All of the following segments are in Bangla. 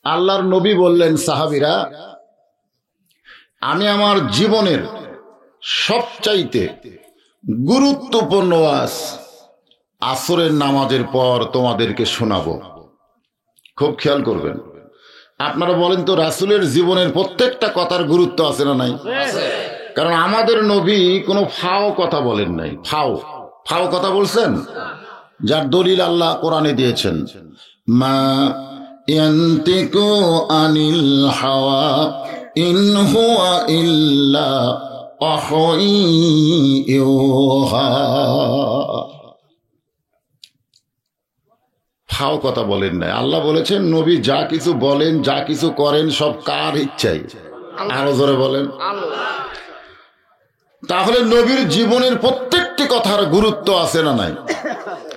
আল্লাহর নবী বললেন, সাহাবীরা, আমি আমার জীবনের সবচাইতে গুরুত্বপূর্ণ ওয়াজ আসরের নামাজের পর তোমাদেরকে শোনাবো। খুব খেয়াল করবেন। আপনারা বলেন তো, রাসূলের জীবনের প্রত্যেকটা কথার গুরুত্ব আছে না নাই? কারণ আমাদের নবী কোনো ফাও কথা বলেন নাই। ফাও কথা বলছেন, যার দলিল আল্লাহ কোরআনে দিয়েছেন, মা ইয়ান্তিকু আনিল হাওয়া ইন হুয়া ইল্লা ওয়াহয়ুহা। ফাও কথা বলেন নাই। আল্লাহ বলেছেন, নবী যা কিছু বলেন, যা কিছু করেন, সব কার ইচ্ছাই। আরো জোরে বলেন। তাহলে নবীর জীবনের প্রত্যেকটি কথার গুরুত্ব আছে না নাই?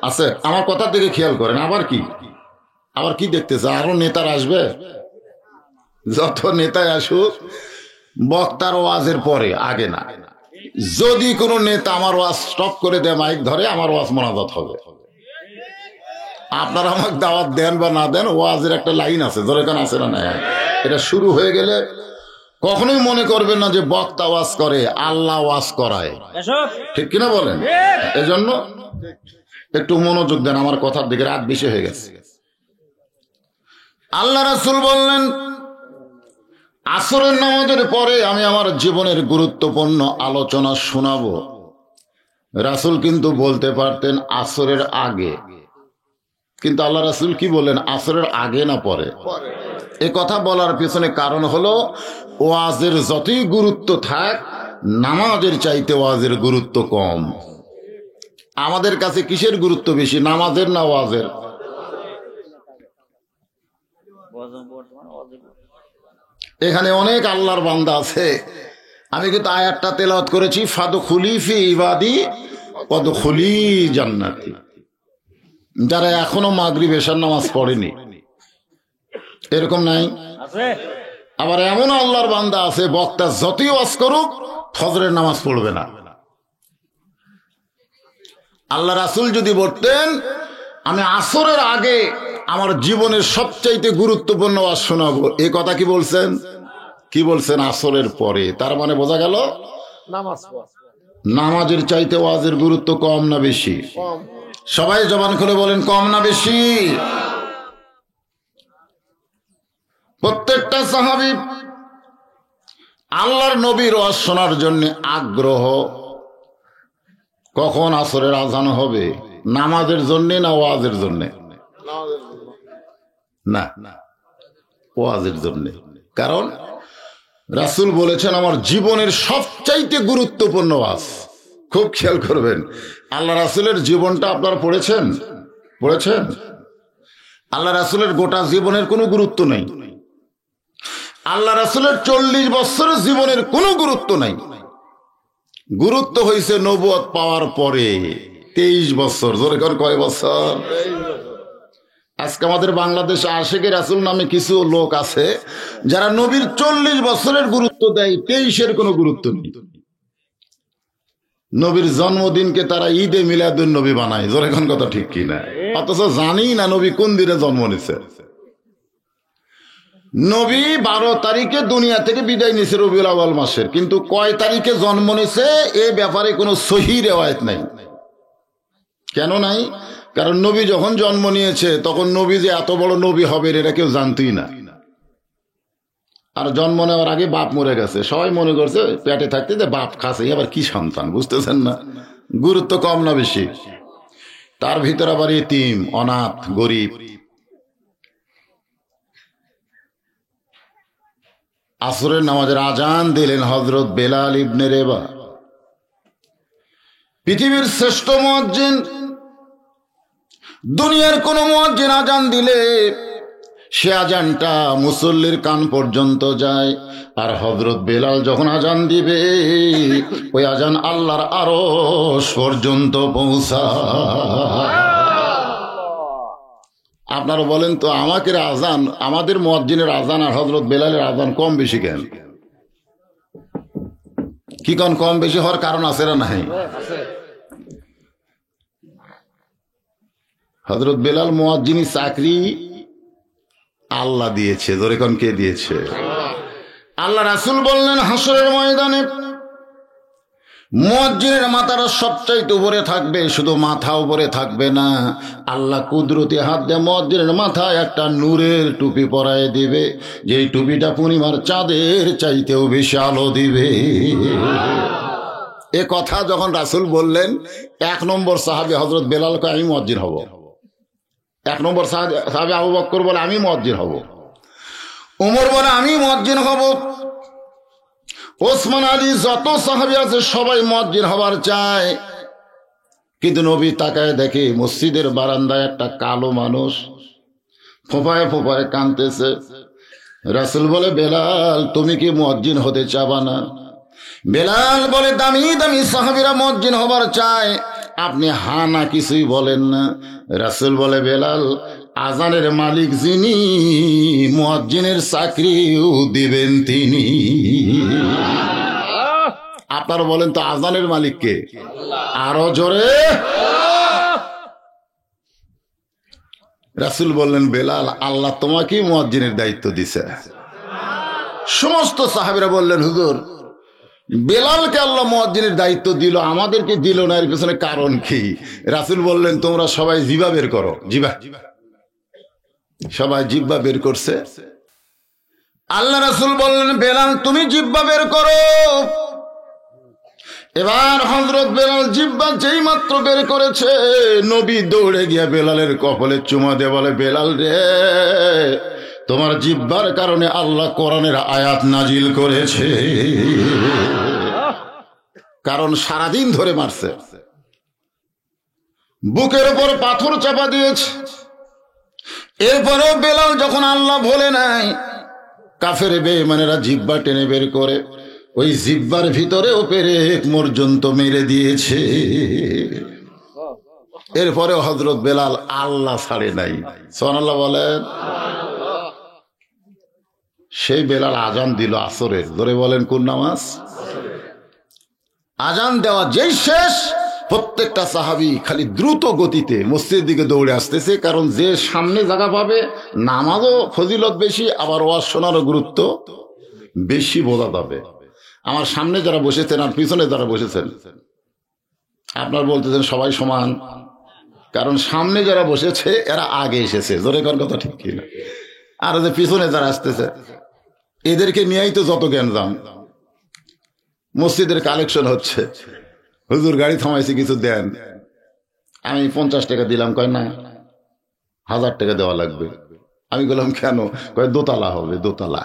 আছে। আমার কথার দিকে খেয়াল করেন। আবার কি দেখতেছে? আরো নেতার আসবে। যত নেতায় আসুক, বক্তার ওয়াজের পরে, আগে না। যদি কোনো নেতা আমার ওয়াজ স্টপ করে দেয়, মাইক ধরে, আমার ওয়াজ মোনাজাত হবে। আপনারা আমাকে দাওয়াত দেন বা না দেন, ওয়াজের একটা লাইন আছে, ধরে কেন আছে না নাই? এটা শুরু হয়ে গেলে কখনোই মনে করবেন না যে বক্তা ওয়াজ করে, আল্লাহ ওয়াজ করায়। ঠিক কিনা বলেন? এজন্য একটু মনোযোগ দেন আমার কথার দিকে, রাত বেশি হয়ে গেছে। আল্লাহ রাসূল বললেন, আসরের নামাজের পরে আমি আমার জীবনের গুরুত্বপূর্ণ আলোচনা শোনাবো। রাসূল কিন্তু বলতে পারতেন আসরের আগে, কিন্তু আল্লাহ রাসূল কি বললেন? আসরের আগে না পরে? এ কথা বলার পিছনে কারণ হলো, ওয়াজের যতই গুরুত্ব থাক, নামাজের চাইতে ওয়াজের গুরুত্ব কম। আমাদের কাছে কিসের গুরুত্ব বেশি, নামাজের না ওয়াজের? এখানে অনেক আল্লাহর বান্দা আছে। আমি কিন্তু আয়াতটা তেলাওয়াত করেছি, ফাদখুলি ফি ইবাদি ওয়াদখুলি জান্নাতি। যারা এখনো মাগরিব এশার নামাজ পড়েনি, এরকম নাই? আবার এমন আল্লাহর বান্দা আছে, বক্তা যতই ওয়াজ করুক, ফজরের নামাজ পড়বে না। আল্লাহ রাসূল যদি বলতেন, আমি আসরের আগে আমার জীবনের সবচাইতে গুরুত্বপূর্ণ ওয়াজ শোনাবো, এই কথা কি বলছেন? কি বলছেন? আসরের পরে। তার মানে বোঝা গেল নামাজের চাইতে ওয়াজের গুরুত্ব কম না বেশি? সবাই জবান খুলে বলেন, কম না বেশি? প্রত্যেকটা সাহাবী আল্লাহর নবীর ওয়াজ শোনার জন্য আগ্রহ। কখন আসরের আজান হবে? নামাজের জন্য না ওয়াজের জন্য? না, ওয়াজের জন্য। কারণ রাসূল বলেছেন, আমার জীবনের সবচাইতে গুরুত্বপূর্ণ ওয়াজ। খুব খেয়াল করবেন, আল্লাহ রাসূলের জীবনটা আপনারা পড়েছেন? আল্লাহ রাসূলের গোটা জীবনের কোনো গুরুত্ব নেই। আল্লাহ রাসূলের 40 বছরের জীবনের কোনো গুরুত্ব নাই। গুরুত্ব হয়েছে নবুয়ত পাওয়ার পরে 23 বছর। জোরে কর, কয় বছর? আজকে আমাদের বাংলাদেশে আশিকে রাসূল নামে কিছু লোক আছে, যারা নবীর 40 বছরের গুরুত্ব দেয়, 23-এর কোনো গুরুত্ব নেই। নবীর জন্মদিনকে তারা ঈদে মিলাদুন নবী বানায়। জোরে কোন কথা ঠিক কিনা? অথচ জানি না নবী কোন দিনে জন্ম নিছে। নবী 12 তারিখে দুনিয়া থেকে বিদায় নিছে রবিউল আউয়াল মাসের, কিন্তু কয় তারিখে জন্ম নিছে এ ব্যাপারে কোনো সহিহ রিওয়ায়াত নাই। কেন নাই? কারণ নবী যখন জন্ম নিয়েছে, তখন নবী যে এত বড় নবী হবে এটা কেউ জানতই না। আর জন্ম নেওয়ার আগে বাপ মরে গেছে, সবাই মনে করছে পেটে থাকতে যে বাপ খাচ্ছে, আবার কি সন্তান, বুঝতেছেন না? গুরুত্ব কম না বেশি? তার ভিতরে আবার ইতিম, অনাথ, গরিব। আসরের নামাজের আজান দিলেন হযরত বেলাল ইবনে রেবা, পৃথিবীর শ্রেষ্ঠ মুয়াজ্জিন। দুনিয়ার কোন মুয়াজ্জিন আজান দিলে সে আজানটা মুসল্লির কান পর্যন্ত যায়, আর হযরত বেলাল যখন আজান দিবে, ওই আজান আল্লাহর আরশ পর্যন্ত পৌঁছায়। আপনারা বলেন তো, আমাদের আজান, আমাদের মুয়াজ্জিনের আজান আর হযরত বেলালের আজান কম বেশি কেন? কি কোন কম বেশি হওয়ার কারণ আছে না নাই? হযরত বেলাল মুয়াজ্জিনি চাকরি আল্লাহ দিয়েছে। জোরে কোন কে দিয়েছে? আল্লাহ রাসূল বললেন হাসরের ময়দানে মুয়াজ্জিনের মাথাটা সবচাইতে উপরে থাকবে, শুধু মাথা উপরে থাকবে না, আল্লাহ কুদরতি হাত দিয়ে মুয়াজ্জিনের মাথায় একটা নূরের টুপি পরায় দিবে, যেই টুপিটা পূর্ণিমার চাঁদের চাইতেও বেশি আলো দিবে। এ কথা যখন রাসূল বললেন, 1 নম্বর সাহাবী হযরত বেলাল কয় আমি মুয়াজ্জিন হব। 1 নম্বর সাহাবী আবু বকর বলে আমি মুয়াজ্জিন হব। ওমর বলে আমি মুয়াজ্জিন হব। ওসমান আলী, যত সাহাবী আছে সবাই মুয়াজ্জিন হবার চায়। কিন্তু নবী তাকায় দেখে মসজিদের বারান্দায় একটা কালো মানুষ ফোঁপায় ফোঁপায় কাঁদতেছে। রাসূল বলে বেলাল তুমি কি মুয়াজ্জিন হতে চাবা না? বেলাল বলে দামি দামি সাহাবীরা মুয়াজ্জিন হবার চায়, আপনি হা না কিছুই বলেন না। রাসূল বলে বেলাল আজানের মালিক যিনি, মুয়াজ্জিনের চাকরিও দিবেন তিনি। আপনারা বলেন তো আজানের মালিক কে? আরো জোরে। রাসূল বললেন বেলাল আল্লাহ তোমাকেই মুয়াজ্জিনের দায়িত্ব দিছে। সমস্ত সাহাবীরা বললেন হুজুর বেলালকে আল্লাহ মুয়াজ্জিনের দায়িত্ব দিল, আমাদেরকে দিল না, এর পিছনে কারণ কি? রাসূল বললেন তোমরা সবাই জিহ্বা বের করো। জিহ্বা, সবাই জিহ্বা বের করছে। আল্লাহ রাসূল বললেন বেলাল তুমি জিহ্বা বের করো। এবার হযরত বেলাল জিহ্বা যেই মাত্র বের করেছে, নবী দৌড়ে গিয়া বেলালের কপালে চুমা দিয়ে বলে বেলাল রে, তোমার জিহ্বার কারণে আল্লাহ কোরআনের আয়াত নাজিল করেছে। কারণ সারাদিন ধরে মারছে, বুকের উপর পাথর চাপা দিয়েছে। এরপরেও বেলাল যখন আল্লাহ বলে নাই, কাফের বেঈমানেরা জিহ্বা টেনে বের করে ওই জিহ্বার ভিতরেও পেরেক পর্যন্ত মেরে দিয়েছে। এরপরেও হযরত বেলাল আল্লাহ ছাড়ে নাই। সুবহানাল্লাহ বলেন। সেই বেলাল আজান দিল আসরের। ধরে বলেন কোন নামাজ? আজান দেওয়া যেই শেষ, প্রত্যেকটা সাহাবী খালি দ্রুত গতিতে মসজিদের দিকে দৌড়ে আসতেছে। কারণ যে সামনে জায়গা পাবে, নামাজও ফজিলত বেশি, আবার ওয়াজ শোনারও গুরুত্ব বেশি বোঝা যাবে। আমার সামনে যারা বসেছেন আর পিছনে যারা বসেছেন, আপনার বলতেছেন সবাই সমান, কারণ সামনে যারা বসেছে এরা আগে এসেছে। জোরে কোন কথা ঠিক কিনা? আর যে পিছনে যারা আসতেছে এদেরকে নিয়েই তো যত জ্ঞানজাম। মসজিদের কালেকশন হচ্ছে, হুজুর গাড়ি থামাইছি কিছু দেন। আমি 50 টাকা দিলাম, কয় না 1000 টাকা দেওয়া লাগবে। আমি বললাম কেন? কয় দোতলা হবে, দোতলা।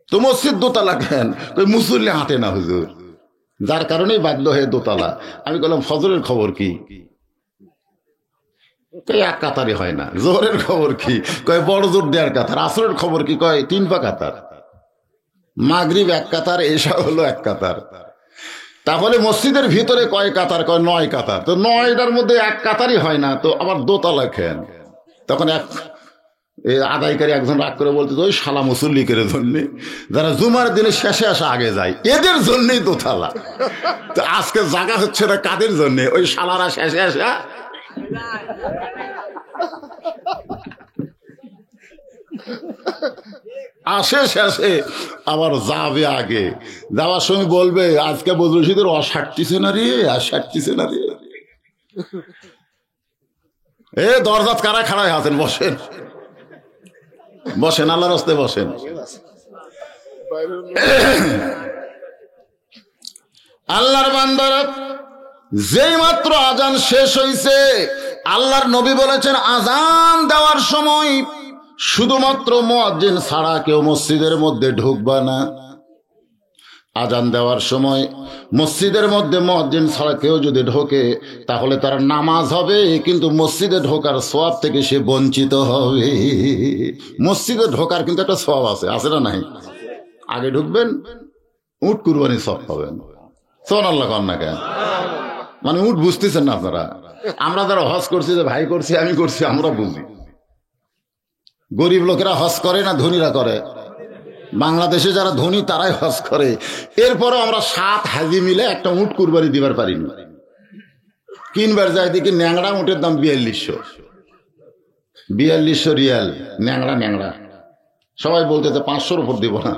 তো মসজিদ দোতলা কেন? কই মুসল্লি হাঁটে না হুজুর, যার কারণেই বাধ্য হয়ে দোতলা। আমি বললাম ফজরের খবর কি? কই 1 কাতারই হয় না। জোহরের খবর কি? কয় বড় জোর 1.5 কাতার। আসরের খবর কি? কয় 3 পা কাতার। মাগরিব 1 কাতার, এশা হলো 1 কাতার। তাহলে মসজিদের ভিতরে কয় কাতার? কয় 9 কাতার। তো 9টার মধ্যে 1 কাতারই হয় না, তো আবার দোতলা কেন? তখন আদায়কারী একজন রাগ করে বলতে, ওই শালা মুসল্লিকের জন্য যারা জুমার দিনে শেষে আসা আগে যায়, এদের জন্যই দোতলা। তো আজকে জায়গা হচ্ছে না কাদের জন্য? ওই শালারা শেষে আসা। আসে শেষে আবার যাবে আগে। যাওয়ার সময় বলবে আজকে বদরশীদের অসাটতিছে না রে, আর সাটতিছে না রে। এ দরজাত কারা খাড়ায় আছেন? বসেন বসেন, আল্লাহর রাস্তায় বসেন। আল্লাহর বান্দারা, যেই মাত্র আজান শেষ হইছে, আল্লাহর নবী বলেছেন আজান দেওয়ার সময় শুধুমাত্র মুয়াজ্জিন ছাড়া কেউ মসজিদের মধ্যে ঢুকবা না। আজান দেওয়ার সময় মসজিদের মধ্যে মুয়াজ্জিন ছাড়া কেউ যদি ঢোকে তাহলে তার নামাজ হবে, কিন্তু মসজিদে ঢোকার সওয়াব থেকে সে বঞ্চিত হবে। মসজিদে ঢোকার কিন্তু একটা সওয়াব আছে, আছে না নাই? আগে ঢুকবেন, উট কুরবানির সওয়াব পাবেন। সুবহানাল্লাহ কন না কেন? মানে উট বুঝতেছেন না আপনারা? আমরা যারা হজ করছি, যে ভাই করছি আমি করছি, আমরা বুঝি। গরিব লোকেরা হজ করে না ধনীরা করে? বাংলাদেশে যারা ধনী তারাই হজ করে। এরপরও আমরা 7 হাজি মিলে একটা উট কুরবানি দিবার পারিনি। কিনবার যাই দেখি ন্যাংড়া উটের দাম 4200। 4200 রিয়াল, ন্যাংরা ন্যাংরা। সবাই বলতেছে 500-র উপর দিব না।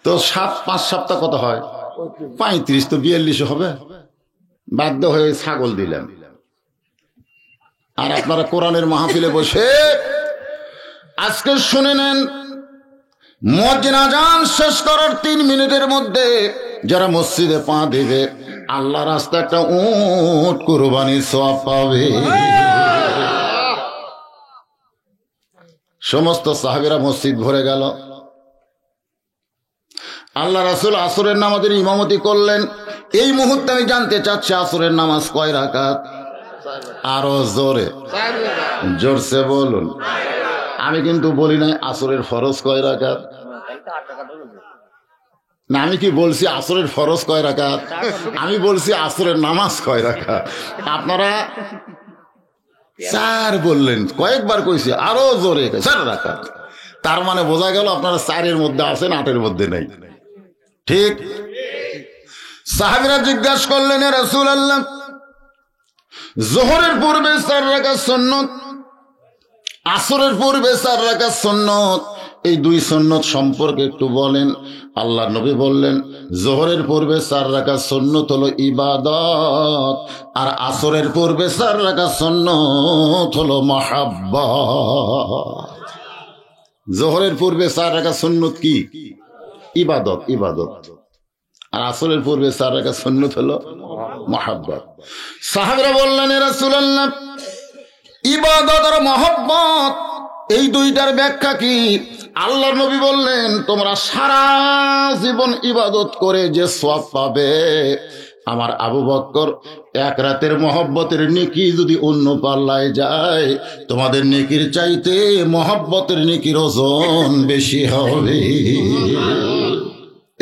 তো 5 সপ্তাহ কত হয়? 35। তো 4200 হবে। বাধ্য হয়ে ছাগল দিলাম। আর আপনারা কোরআনের মাহফিলে বসে আজকে শুনে নেন, মুয়াজ্জিন আযান শেষ করার 3 মিনিটের মধ্যে যারা মসজিদে পা দেবে আল্লাহ রাস্তা একটা উট কুরবানির সওয়াব পাবে। সমস্ত সাহাবীরা মসজিদ ভরে গেল। আল্লাহ রাসূল আসরের নামাজের ইমামতি করলেন। এই মুহূর্তে আমি জানতে চাচ্ছি আসরের নামাজ কয় রাকাত? আরো জোরে, জোরসে বলুন। আমি কিন্তু বলি নাই আসরের ফরজ কয় রাকাত। না, আমি কি বলছি আসরের ফরজ কয় রাকাত? আমি বলছি আসরের নামাজ কয় রাকাত। আপনারা 4 বললেন, কয়েকবার কইছি আরো জোরে 4 রাকাত। তার মানে বোঝা গেল আপনারা 4-এর মধ্যে আছেন, 8-এর মধ্যে নেই। ঠিক? সাহাবীরা জিজ্ঞাসা করলেন, ইয়া রাসূলুল্লাহ, যোহরের পূর্বে 4 রাকাত সুন্নত, আসরের পূর্বে 4 রাকাত সুন্নত, এই 2 সুন্নত সম্পর্কে একটু বলেন। আল্লাহ নবী বললেন, যোহরের পূর্বে 4 রাকাত সুন্নত হলো ইবাদত, আর আসরের পূর্বে 4 রাকাত সুন্নত হলো মহাব্বত। যোহরের পূর্বে 4 রাকাত সুন্নত কি? ইবাদত, ইবাদত। আর আসরের পূর্বে 4 রাকাত সুন্নত হলো মহাব্বত। সাহাবীরা বললেন, ইয়া রাসূলুল্লাহ, ইবাদত আর মহব্বত এই 2টার ব্যাখ্যা কি? আল্লাহর নবী বললেন, তোমরা সারা জীবন ইবাদত করে যে সওয়াব পাবে, আমার আবু বকর 1 রাতের মহব্বতের নেকি যদি অন্য পাল্লায় যায়, তোমাদের নেকির চাইতে মহব্বতের নেকির ওজন বেশি হবে।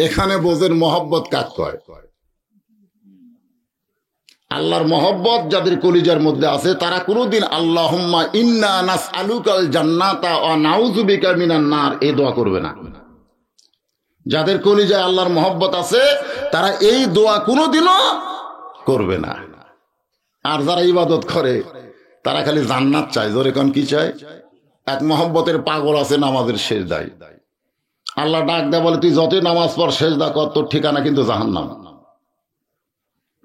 এখানে বোঝেন মহব্বত কাজ করে। আল্লাহর মহব্বত যাদের কলিজার মধ্যে আছে তারা কোনোদিন আল্লাহুম্মা ইন্না নাসআলুকাল জান্নাতা ওয়া নাউযু বিকা মিনান নার এই দোয়া করবে না। যাদের কলিজায় আল্লাহর মহব্বত আছে তারা এই দোয়া কোনোদিনও করবে না। আর যারা ইবাদত করে তারা খালি জান্নাত চায়। জোরে কোন কি চায়? এক মহব্বতের পাগল আছে নামাজের সেজদায়। আল্লাহ ডাক দেয়, বলে তুই যতই নামাজ পড় সেজদা কর, তোর ঠিকানা কিন্তু জাহান্নাম।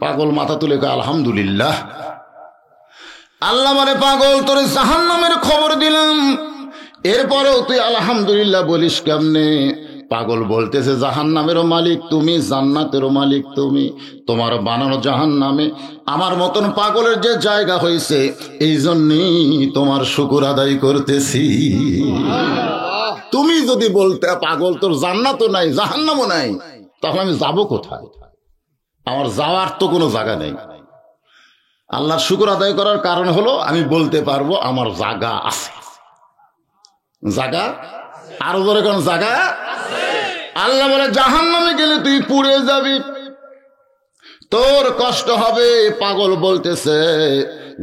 পাগল মাথা তুলে কয় আলহামদুলিল্লাহ। আল্লাহ বলে, পাগল তোর জাহান্নামের খবর দিলাম, এরপরেও তুই আলহামদুলিল্লাহ বলিস কেমনে? পাগল বলতেছে, জাহান্নামেরও মালিক তুমি, জান্নাতেরও মালিক তুমি, তোমার বানানো জাহান্নামে আমার মতন পাগলের যে জায়গা হয়েছে, এই জন্যই তোমার শুকর আদায় করতেছি। তুমি যদি বলতে পাগল তোর জান্নাতও নাই জাহান্নামও নাই, তখন আমি যাব কোথায়? আমার যাওয়ার তো কোনো জায়গা নেই। আল্লাহর শুকর আদায় করার কারণ হলো আমি বলতে পারবো আমার জায়গা আছে। জায়গা আরো ধরে কোন জায়গা? আল্লাহ বলে, জাহান্নামে গেলে তুই পুড়ে যাবি, তোর কষ্ট হবে। পাগল বলতেছে,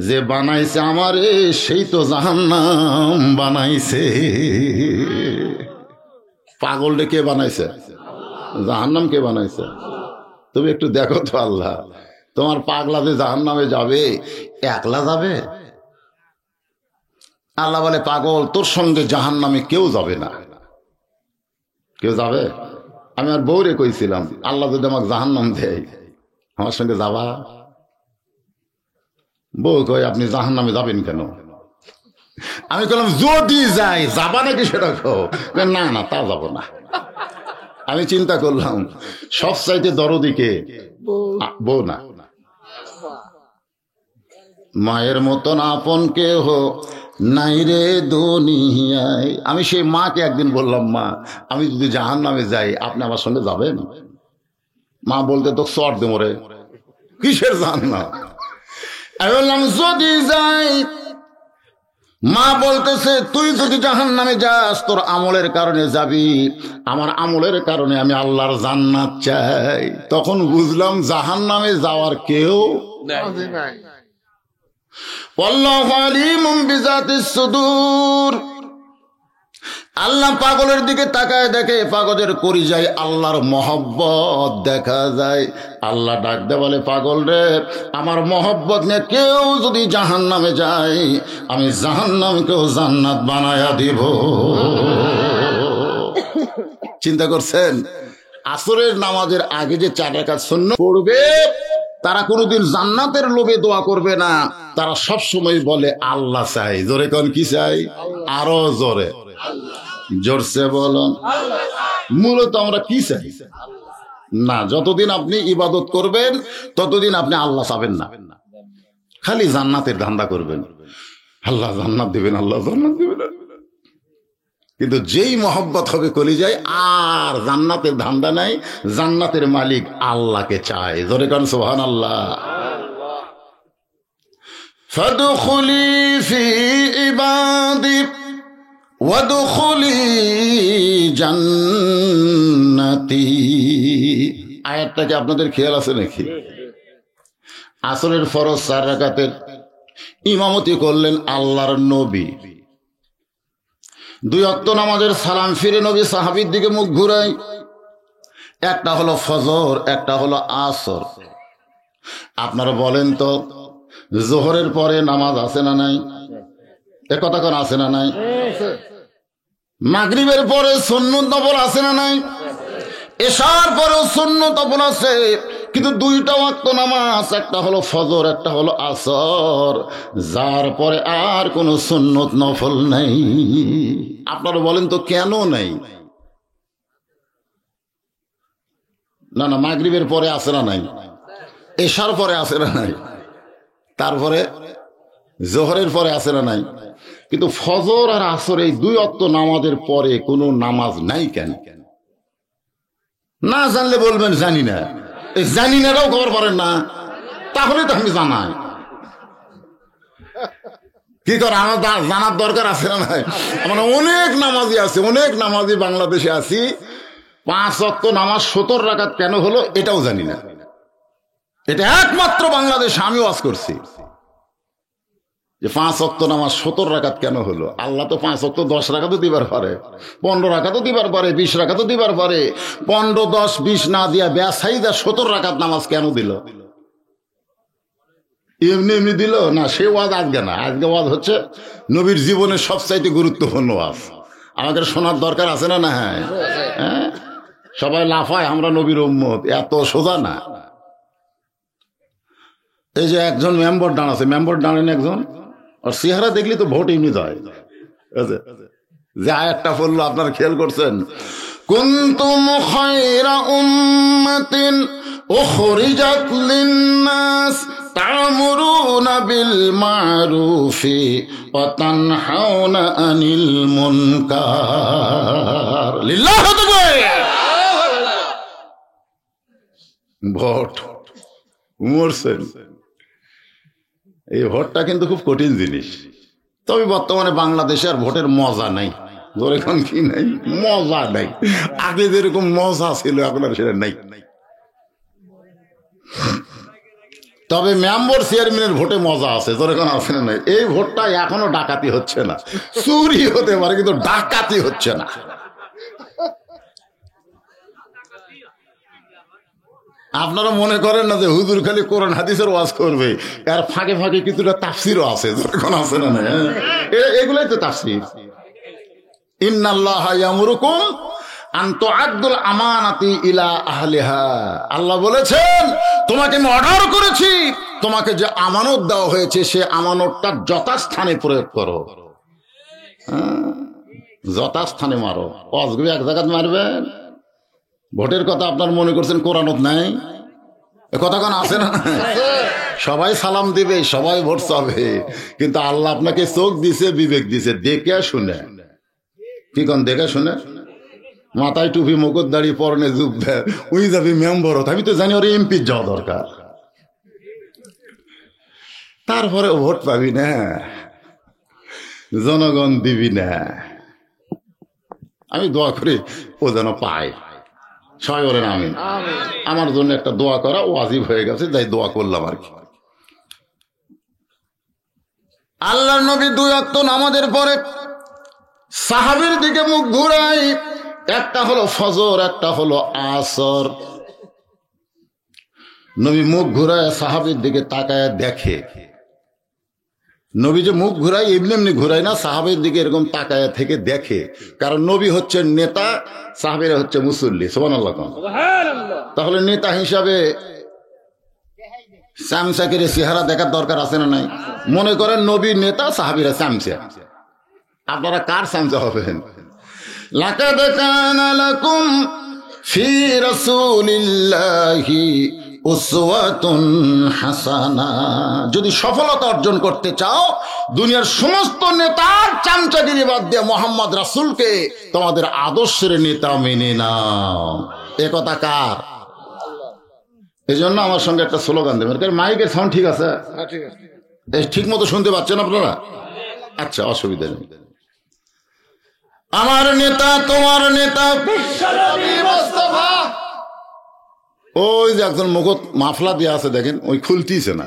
যে বানাইছে আমারে সেই তো জাহান্নাম বানাইছে। পাগলটা কে বানাইছে? জাহান্নাম কে বানাইছে? তুমি একটু দেখো তো, আল্লাহ তোমার পাগলা যে জাহান্নামে যাবে একলা যাবে? আল্লাহ বলে, পাগল তোর সঙ্গে জাহান্নামে কেউ যাবে না। কেউ যাবে? আমি আর বউরে কইছিলাম, আল্লাহ যদি আমাকে জাহান্নাম দেয় আমার সঙ্গে যাবা? বউ কই, আপনি জাহান্নামে যাবেন কেন? আমি বললাম, যদি যাই যাবা নাকি সেটা কও। না না, তা যাব না। আমি চিন্তা করলাম, সব চাইতে দরদিকে বউ না, মায়ের মতন আপন কেহ নাই রে দুনিয়ায়। আমি সেই মাকে একদিন বললাম, মা আমি যদি জাহান্নামে যাই আপনি আমার সঙ্গে যাবেন? মা বলতে, তো চট দে মরে, কিসের জাহান্নাম? আমি বললাম, যদি যাই। মা বলতেছে, তুই যদি জাহান্নামে যাস তোর আমলের কারণে যাবি, আমার আমলের কারণে আমি আল্লাহর জান্নাত চাই। তখন বুঝলাম জাহান্নামে যাওয়ার কেউ নাই। আল্লাহু আলিমুম বিজাতিস সুদূর। আল্লাহ পাগলের দিকে তাকায় দেখে পাগলের কলিজায় আল্লাহর মহব্বত দেখা যায়। আল্লাহ ডাক দে বলে, পাগল রে, আমার মহব্বত নিয়ে কেউ যদি জাহান্নামে যায়, আমি জাহান্নামকেও জান্নাত বানায়া দিব। চিন্তা করছেন? আসরের নামাজের আগে যে 4 রাকাত সুন্নাত পড়বে, তারা কোনোদিন জান্নাতের লোভে দোয়া করবে না। তারা সব সময় বলে আল্লাহ চাই। জোরে কোন কি চাই? আরো জোরে, জোরসে বলুন। মূলত আমরা কি চাই না? যতদিন আপনি ইবাদত করবেন ততদিন আপনি আল্লাহ চাবেন না, খালি জান্নাতের ধান্দা করবেন। আল্লাহ জান্নাত দিবেন, আল্লাহ জান্নাত দিবেন। কিন্তু যেই মহব্বত হবে কলিজায়, আর জান্নাতের ধান্দা নাই, জান্নাতের মালিক আল্লাহকে চায়। জোরে কান সুবহানাল্লাহ। ফাদখুলি ফি ইবাদি ওয়াদখুলি জান্নাতি। আয়াতটা কি আপনাদের খেয়াল আছে নাকি? আসরের ফরজ 4 রাকাতের ইমামতি করলেন আল্লাহর নবী। 2 ওয়াক্ত নামাজের সালাম ফিরে নবী সাহাবীর দিকে মুখ ঘুরাই। একটা হলো ফজর, একটা হলো আসর। আপনারা বলেন তো, জোহরের পরে নামাজ আছে না নাই? এ কথা কোন আছে না নাই? মাগরিবের পরে সুন্নত নফল আছে না নাই? এশার পরেও সুন্নত নফল আছে, কিন্তু 2টা ওয়াক্ত নামাজ, একটা হলো ফজর, একটা হলো আসর, যার পরে আর কোনো সুন্নত নফল নাই। আপনারা বলেন তো কেন নাই? না না, মাগরিবের পরে আছে না নাই? এশার পরে আছে না নাই? তারপরে জোহরের পরে আছে না নাই? কিন্তু ফজর আর আসর এই 2 ওয়াক্ত নামাজের পরে কোনো নামাজ নাই কেন? না জানলে বলবেন জানি না। জানি নারাও খবর পারেন না, তাহলে তো আমি জানাই। কি করে আমার জানার দরকার আছে না নাই? মানে অনেক নামাজি আছে, অনেক নামাজি বাংলাদেশে আছি, 5 ওয়াক্ত নামাজ 70 রাকাত কেন হলো এটাও জানি না। এটা একমাত্র বাংলাদেশে আমি ওয়াজ করছি যে 5 ওয়াক্ত নামাজ 70 রাকাত কেন হলো। আল্লাহ তো 5 ওয়াক্ত 10 রাকাতও দিবার পারে, 15 রাকাতও দিবার পারে, 20 রাকাতও দিবার পারে। 15, 10, 20 না দিয়া বেসাইদা 70 রাকাত নামাজ কেন দিল? এমনি এমনি দিল না। সে ওয়াজ আজকে না, আজকে ওয়াজ হচ্ছে নবীর জীবনের সবচাইতে গুরুত্বপূর্ণ ওয়াজ। আমাদের শোনার দরকার আছে না? না, হ্যাঁ হ্যাঁ, সবাই লাফায় আমরা নবীর উম্মত, এত সোজা না। এই যে একজন মেম্বার দাঁড়াচ্ছে, মেম্বার দাঁড়ান একজন, আর চেহারা দেখলি তো ভোট এমনি দেয়। যে আয়াতটা পড়লো আপনারা খেয়াল করছেন? কুনতুম খায়রা উম্মাতিন উখরিজাত লিন-নাস তা'মুরুনা বিল মা'রুফি ওয়া তানহাউনা আনিল মুনকার। লিল্লাহি তাকবীর। ভোট মরছেন। এই ভোটটা কিন্তু খুব কঠিন জিনিস। তবে বর্তমানে বাংলাদেশে আর ভোটের মজা নাই। এখন কি নাই? মজা নাই। আগে যেরকম মজা ছিল এখন আর সেটা নাই। তবে মেম্বার চেয়ারম্যানের ভোটে মজা আছে, তোর এখন আছে না নাই? এই ভোটটা এখনো ডাকাতি হচ্ছে না। চুরি হতে পারে কিন্তু ডাকাতি হচ্ছে না। আপনারা মনে করেন না যে হুজুর খালি কোরআন হাদিসের ওয়াজ করবে, আর ফাঁকে ফাঁকে কিছুটা তাফসিরও আছে, যখন আছে না না? এগুলাই তো তাফসির। ইন্নাল্লাহা ইয়ামুরুকুম আন তুআদ্দুল আমানাতি ইলা আহলিহা। আল্লাহ বলেছেন, তোমাকে আমি অর্ডার করেছি, তোমাকে যে আমানত দেওয়া হয়েছে সে আমানতটা যথাস্থানে প্রয়োগ করো। যথাস্থানে মারো। ওয়াজগুলো এক জায়গায় মারবেন। ভোটের কথা আপনার মনে করছেন কোরআনত নাই? এ কথা কোন আছে না? সবাই সালাম দিবে, সবাই ভোট চাবে, কিন্তু আল্লাহ আপনাকে চোখ দিছে, বিবেক দিছে, দেখে শুনে। কি কোন দেখে শুনে? মাথায় টুপি, মুকুট, দাড়ি, পরনে যুগ দেয়, উই যাবি মেম্বার। আমি তো জানি ওর এমপি যাওয়া দরকার, তারপরে ভোট পাবি না, জনগণ দিবি না। আমি দোয়া করি ও যেন পায়। সবাই বলেন আমিন। আমার জন্য একটা দোয়া করা ওয়াজিব হয়ে গেছে, তাই দোয়া করলাম আর কি। আল্লাহর নবী 2 ওয়াক্ত নামাজের পরে সাহাবীর দিকে মুখ ঘুরাই, একটা হলো ফজর, একটা হলো আসর। নবী মুখ ঘুরায় সাহাবীর দিকে তাকায় দেখে। নবী যে মুখ ঘুরায় এমনি এমনি ঘুরায় না, সাহাবীর দিকে এরকম তাকায় থেকে দেখে। কারণ নবী হচ্ছে নেতা, সাহাবীরা হচ্ছে মুসল্লি। সুবহানাল্লাহ। তাহলে নেতা হিসাবে চামচাকের চেহারা দেখার দরকার আছে না নাই? মনে করেন নবী নেতা, সাহাবীরা চামচা, আপনারা কার চামচা হবেন? লাকাদ কানা লাকুম ফি রাসূলিল্লাহি উসওয়াতুন হাসানা। যদি সফলতা অর্জন করতে চাও, দুনিয়ার সমস্ত নেতার চামচাগিরি বাদ দিয়ে মোহাম্মদ রাসূলকে তোমাদের আদর্শের নেতা মেনে নাও। এ কথা কার? এই জন্য আমার সঙ্গে একটা স্লোগান দেবেন। মাইকের সাউন্ড ঠিক আছে? ঠিক মতো শুনতে পাচ্ছেন আপনারা? আচ্ছা, অসুবিধা নেই। আমার নেতা, তোমার নেতা বিশ্বনবী মুস্তাফা। ওই যে একজন মুখত মাফলা দিয়ে আছে দেখেন, ওই খুলতিছে না।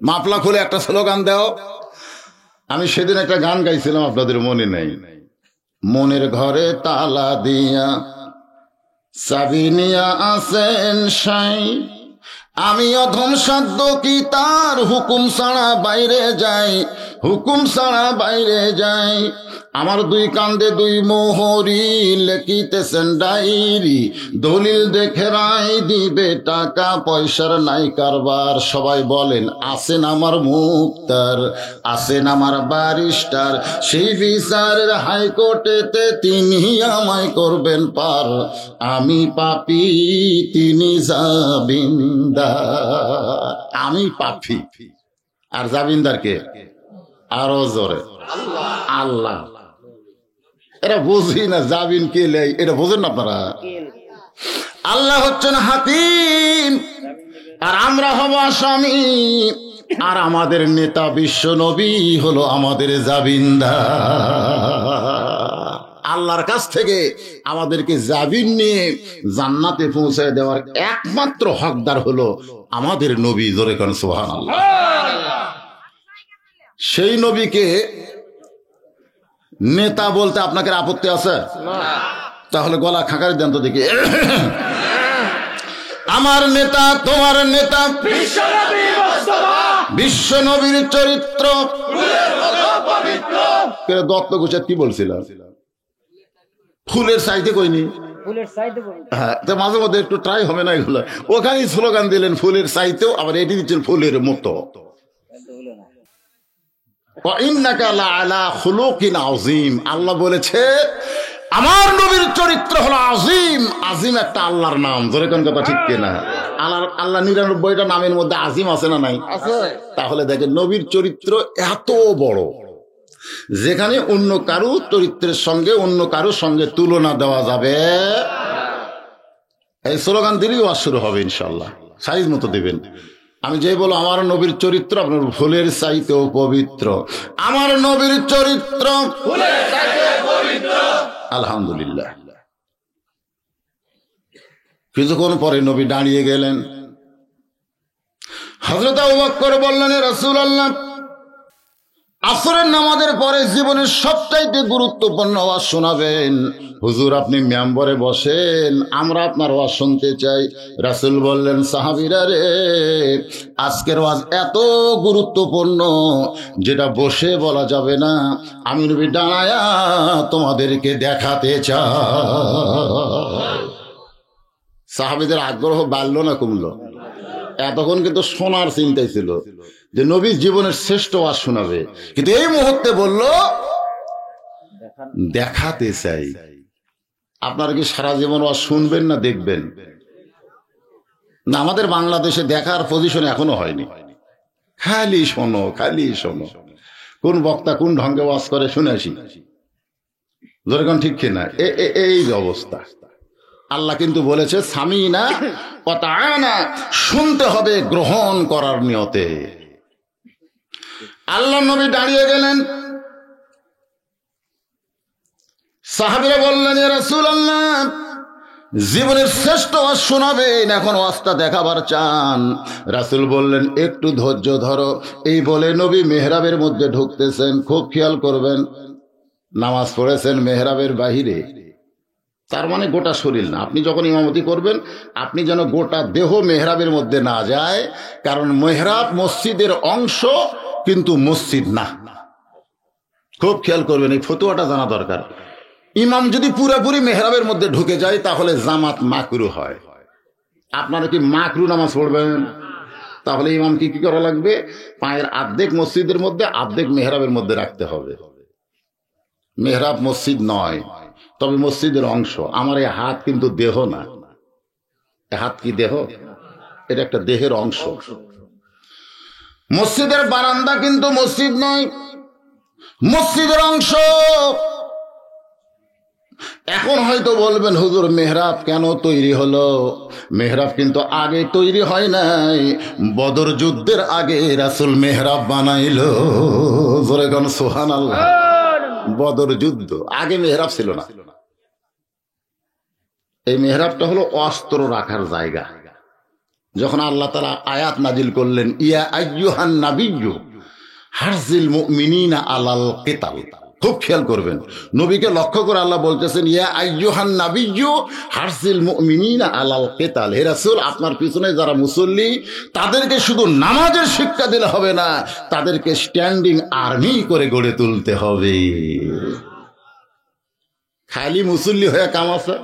মাফলা খুলে একটা স্লোগান দাও। আমি সেদিন একটা গান গাইছিলাম, আপনাদের মনে নেই? মনের ঘরে তালা দিয়া চাবি নিয়া আসেন সাই, আমি অধম সাধ্য কি তার হুকুম ছাড়া বাইরে যাই, হুকুম ছাড়া বাইরে যাই। আমার দুই কান্দে দুই মোহরি, লেখিতেছেন ডায়েরি, দলিল দেখে রায় দিবে, টাকা পয়সার নাই কারবার। সবাই বলেন আছেন আমার মুক্তার, আছেন আমার ব্যারিস্টার, সেই বিচারের হাইকোর্টেতে তিনি আমায় করবেন পার। আমি পাপী, তিনি জামিনদার। আমি পাপী, আর জামিনদার কে? আরো জোরে আল্লাহ। এটা বুঝি না, জামিন কে লেই, এটা বোঝেন না আপনারা? আল্লাহ হচ্ছেন হাকিম, আর আমরা হব আসামি। আর আমাদের নেতা বিশ্ব নবী হলো আমাদের জামিনদার। আল্লাহর কাছ থেকে আমাদেরকে জামিন নিয়ে জান্নাতে পৌঁছায় দেওয়ার একমাত্র হকদার হলো আমাদের নবী। জোরে কোন সুবহানাল্লাহ। সেই নবীকে নেতা বলতে আপনাকে আপত্তি আছে? তাহলে গলা খাঁকারি দেন তো দেখি। আমার নেতা, তোমার নেতা বিশ্বনবী মুস্তাফা, বিশ্বনবীর চরিত্র দত্ত গোছাত কি বলছিলাম? ফুলের চাইতে কইনি? হ্যাঁ, তো মাঝে মধ্যে একটু ট্রাই হবে না এগুলো? ওখানেই স্লোগান দিলেন ফুলের চাইতেও, আবার এটি দিচ্ছেন ফুলের মতো। আল্লাহ বলেছে আমার নবীর চরিত্র হলো আজিম। আজিম একটা আল্লাহর নাম। ধরে কোন কথা ঠিক কিনা? আল্লাহ 99টা নামের মধ্যে আজিম আছে না নাই? তাহলে দেখেন নবীর চরিত্র এত বড়, যেখানে অন্য কারো চরিত্রের সঙ্গে অন্য কারোর সঙ্গে তুলনা দেওয়া যাবে। এই স্লোগান দিলেই ওয়াজ শুরু হবে ইনশাল্লাহ। সাইজ মতো দিবেন। আমি যে বলো আমার নবীর চরিত্র আপনার ফুলের চাইতেও পবিত্র, আমার নবীর চরিত্র ফুলের চাইতেও পবিত্র। আলহামদুলিল্লাহ। কিছুক্ষণ পরে নবী দাঁড়িয়ে গেলেন। হযরত আবু বকর বললেন, রাসূলুল্লাহ, আসরের নামাজের পরে জীবনের সবচাইতে গুরুত্বপূর্ণ ওয়াজ শোনাবেন। হুজুর আপনি মেম্বরে বসেন, আমরা আপনার ওয়াজ শুনতে চাই। রাসূল বললেন, সাহাবীরা রে, আজকের ওয়াজ এত গুরুত্বপূর্ণ যেটা বসে বলা যাবে না। আমি নবী দাঁড়ায়া তোমাদেরকে দেখাতে চাই। সাহাবীদের আগ্রহ বাড়ল না কমলো? এতক্ষণ কিন্তু শোনার চিন্তাই ছিল যে নবীর জীবনের শ্রেষ্ঠ ওয়াজ শোনাবে, কিন্তু এই মুহূর্তে বলল দেখাতে চাই। আপনারা কি সারা জীবন ওয়াজ শুনবেন না দেখবেন? না, আমাদের বাংলাদেশে দেখার পজিশন এখনো হয়নি। খালি শোনো, খালি শোনো। কোন বক্তা কোন ঢঙ্গে ওয়াজ করে শুনে আসি। যেরকম ঠিক কিনা? এই অবস্থা। আল্লাহ কিন্তু বলেছে সামিনা ওয়া তাআনা, শুনতে হবে গ্রহণ করার নিয়তে। আল্লাহ নবী দাঁড়িয়ে গেলেন। সাহাবীরা বললেন, ইয়া রাসূলুল্লাহ, জীবনের শ্রেষ্ঠ ওয়াজ শোনাবেন, এখন ওয়াজটা দেখাবার চান। রাসূল বললেন, একটু ধৈর্য ধরো। এই বলে নবী মেহরাবের মধ্যে ঢুকতেছেন। খুব খেয়াল করবেন, নামাজ পড়েছেন মেহরাবের বাহিরে, তার মানে গোটা শরীর না। আপনি যখন ইমামতি করবেন আপনি যেন গোটা দেহ মেহরাবের মধ্যে না যায়, কারণ মেহরাব মসজিদের অংশ কিন্তু মসজিদ না। খুব খেয়াল করবেন, এই ফতোয়াটা জানা দরকার। ইমাম যদি পুরোপুরি মেহরাবের মধ্যে ঢুকে যায় তাহলে জামাত মাকরু হয়। আপনারা কি মাকরু নামাজ পড়বেন? তাহলে ইমাম কি করা লাগবে? পায়ের আর্ধেক মসজিদের মধ্যে আর্ধেক মেহরাবের মধ্যে রাখতে হবে। মেহরাব মসজিদ নয়, তবে মসজিদের অংশ। আমার এই হাত কিন্তু দেহ না। হাত কি দেহ? এটা একটা দেহের অংশ। মসজিদের বারান্দা কিন্তু মসজিদ নয়, মসজিদের অংশ। এখন হয়তো বলবেন হুজুর মেহরাব কেন তৈরি হলো? মেহরাব কিন্তু আগে তৈরি হয় নাই, বদর যুদ্ধের আগে রাসূল মেহরাব বানাইলো। জোরে কোন সুবহানাল্লাহ। বদর যুদ্ধ আগে মেহরাব ছিল না। এই মেহরাবটা হলো অস্ত্র রাখার জায়গা। যখন আল্লাহ তাআলা আয়াত নাজিল করলেন, ইয়া আইয়ুহান নাবিয়্যু হারজিল মুমিনিনা আলাল কিতাল। খুব খেয়াল করবেন, নবীকে লক্ষ্য করে আল্লাহ বলতেছেন, ইয়া আইয়ুহান নাবিয়্যু হারজিল মুমিনিনা আলাল কিতাল। হে রাসূল, আপনার পিছনে যারা মুসল্লি তাদেরকে শুধু নামাজের শিক্ষা দিলে হবে না, তাদেরকে স্ট্যান্ডিং আর্মি করে গড়ে তুলতে হবে। খালি মুসল্লি হয়ে কাম আছে?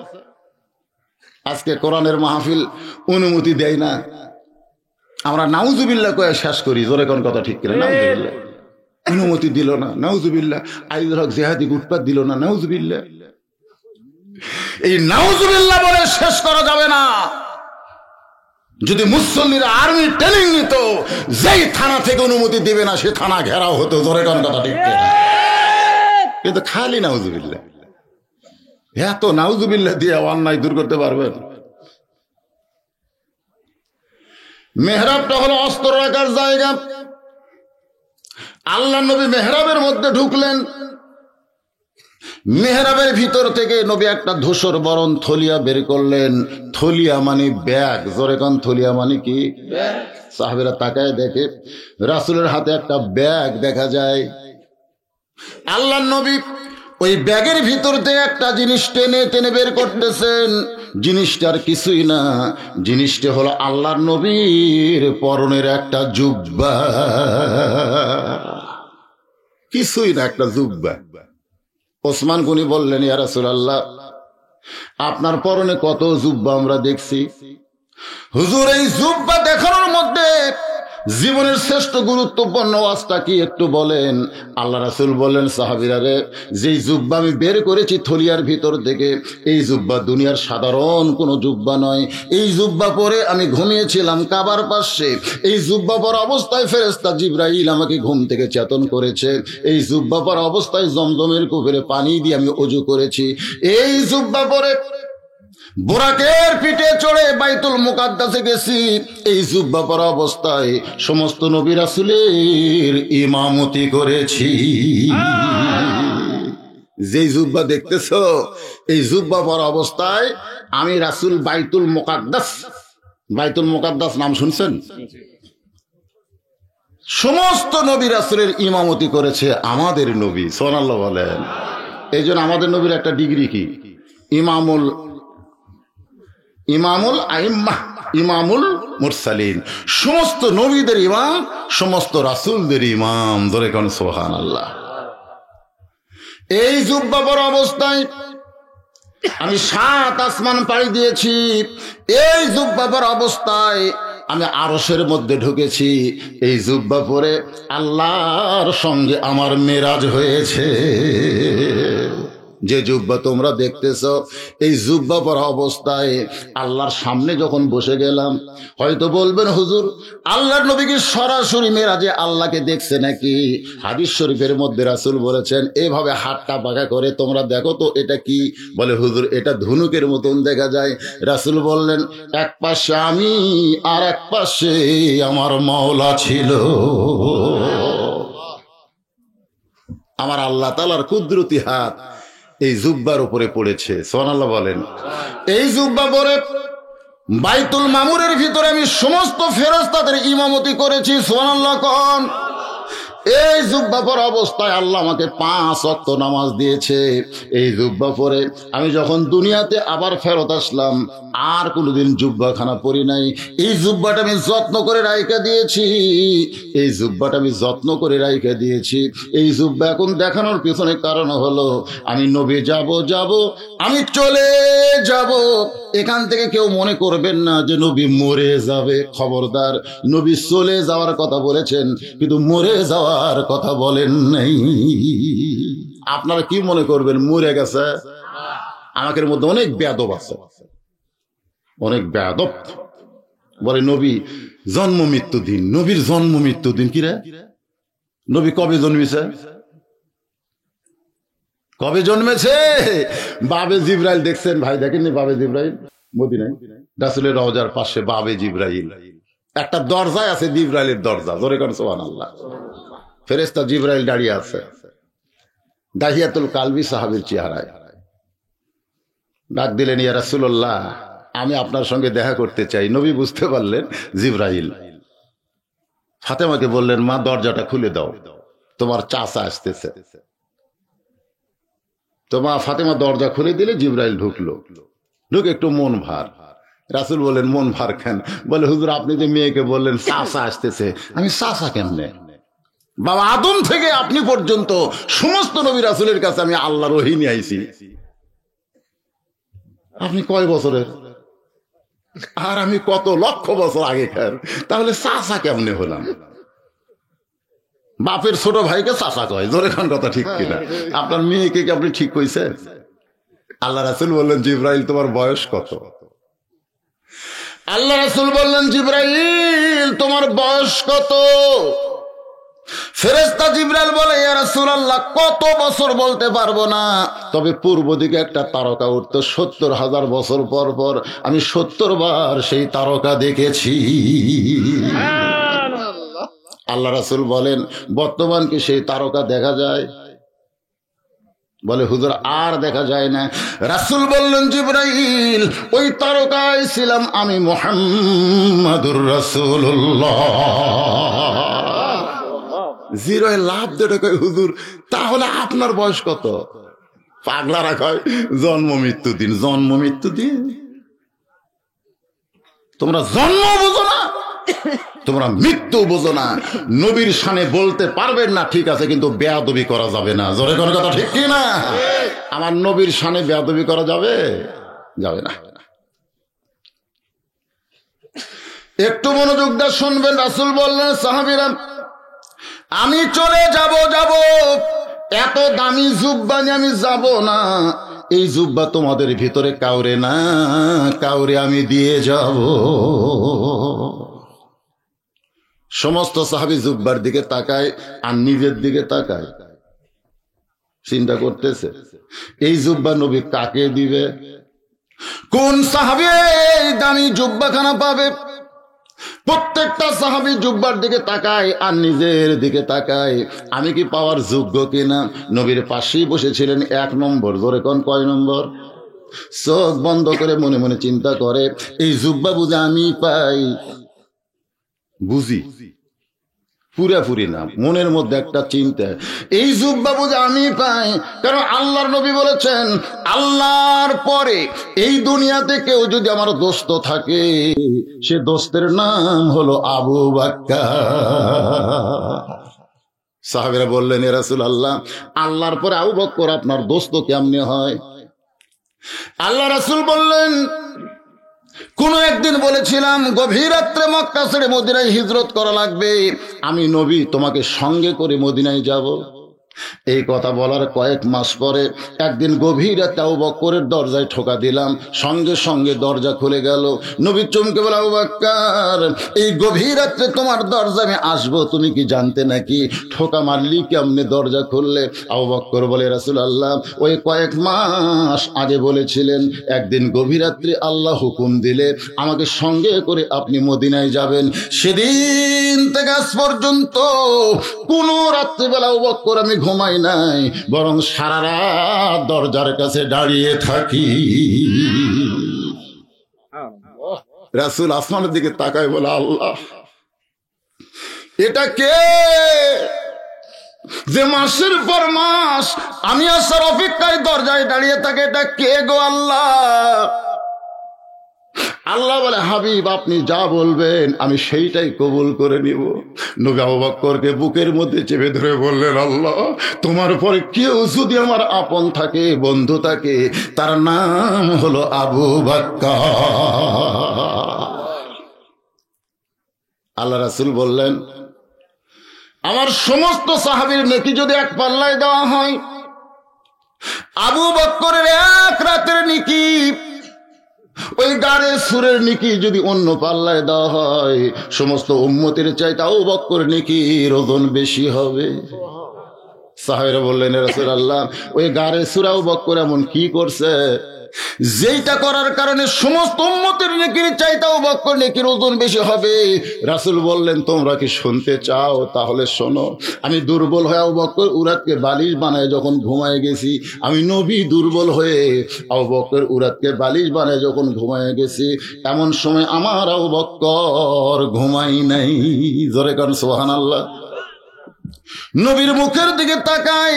আজকে কোরআনের মাহফিল অনুমতি দেয় না, আমরা নাউজুবিল্লাহ কয়ে শেষ করি। জোরে কোন কথা ঠিক কিনা? নাউজুবিল্লাহ। অনুমতি দিল না, নাউজুবিল্লাহ। আইজুল হক জিহাদি উৎপাত দিল না, নাউজুবিল্লাহ। এই নাউজুবিল্লাহ বলে শেষ করা যাবে না। যদি মুসল্লিরা আর্মি ট্রেনিং নিত, যেই থানা থেকে অনুমতি দিবে না সে থানা ঘেরাও হতো। জোরে কোন কথা ঠিক কিনা? কিন্তু খালি নাউজুবিল্লাহ। এত নাউজুবিল্লাহ দিয়ে অন্যায় দূর করতে পারবেন? মেহরাবটা হলো অস্ত্র রাখার জায়গা। আল্লাহ নবী মেহরাবের মধ্যে ঢুকলেন, মেহরাবের ভিতর থেকে নবী একটা ধূসর বরণ থলিয়া বের করলেন। থলিয়া মানে ব্যাগ। জোরে কোন থলিয়া মানে কি? সাহাবীরা তাকায় দেখে রাসূলের হাতে একটা ব্যাগ দেখা যায়। আল্লাহ নবী ওই ব্যাগের ভিতর থেকে একটা জিনিস টেনে টেনে বের করতেছেন। জিনিসটার কিছুই না, জিনিসটা হলো আল্লাহর নবীর পরনের একটা জুব্বা। কিছুই না, একটা জুব্বা। ওসমান গনি বললেন, ইয়া রাসূলুল্লাহ, আপনার পরনে কত জুব্বা আমরা দেখছি। হুজুর, এই জুব্বা দেখানোর মধ্যে জীবনের শ্রেষ্ঠ গুরুত্বপূর্ণ ওয়াজটা কি একটু বলেন। আল্লাহ রাসূল বললেন, সাহাবীরা রে, যেই জুব্বা আমি বের করেছি থলিয়ার ভিতর থেকে, এই জুব্বা দুনিয়ার সাধারণ কোনো জুব্বা নয়। এই জুব্বা পরে আমি ঘুমিয়েছিলাম কাবার পাশে। এই জুব্বা পরা অবস্থায় ফেরেশতা জিবরাইল আমাকে ঘুম থেকে চেতন করেছে। এই জুব্বা পরা অবস্থায় জমজমের কুফেরে পানি দিয়ে আমি ওযু করেছি। এই জুব্বা পরে বুরাকের পিঠে চড়ে বাইতুল মুকাদ্দাসে গেছি। এই জুব্বা পরা অবস্থায় সমস্ত নবী রাসূলের ইমামতি করেছি। যেই জুব্বা দেখতেছ, এই জুব্বা পরা অবস্থায় আমি রাসূল বাইতুল মুকাদ্দাস নাম শুনছেন? সমস্ত নবী রাসূলের ইমামতি করেছে আমাদের নবী। সুবহানাল্লাহ বলেন। এই জন্য আমাদের নবীর একটা ডিগ্রি কি? ইমামুল আইম্মা, ইমামুল মুরসালিন। সমস্ত নবীদের ইমাম, সমস্ত রাসূলদের ইমাম। ধরে কোন সুবহানাল্লাহ। এই জুব্বা পরা অবস্থায় আমি 7 আসমান পাড়ি দিয়েছি। এই জুব্বা পরা অবস্থায় আমি আরশের মধ্যে ঢুকেছি। এই জুব্বা পরে আল্লাহর সঙ্গে আমার মেরাজ হয়েছে। যে জুব্বা তোমরা দেখতেছ, এই জুব্বা পরা অবস্থায় আল্লাহর সামনে যখন বসে গেলাম, হয়তো বলবেন হুজুর আল্লাহর নবী কি সরাসরি মেরাজে আল্লাহকে দেখছে নাকি? হাদিস শরীফের মধ্যে রাসূল বলেছেন, এভাবে হাতটা বাঁকা করে তোমরা দেখো তো এটা কি? বলে হুজুর এটা ধনুকের মতন দেখা যায়। রাসূল বললেন, এক পাশে আমি আর এক পাশে আমার মাওলা ছিল। আমার আল্লাহ তাআলার কুদরতি হাত এই জুব্বার উপরে পড়েছে। সুবহানাল্লাহ বলেন। এই জুব্বা পরে বাইতুল মামুরের ভিতরে আমি সমস্ত ফেরেশতাদের ইমামতি করেছি। সুবহানাল্লাহ কোন। এই জুব্বা পরা অবস্থায় আল্লাহ আমাকে 5 ওয়াক্ত নামাজ দিয়েছে। এই জুব্বা পরে আমি যখন দুনিয়াতে আবার ফেরত আসলাম, আর কোনোদিন জুব্বাখানা পরি নাই। এই জুব্বাটা আমি যত্ন করে রাইখা দিয়েছি, এই জুব্বাটা আমি যত্ন করে রাইখা দিয়েছি। এই জুব্বা এখন দেখানোর পিছনে কারণ হলো আমি নবী যাব, আমি চলে যাব। এখান থেকে কেউ মনে করবেন না যে নবী মরে যাবে। খবরদার, নবী চলে যাওয়ার কথা বলেছেন, কিন্তু মরে যাওয়ার কথা বলেন নাই। আপনারা কি মনে করবেন মরে গেছে? আমাদের মধ্যে অনেক বেয়াদব আছে, অনেক বেয়াদব বলে নবী জন্ম মৃত্যু দিন। নবীর জন্ম মৃত্যু দিন কি রে? নবী কবে জন্মেছে? কবে জন্মেছে? বাবে জিব্রাইল দেখছেন ভাই, দেখেননি বাবে জিব্রাইল মদিনায় রাসূলের রওজার পাশে বাবে জিব্রাইল, একটা দরজায় আছে জিব্রাইলের দরজা, জোরে করেন সুবহানাল্লাহ। ফেরেশতা জিব্রাইল দাঁড়িয়ে আছে, দাহিয়াতুল কালবি সাহাবীর চেহারায়। ডাক দিলেন, ইয়া রাসূলুল্লাহ, আমি আপনার সঙ্গে দেখা করতে চাই। নবী বুঝতে পারলেন জিব্রাইল। ফাতেমাকে বললেন, মা দরজাটা খুলে দাও, তোমার চাচা আসতেছে। তো মা ফাতেমা দরজা খুলে দিলে জিব্রাইল ঢুকলো। ঢুকে একটু মন ভার। রাসূল বলেন, মন ভার কেন? বলে, হুজুর আপনি যে মেয়েকে বললেন চাচা আসতেছে, আমি চাচা কেমনে? বাবা আদম থেকে আপনি পর্যন্ত সমস্ত নবী রাসূলের কাছে আমি আল্লাহর ওহী নিয়ে আইছি। আপনি কয় বছরের আর আমি কত লক্ষ বছর আগেকার, তাহলে চাচা কেমনে হলাম? বাপের ছোট ভাইকে চাচা কয়, জোরে খান কথা ঠিক কিনা? আপনার মেয়েকে কি আপনি ঠিক কইছেন? আল্লাহ রাসূল বললেন, জিব্রাইল তোমার বয়স কত? আল্লাহ রাসূল বললেন, জিব্রাইল তোমার বয়স কত? ফেরেশতা জিব্রাইল বলে, ইয়া রাসূলুল্লাহ কত বছর বলতে পারবো না, তবে পূর্ব দিকে একটা তারকা উঠতো 70,000 বছর পর পর, আমি 70 বার সেই তারকা দেখেছি। আল্লাহ রাসূল বলেন, বর্তমান কি সেই তারকা দেখা যায়? বলে, হুজুর আর দেখা যায় না। রাসূল বললেন, জিবরাইল ওই তারকায় ছিলাম আমি, মুহাম্মাদুর রাসূলুল্লাহ। জিরোয় লাভ দেটা কয়, হুজুর তাহলে আপনার বয়স কত? পাগলারা কয় জন্ম মৃত্যু দিন। জন্ম মৃত্যু দিন? তোমরা জন্ম বোঝো না, তোমরা মৃত্যু বোঝো না। নবীর শানে বলতে পারবেন না ঠিক আছে, কিন্তু বেয়াদবি করা যাবে না। জোরে কোনো কথা ঠিক কি না? আমার নবীর শানে বেয়াদবি করা যাবে? যাবে না। একটু মনোযোগ দিয়ে শুনবেন। রাসূল বললেন, সাহাবীরা আমি চলে যাব, এত দামি জুব্বা নিয়ে আমি যাব না। এই জুব্বা তোমাদের ভিতরে কাউরে না কাউরে আমি দিয়ে যাব। সমস্ত সাহাবী জুব্বার দিকে তাকায় আর নিজের দিকে তাকায়, চিন্তা করতেছে এই জুব্বা নবী কাকে দিবে? কোন সাহাবী এই দামি জুব্বাখানা পাবে? প্রত্যেকটা সাহাবী জুব্বার দিকে তাকায় আর নিজের দিকে তাকায়, আমি কি পাওয়ার যোগ্য কিনা? নবীর পাশেই বসেছিলেন 1 নম্বর। জোরে কোন কয় নম্বর? চোখ বন্ধ করে মনে মনে চিন্তা করে, এই জুব্বা বুঝে আমি পাই। বুঝি পুরাপুরি না, মনের মধ্যে একটা চিন্তা, এই জুব্বা বুঝে আমি পাই। কারণ আল্লাহর নবী বলেছেন, আল্লাহর পরে এই দুনিয়াতে কেউ যদি আমার দোস্ত থাকে, সে দোস্তের নাম হলো আবু বকর। সাহাবীরা বললেন, ইয়া রাসূলুল্লাহ আল্লাহর পরে আবু বকর আপনার দোস্ত কেমনে হয়? আল্লাহ রাসূল বললেন, কোন একদিন বলেছিলাম গভীর রাত্রে মক্কা ছেড়ে মদিনায় হিজরত করা লাগবে, আমি নবী তোমাকে সঙ্গে করে মদিনায় যাব। এই কথা বলার কয়েক মাস পরে একদিন গভীর রাতে আবু বকরের দরজায় ঠোকা দিলাম, সঙ্গে সঙ্গে দরজা খুলে গেল। নবী চমকে বলে, আবু বকর এই গভীর রাত্রে তোমার দরজা আমি আসবো, তুমি কি জানতে নাকি? ঠোকা মারলি কেমনে দরজা খুললে? আবু বকর বলে, রাসূলুল্লাহ ওই কয়েক মাস আগে বলেছিলেন একদিন গভীর রাত্রে আল্লাহ হুকুম দিলে আমাকে সঙ্গে করে আপনি মদিনায় যাবেন। সেদিন থেকে আজ পর্যন্ত কোন রাত্রিবেলা আবু বকর আমি ঘুমাই নাই, বরং সারা রাত দরজার কাছে দাঁড়িয়ে থাকি। রাসূল আসমানের দিকে তাকায় বলে, আল্লাহ এটা কে? যে মাসের পর মাস আমি আসার অপেক্ষায় দরজায় দাঁড়িয়ে থাকে, এটা কে গো আল্লাহ? আল্লাহ বলে, হাবিব আপনি যা বলবেন আমি সেইটাই কবুল করে নিব। নবী আবু বকরকে বুকের মধ্যে চেপে ধরে বললেন, আল্লাহ তোমার পরে কেউ যদি আমার আপন থাকে, বন্ধু থাকে, তার নাম হলো আবু বকর। আল্লাহ রাসূল বললেন, আমার সমস্ত সাহাবীর নেকি যদি এক পাল্লায় দেওয়া হয়, আবু বকরের এক রাতের নেকি, ওই গাড়ে সুরের নেকি যদি অন্য পাল্লায় দেওয়া হয়, সমস্ত উম্মতের চাইতে আবু বকরের নেকির ওজন বেশি হবে। সাহাবীরা বললেন, ইয়া রাসূলুল্লাহ, ওই গাড়ে সুর আবু বকর এমন কি করছে যেইটা করার কারণে সমস্ত উম্মতের নেকির চাইতে আবু বকর নেকির ওজন বেশি হবে? রাসূল বললেন, তোমরা কি শুনতে চাও? তাহলে শোনো। আমি দুর্বল হয়ে আবু বকর উরাতকে বালিশ বানায় যখন ঘুমায় গেছি, আমি নবী দুর্বল হয়ে আবু বকর উরাতকে বালিশ বানায় যখন ঘুমায় গেছি, এমন সময় আমার আবু বকর ঘুমাই নাই। জোরে কারণ সুবহানাল্লাহ। নবীর মুখের দিকে তাকাই,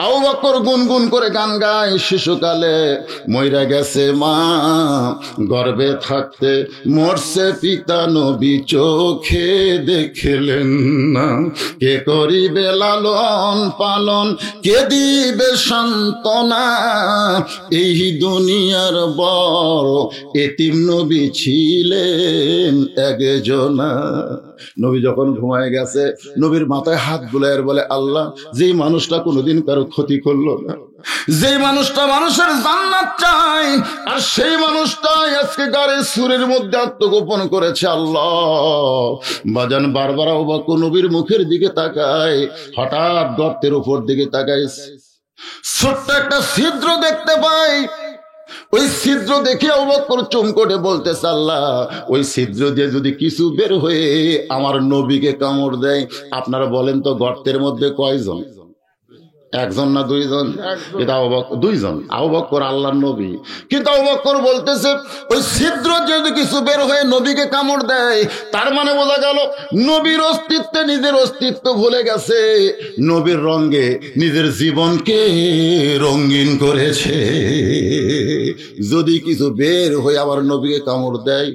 আবু বকর গুনগুন করে গান গায়, শিশুকালে মইরা গেছে মা, গর্ভে থাকতে মরছে পিতা, নবী চোখে দেখলেন না, কে করিবে লালন পালন, কে দিবে সান্ত্বনা, এই দুনিয়ার বড় এতিম নবী ছিলেন একজনা। নবী যখন ঘুমায় গেছে, নবীর মাথায় হাত বুলায় বলে, আল্লাহ যেই মানুষটা কোনোদিন কারো ক্ষতি করলো না, যেই মানুষটা মানুষের জান্নাত চায়, আর সেই মানুষটাই আজকে গাড়ির সুরের মধ্যে আত্মগোপন করেছে। আল্লাহ বাজান বারবার আবু বকর নবীর মুখের দিকে তাকায়, হঠাৎ গর্তের উপর দিকে তাকায়, ছোট্ট একটা ছিদ্র দেখতে পাই। ওই ছিদ্র দেখে আবু বকর চমকে বলতেছে, আল্লাহ ওই ছিদ্র দিয়ে যদি কিছু বের হয়ে আমার নবীকে কামড় দেয়, আপনারা বলেন তো গর্তের মধ্যে কয়জন? একজন না দুইজন? এটা আবু বকর, দুইজন। আবু বকর আল্লাহর নবী, কিন্তু আবু বকর বলতেছে ওই ছিদ্র যদি কিছু বের হয়ে নবীকে কামড় দেয়, তার মানে বোঝা গেল নবীর অস্তিত্বে নিজের অস্তিত্ব ভুলে গেছে, নবীর রঙে নিজের জীবনকে রঙিন করেছে। যদি কিছু বের হয়ে আবার নবীকে কামড় দেয়,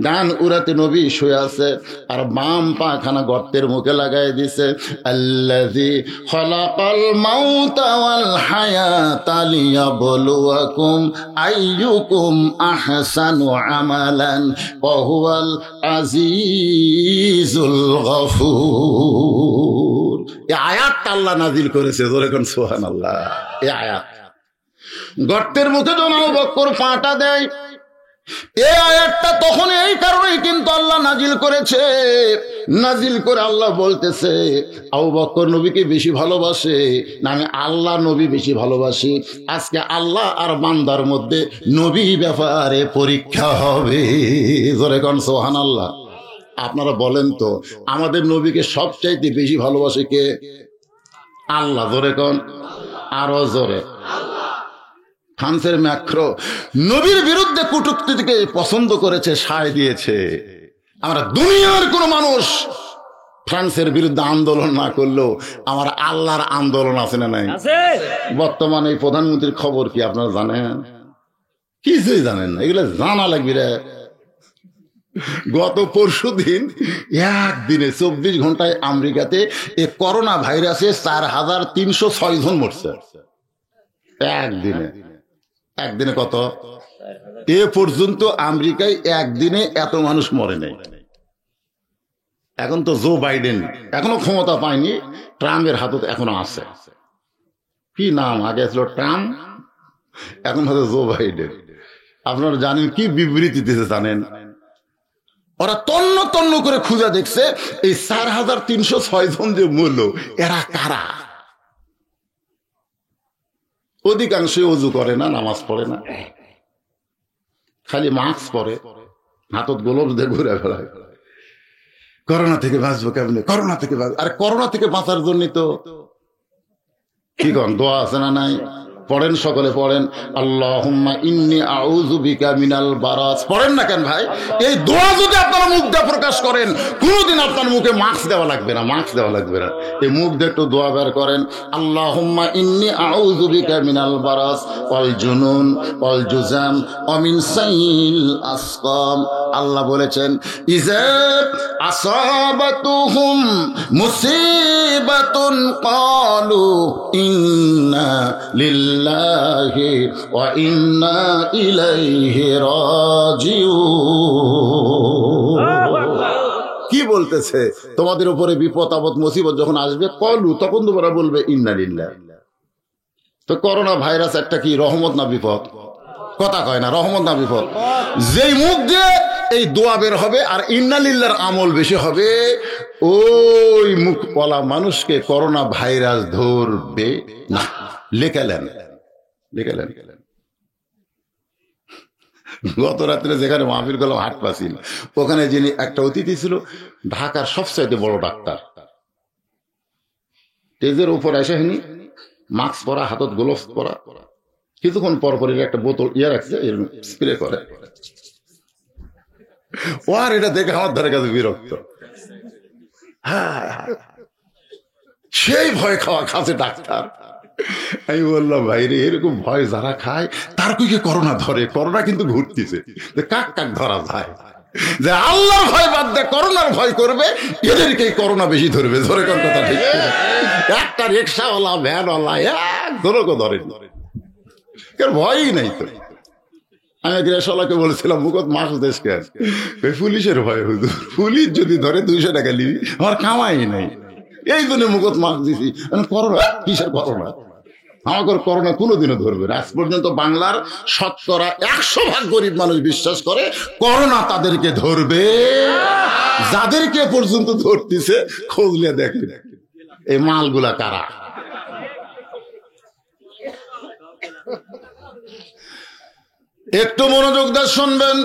ডান উরাতে নবী শুয়ে আছে, আর বাম পা খানা গর্তের মুখে লাগাই দিছে। আল্লাযী খালাকাল মাউতা ওয়াল হায়াতা লিয়াবলুয়াকুম আইয়ুকুম আহসানু আমালান ওয়া হুয়াল আজিজুল গফুর। এই আয়াতটা আল্লাহ নাজিল করেছে, জোরে কোন সুবহানাল্লাহ। এই আয়াত গর্তের মুখে যখন আবু বকর পাটা দেয়, এই আয়াতটা তখন এই কারণেই কিন্তু আল্লাহ নাজিল করেছে। নাজিল করে আল্লাহ বলতেছে, আবু বকর নবীকে বেশি ভালোবাসে না আমি আল্লাহ নবী বেশি ভালোবাসি? আজকে আল্লাহ আর বান্দার মধ্যে নবী ব্যাপারে পরীক্ষা হবে। জোরে কোন সুবহানাল্লাহ। আপনারা বলেন তো, আমাদের নবীকে সবচাইতে বেশি ভালোবাসে কে? আল্লাহ। জোরে কোন, আরো জোরে। ফ্রান্সের ম্যাক্রো নবীর বিরুদ্ধে কটূক্তিকে পছন্দ করেছে, সায় দিয়েছে। আমরা দুনিয়ার কোন মানুষ ফ্রান্সের বিরুদ্ধে আন্দোলন না করলেও আমার আল্লাহর আন্দোলন আছে না নাই? বর্তমানে এই প্রধানমন্ত্রীর খবর কি আপনারা জানেন? কিছুই জানেন না, এগুলো জানা লাগবে রে। গত পরশু দিন একদিনে 24 ঘন্টায় আমেরিকাতে এই করোনা ভাইরাসে 4306 জন মরছে। একদিনে। একদিনে কত? এ পর্যন্ত আমেরিকায় একদিনে এত মানুষ মরে নাই। এখন তো জো বাইডেন এখনো ক্ষমতা পায়নি, ট্রাম্পের হাতত এখনো আছে। কি নাম? আগে ছিল ট্রাম্প, এখন হয়তো জো বাইডেন। আপনারা জানেন কি বিবৃতি দিতে জানেন? ওরা তন্ন তন্ন করে খুঁজে দেখছে এই 4306 জন যে মূল্য, এরা কারা? অধিকাংশই ওযু করে না, নামাজ পড়ে না, খালি মাস্ক পরে, হাতত গোলভ দিয়ে ঘুরে বেড়ায়। করোনা থেকে বাঁচবো কেমনে? করোনা থেকে বাঁচ, আরে করোনা থেকে বাঁচার জন্য তো কি কন দোয়া আছে না নাই? পড়েন, সকলে পড়েন, আল্লাহুম্মা ইন্নী আউযু বিকা মিনাল বারাস। পড়েন না কেন ভাই? এই দোয়া যদি আপনারা মুখ দিয়ে প্রকাশ করেন, কোনোদিন আপনার মুখে মাস্ক দেওয়া লাগবে না, মাস্ক দেওয়া লাগবে না। এই মুখ দিয়ে একটু দোয়া বের করেন, আল্লাহুম্মা ইন্নী আউযু বিকা মিনাল বারাস ওয়াল জুনুন ওয়াল জুজাম ওয়া মিন সাইয়িল আসকাম। আল্লাহ বলেছেন, ইযা আসাবাতুহুম মুসিবাতুন ক্বালু ইন্না লিল্লাহি ওয়া ইন্না ইলাইহি রাজিউন। কি বলতেছে? তোমাদের উপরে বিপদ আপদ মুসিবত যখন আসবে, ক্বালু, তখন তোমরা বলবে ইন্না লিল্লাহ। তো করোনা ভাইরাস একটা কি রহমত না বিপদ? কথা কয় না, রহমত না বিপদ? যেই মুখ দিয়ে এই দোয়া বের হবে আর ইন্না লিল্লাহর আমল বেশি হবে, ওই মুখওয়ালা মানুষকে করোনা ভাইরাস ধরবে না। লেখালেন। গত রাত্রে যেখানে মাহফিল করলাম হাটপাচিল, ওখানে যিনি একটা অতিথি ছিল, ঢাকার সবচাইতে বড় ডাক্তার, স্টেজের উপর এসে হিনি মাস্ক পরা, হাতত গ্লোভস পরা, কিছুক্ষণ পর পর একটা বোতল রাখছে, স্প্রে করে। ও আর এটা দেখে আমার ধারে কাছে বিরক্ত। সেই ভয় খাওয়া খাচ্ছে ডাক্তার। আমি বললাম, ভাই রে, এরকম ভয় যারা খায় তার কি করোনা ধরে? করোনা কিন্তু ঘুরতেছে, কাক কাক ধরা যায়। যে আল্লাহর ভয় বাদ দেয় করোনার ভয় করবে, এদেরকেই করোনা বেশি ধরবে। ধরে কোন কথা ঠিক? একটা রিক্সাওয়ালা, ভ্যানওয়ালা একজনকে ধরে, ভয়ই নাই তো। আমি রিক্সাওয়ালাকে বলেছিলাম, মুখত মাস দেশ কেন? পুলিশের ভয়। হুজুর, পুলিশ যদি ধরে 200 টাকা নিবি, আমার কামাই নাই, এই জন্য মুখত মাস দিছি। করোনা কিসের করোনা? আমাকে করোনা কোনোদিনও ধরবে না। আজ পর্যন্ত বাংলার 100% গরিব মানুষ বিশ্বাস করে করোনা তাদেরকে ধরবে। যাদেরকে পর্যন্ত ধরতেছে খোঁজলে দেখে এই মালগুলা কারা। একটু মনোযোগ দিয়ে শুনবেন।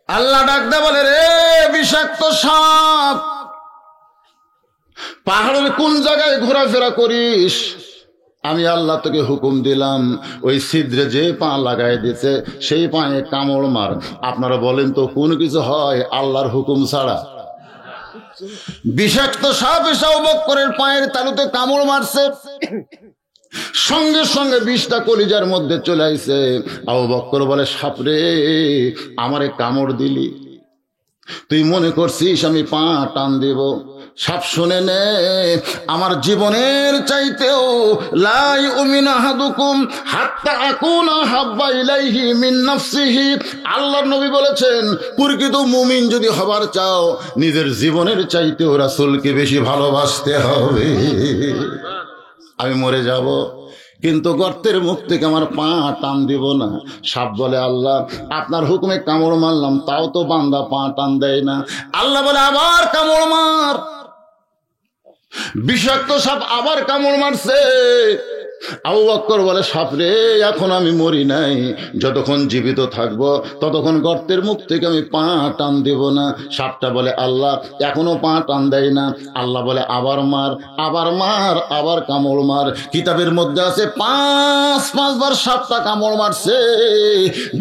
আল্লাহ ডাকতে বলে, রে বিষাক্ত সাপ, পাহাড়ের কোন জায়গায় ঘোরাফেরা করিস? আমি আল্লাহ তোকে হুকুম দিলাম, ওই ছিদ্রে যে পা লাগাই দিছে সেই পায়ে কামড় মার। আপনারা বলেন তো, কোন কিছু হয় আল্লাহর হুকুম ছাড়া? বিষাক্ত সাপ এসে আবু বকরের পায়ের তালুতে কামড় মারছে, সঙ্গে সঙ্গে বিষটা কলিজার মধ্যে চলে আইছে। আবু বকর বলে, সাপরে, আমারে কামড় দিলি, তুই মনে করছিস আমি পা টান দেব? সাপ শুনে নে, আমার জীবনের চাইতেও লাই উমিন আহাদুকুম হাত্তা আকুনা হাব্বা ইলাইহি মিন নাফসিহি। আল্লাহর নবী বলেছেন, প্রকৃত মুমিন যদি হবার চাও, নিজের জীবনের চাইতেও রাসূলকে বেশি ভালোবাসতে হবে। আমি মরে যাব, কিন্তু গর্তের মুখ থেকে আমার পা টান দিব না। সাপ বলে, আল্লাহ, আপনার হুকুমে কামড় মারলাম, তাও তো বান্দা পা টান দেয় না। আল্লাহ বলে, আবার কামড় মার। বিষাক্ত সাপ আবার কামড় মারছে। আবু বকর বলে, সাপরে, এখন আমি মরি নাই, যতক্ষণ জীবিত থাকবো ততক্ষণ গর্তের মুখ থেকে আমি পা টান দেব না। সাপটা বলে, আল্লাহ, এখনো পা টান দেয় না। আল্লাহ বলে, আবার মার, আবার মার, আবার কামড় মার। কিতাবের মধ্যে আছে 5 বার সাপটা কামড় মারছে।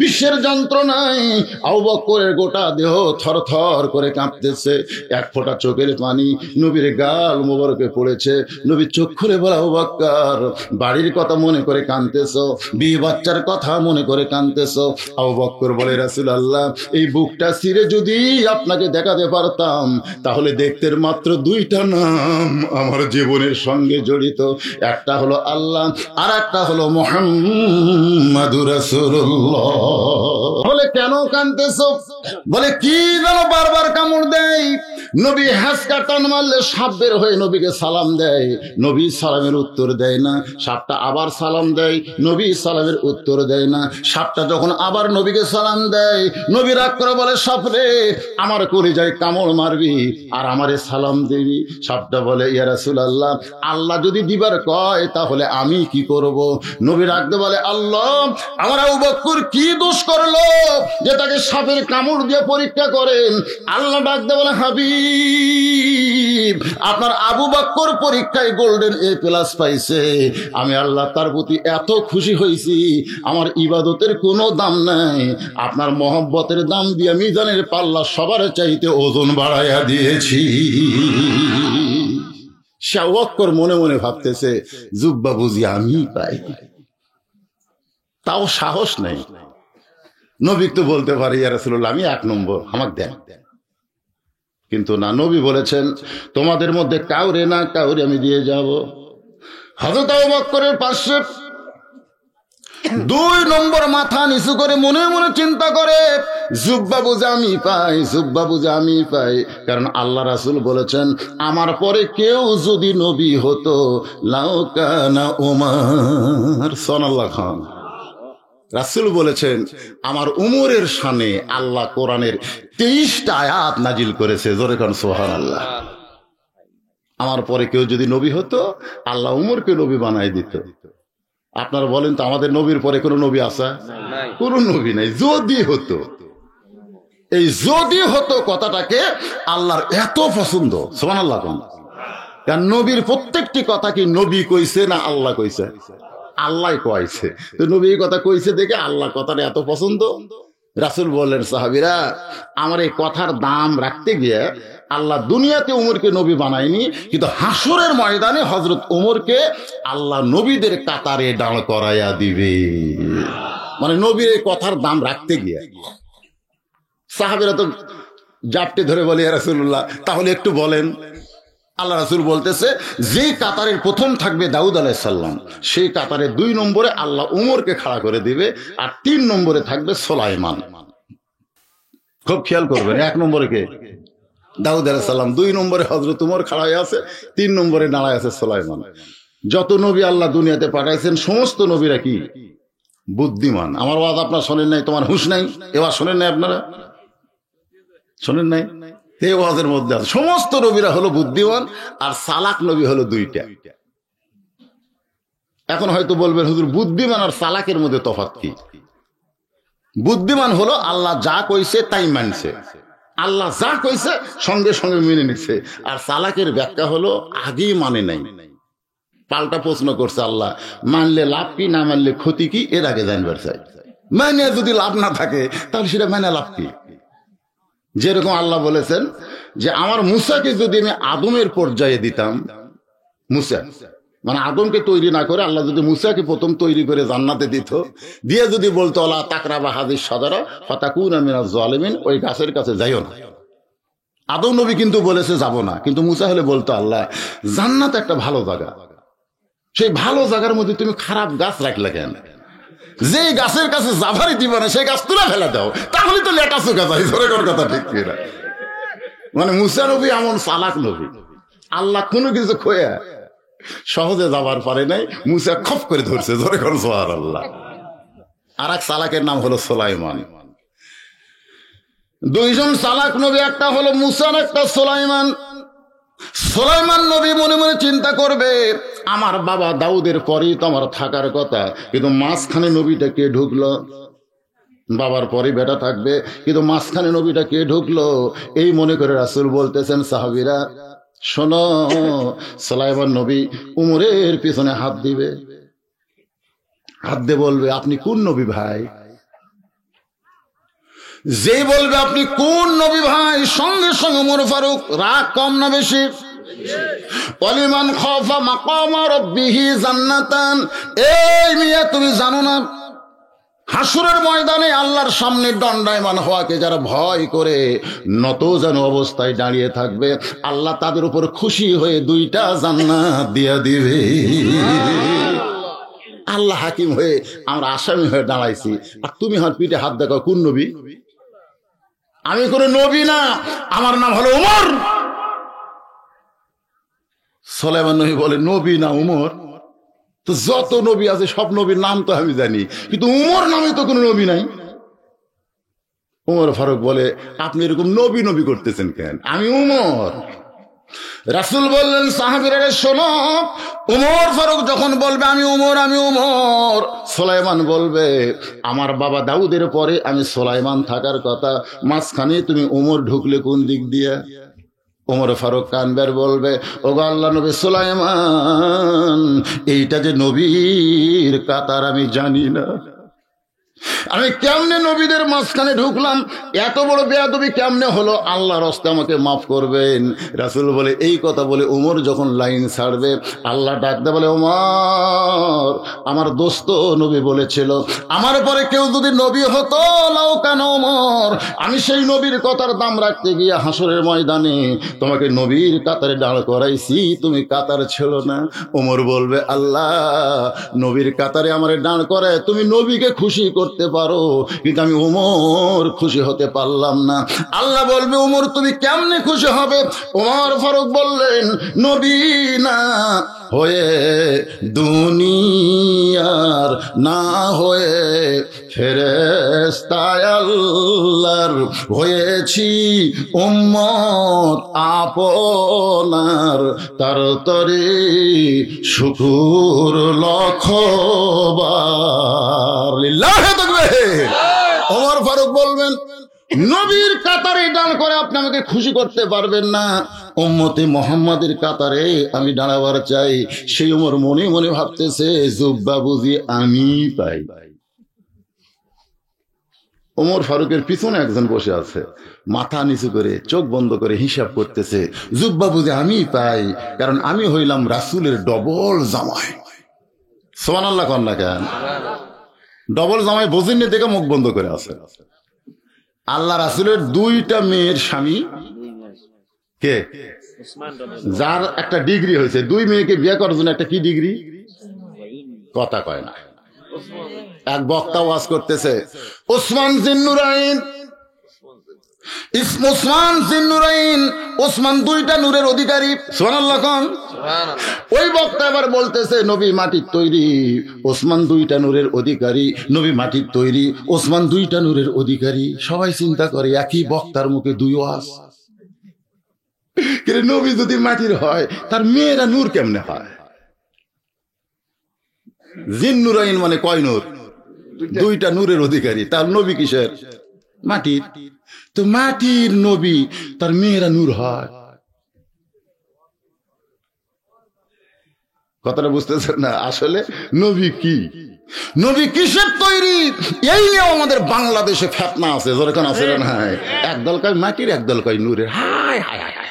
বিশ্বের যন্ত্রণায় আবু বকরের গোটা দেহ থর থর করে কাঁপতেছে। এক ফোঁটা চোখের পানি নবীর গাল মোবারকে পড়েছে। নবী চোখ খুলে বলে, আবু বকর, বাড়ির কথা মনে করে কাঁদতেছো, বিয়ে বাচ্চার কথা মনে করে কাঁদতেছো। আবু বকর বলে, রাসূলুল্লাহ, এই বুকটা ছিঁড়ে যদি আপনাকে দেখাতে পারতাম, তাহলে দেখতে মাত্র 2টা নাম আমার জীবনের সঙ্গে জড়িত। একটা হলো আল্লাহ, আর একটা হলো মুহাম্মাদুর রাসূলুল্লাহ। বলে, কেন কাঁদতেছো? বলে, কি যেন বারবার কামড় দেয়। নবী হ্যাঁচকা টান মারলে সাপ বের হয়ে নবীকে সালাম দেয়, নবী সালামের উত্তর দেয় না। সাপটা আবার সালাম দেয়, নবী সালামের উত্তর দেয় না। সাপটা যখন আবার নবীকে সালাম দেয়, নবী রাগ করে বলে, সাপরে, আমার কলিজায় কামড় মারবি আর আমারে সালাম দিবি? সাপটা বলে, ইয়া রাসূলুল্লাহ, আল্লাহ যদি দিবার কয় তাহলে আমি কি করব? নবী রাখতে বলে, আল্লাহ, আমার আবু বকর কি দোষ করলো যে তাকে সাপের কামড় দিয়ে পরীক্ষা করেন? আল্লাহ ডাকতে বলে, হাবিব, আপনার আবু বকর পরীক্ষায় গোল্ডেন A+ পাইছে, আমি আল্লাহ তার প্রতি এত খুশি হয়েছি, আমার ইবাদতের কোনো দাম নাই, আপনার মহব্বতের দাম দিয়ে মিজানের পাল্লা সবার চাইতে ওজন বাড়াইয়া দিয়েছি। শাহ বকর মনে মনে ভাবতেছে জুব্বা বুঝি আমি পাই, তাও সাহস নেই। নবী তো বলতে পারি ইয়া রাসূলুল্লাহ আমি 1 নম্বর, আমাকে দেন। কিন্তু না, নবী বলেছেন তোমাদের মধ্যে কাউরে না কাউরে আমি দিয়ে যাব। হযরত আবু বকরের পাশে 2 নম্বর মাথা নিচু করে মনে মনে চিন্তা করে জুব্বা বুঝে আমি পাই, জুব্বা বুঝে আমি পাই। কারণ আল্লাহ রাসূল বলেছেন আমার পরে কেউ যদি নবী হতো লাউ কানা উমর। সুবহানাল্লাহ খান। রাসূল বলেছেন আমার উমরের শানে আল্লাহ কোরআনের 23টা আয়াত নাজিল করেছে। জোরে কান সুবহানাল্লাহ। আমার পরে কেউ যদি নবী হতো আল্লাহ উমরকে নবী বানাই দিত। আপনারা বলেন তো আমাদের নবীর পরে কোনো নবী আছে? কোনো নবী নাই। যদি হতো, এই যদি হতো কথাটাকে আল্লাহর এত পছন্দ। সুবহানাল্লাহ। কারণ নবীর প্রত্যেকটি কথা কি নবী কইছে না আল্লাহ কইছে? আল্লাহ কইছে। তো নবী কথা কইছে দেখে আল্লাহ কথাটা এত পছন্দ। রাসূল বললেন সাহাবীরা আমার এই কথার দাম রাখতে গিয়ে আল্লাহ দুনিয়াতে উমরকে নবী বানায়নি, কিন্তু হাসরের ময়দানে হযরত উমরকে আল্লাহ নবীদের কাতারে দাঁড় করাইয়া দিবে। মানে নবীর এই কথার দাম রাখতে গিয়ে সাহাবীরা তো জাপটে ধরে বলে ইয়া রাসূলুল্লাহ তাহলে একটু বলেন। আল্লাহ রাসূল বলতেছে যে কাতারের প্রথম থাকবে দাউদ আলাইহিস সালাম, সেই কাতারে 2 নম্বরে আল্লাহ উমরকে খাড়া করে দিবে, আর 3 নম্বরে থাকবে সুলাইমান। খুব খেয়াল করবেন, 1 নম্বরে কে? দাউদ আলাইহিস সালাম, 2 নম্বরে হযরত উমর খাড়া হয়ে আছে, 3 নম্বরে দাঁড়ায় আছে সুলাইমান। যত নবী আল্লাহ দুনিয়াতে পাঠাইছেন সমস্ত নবীরা কি বুদ্ধিমান। আমার ওয়াজ আপনারা শোনেন নাই, তোমার হুঁশ নাই, এবার শোনেন নাই, আপনারা শোনেন নাই? এই ওয়াজের মধ্যে সমস্ত নবীরা হলো বুদ্ধিমান, আর সালাক নবী হলো 2টা। এখন হয়তো বলবেন হুজুর বুদ্ধিমান আর সালাকের মধ্যে তফাৎ কি? বুদ্ধিমান হলো আল্লাহ যা কইছে তাই মানছে, আল্লাহ যা কইছে সঙ্গে সঙ্গে মেনে নিচ্ছে। আর সালাকের ব্যাখ্যা হলো আগেই মানে নাই, পাল্টা প্রশ্ন করছে আল্লাহ, মানলে লাভ কি না মানলে ক্ষতি কি এর আগে জানবার চাই। মানে যদি লাভ না থাকে তাহলে সেটা মানে লাভ কি? যেরকম আল্লাহ বলেছেন যে আমার মুসাকে যদি আমি আদমের পর্যায়ে দিতাম, মুসা মানে আদমকে তৈরি না করে আল্লাহ যদি মুসাকে প্রথম তৈরি করে জান্নাতে দিত, দিয়ে যদি বলতো আল্লাহ তাকরাবা হাদিস সাদারা ফাতাকুনা মিনাজ জালিমিন, ওই গাছের কাছে যাইও না। আদম নবী কিন্তু বলেছে যাব না, কিন্তু মুসা হলে বলতো আল্লাহ জান্নাত একটা ভালো জায়গা, সেই ভালো জায়গার মধ্যে তুমি খারাপ গাছ রাখলে কেন? যে গাছের কাছে যাবারই দিবা না সেই গাছ তুলে ফেলে দাও, তাহলে তো লেটা চুকা যায়। ধরে কোন কথা ঠিক কিনা? মানে মুসা নবী এমন চালাক নবী, আল্লাহ কোনো কিছু খোয়া সহজে যাবার পারে নাই, মুসা খপ করে ধরছে। ধরে কোন সুবহানাল্লাহ। আর এক চালাকের নাম হলো সুলাইমান। 2 জন চালাক নবী, একটা হলো মুসা আর একটা সুলাইমান। সুলাইমান নবী মনে মনে চিন্তা করবে আমার বাবা দাউদের পরেই তো আমার থাকার কথা, কিন্তু মাঝখানে নবীটা কে ঢুকলো? বাবার পরে বেটা থাকবে, কিন্তু মাঝখানে নবীটা কে ঢুকলো? এই মনে করে রাসূল বলতেছেন সাহাবীরা শোনো, সুলাইমান নবী উমরের পিছনে হাত দিবে, হাত দিয়ে বলবে আপনি কোন নবী ভাই? যে বলবে আপনি কোন নবী ভাই, সঙ্গে সঙ্গে উমর ফারুক রাগ কম না বেশি? ওয়ালিমান খাফা মাকামা রাব্বিহি জান্নাতান। এই মিয়া তুমি জানো না হাসরের ময়দানে আল্লাহর সামনে দণ্ডায়মান হওয়াকে যারা ভয় করে নত যেন অবস্থায় দাঁড়িয়ে থাকবে, আল্লাহ তাদের উপর খুশি হয়ে 2টা জান্নাত দিয়ে দিবে। আল্লাহ হাকিম হয়ে আমরা আসামি হয়ে দাঁড়াইছি, আর তুমি আমার পিঠে হাত দেখাও কোন নবী? আমি কোন নবী না, আমার নাম হলো উমর। সুলাইমান নবী বলে নবী না উমর? তো যত নবী আছে সব নবীর নাম তো আমি জানি, কিন্তু উমর নামে তো কোনো নবী নাই। উমর ফারুক বলে আপনি এরকম নবী নবী করতেছেন কেন? আমি উমর। রাসূল বললেন সাহাবীরা শোনো, উমর ফারুক যখন বলবে আমি উমর আমি উমর, সুলাইমান বলবে আমার বাবা দাউদের পরে আমি সুলাইমান থাকার কথা, মাঝখানে তুমি উমর ঢুকলে কোন দিক দিয়ে? ওমর ফারুক কানবার বলবে, ওগো আল্লাহ নবী সুলাইমান, এইটা যে নবীর কাতার আমি জানি না, আমি কেমনে নবীদের মাঝখানে ঢুকলাম, এত বড় বেয়াদবি কেমনে হলো, আল্লাহর রাস্তে আমাকে মাফ করবেন। রাসূল বলে এই কথা বলে ওমর যখন লাইন ছাড়বে, আল্লাহ ডাকতে বলে, ওমর, আমার দোস্ত নবী বলেছিল আমার পরে কেউ যদি নবী হতো লাউ কানা ওমর, আমি সেই নবীর কথার দাম রাখতে গিয়ে হাসরের ময়দানে তোমাকে নবীর কাতারে দাঁড় করাইছি, তুমি কাতার ছেড়ো না। ওমর বলবে, আল্লাহ নবীর কাতারে আমারে দাঁড় করায় তুমি নবীকে খুশি করতে পারো, কিন্তু আমি ওমর খুশি হতে পারলাম না। আল্লাহ বলবে, ওমর তুমি কেমনে খুশি হবে? ওমর ফারুক বললেন, নবী না হয়ে দুনিয়ার, না হয়ে ফেরেশতায় আল্লাহর, হয়েছি উম্মত আপনার, তার তরে শুকুর লক্ষবার। লিল্লাহি তাকবীর। ওমর ফারুক বলবেন, নবীর কাতারে দাঁড় করে আপনি আমাকে খুশি করতে পারবেন না, উম্মতে মুহাম্মাদের কাতারে আমি দাঁড়াবার চাই। সেই ওমর মনে মনে ভাবতেছে, জুব্বা বুঝি আমি পাই। ওমর ফারুকের পিছনে একজন বসে আছে, মাথা নিচু করে চোখ বন্ধ করে হিসাব করতেছে, জুব্বা বুঝি আমি পাই, কারণ আমি হইলাম রাসূলের ডবল জামাই। সুবহানাল্লাহ কন না কেন? ডবল জামাই বোঝেননি দেখে মুখ বন্ধ করে আছে। আল্লাহ রাসূলের দুইটা মেয়ের স্বামী কে? যার একটা ডিগ্রি হয়েছে, দুই মেয়েকে বিয়ে করার জন্য একটা কি ডিগ্রি? কথা কয় না। এক বক্তা ওয়াজ করতেছে, ওসমান জিন্নুরাইন, ওসমান জিন্নুরাইন, ওসমান দুইটা নূরের অধিকারী। সুবহানাল্লাহ কোন? ওই বক্তা এবার বলতেছে, নবী মাটির তৈরি, ওসমান দুইটা নূরের অধিকারী, নবী মাটির তৈরি, ওসমান দুইটা নূরের অধিকারী। সবাই চিন্তা করে একই বক্তার মুখে দুই ওয়াজ, কিন্তু নবী যদি মাটির হয় তার মেয়েরা নূর কেমনে হয়? জিন্নুরাইন মানে কয় নূর? দুইটা নূরের অধিকারী, তার নবী কিসের? মাটির। তো মাটির নবী, তার মেয়েরা নূর হয়। কথাটা বুঝতেছেন না? আসলে নবী কি, নবী কিসের তৈরি, এই নিয়ে আমাদের বাংলাদেশে ফেতনা আছে। যেরকম আছে না, একদল কয় মাটির, একদল কয় নূরের। হায় হায় হায় হায়,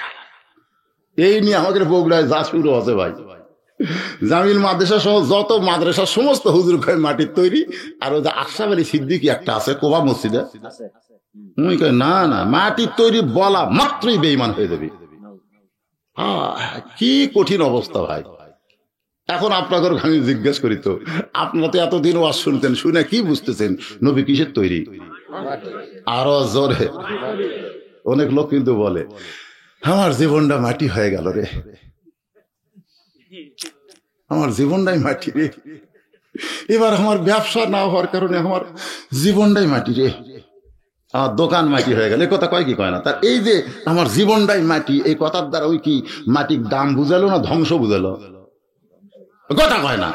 এই নিয়ে আমাদের বগুড়ায় যা শুরু আছে ভাই। জামিল মাদ্রাসা সহ যত মাদ্রাসা সমস্ত হুজুর কয় মাটির তৈরি, আর ওই যে আশরাফ আলী সিদ্দিকী একটা আছে কোবা মসজিদে, উনি কয় না না, মাটির তৈরি বলা মাত্রই বেঈমান হয়ে যাবে। কি কঠিন অবস্থা ভাই। এখন আপনাকে আমি জিজ্ঞেস করি, তো আপনারা তো এতদিন ওয়াজ শুনতেন, শুনে কি বুঝতেছেন নবী কিসের তৈরি? আরো জোরে। অনেক লোক কিন্তু বলে, আমার জীবনটা মাটি হয়ে গেল রে, আমার জীবনটাই মাটি রে, এবার আমার ব্যবসা না হওয়ার কারণে আমার জীবনটাই মাটি রে, আমার দোকান মাটি হয়ে গেল। এই কথা কয় কি কয় না? তার এই যে আমার জীবনটাই মাটি, এই কথার দ্বারা ওই কি মাটির দাম বুঝালো না ধ্বংস বুঝালো? কথা কয় না।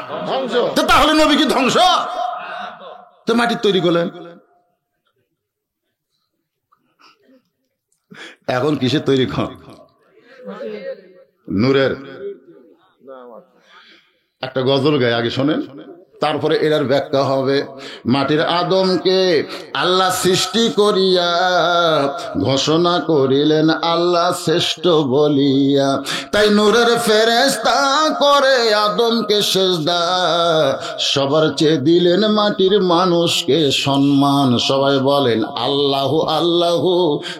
তাহলে নবী কি ধ্বংস? তো মাটির তৈরি করলেন, এখন কিসের তৈরি? নূরের। একটা গজল গায়, আগে শোনেন, তারপরে এটার ব্যাখ্যা হবে। মাটির আদমকে আল্লাহ সৃষ্টি করিয়া ঘোষণা করিলেন আল্লাহ শ্রেষ্ঠ বলিয়া, তাই নূরের ফেরেশতা করে আদমকে সেজদা, সবার চেয়ে দিলেন মাটির মানুষকে সম্মান। সবাই বলেন আল্লাহ আল্লাহ,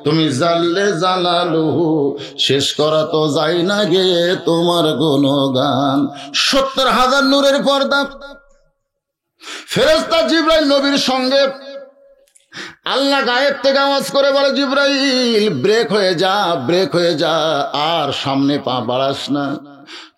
তুমি জানলে জালালুহু, শেষ করা তো যায় না গে তোমার গুণগান। 70,000 নূরের পর্দা। ফেরেশতা জিবরাইল নবীর সঙ্গে, আল্লাহ গায়েব থেকে আওয়াজ করে বলে, জিবরাইল ব্রেক হয়ে যা, ব্রেক হয়ে যা, আর সামনে পা বাড়াস না,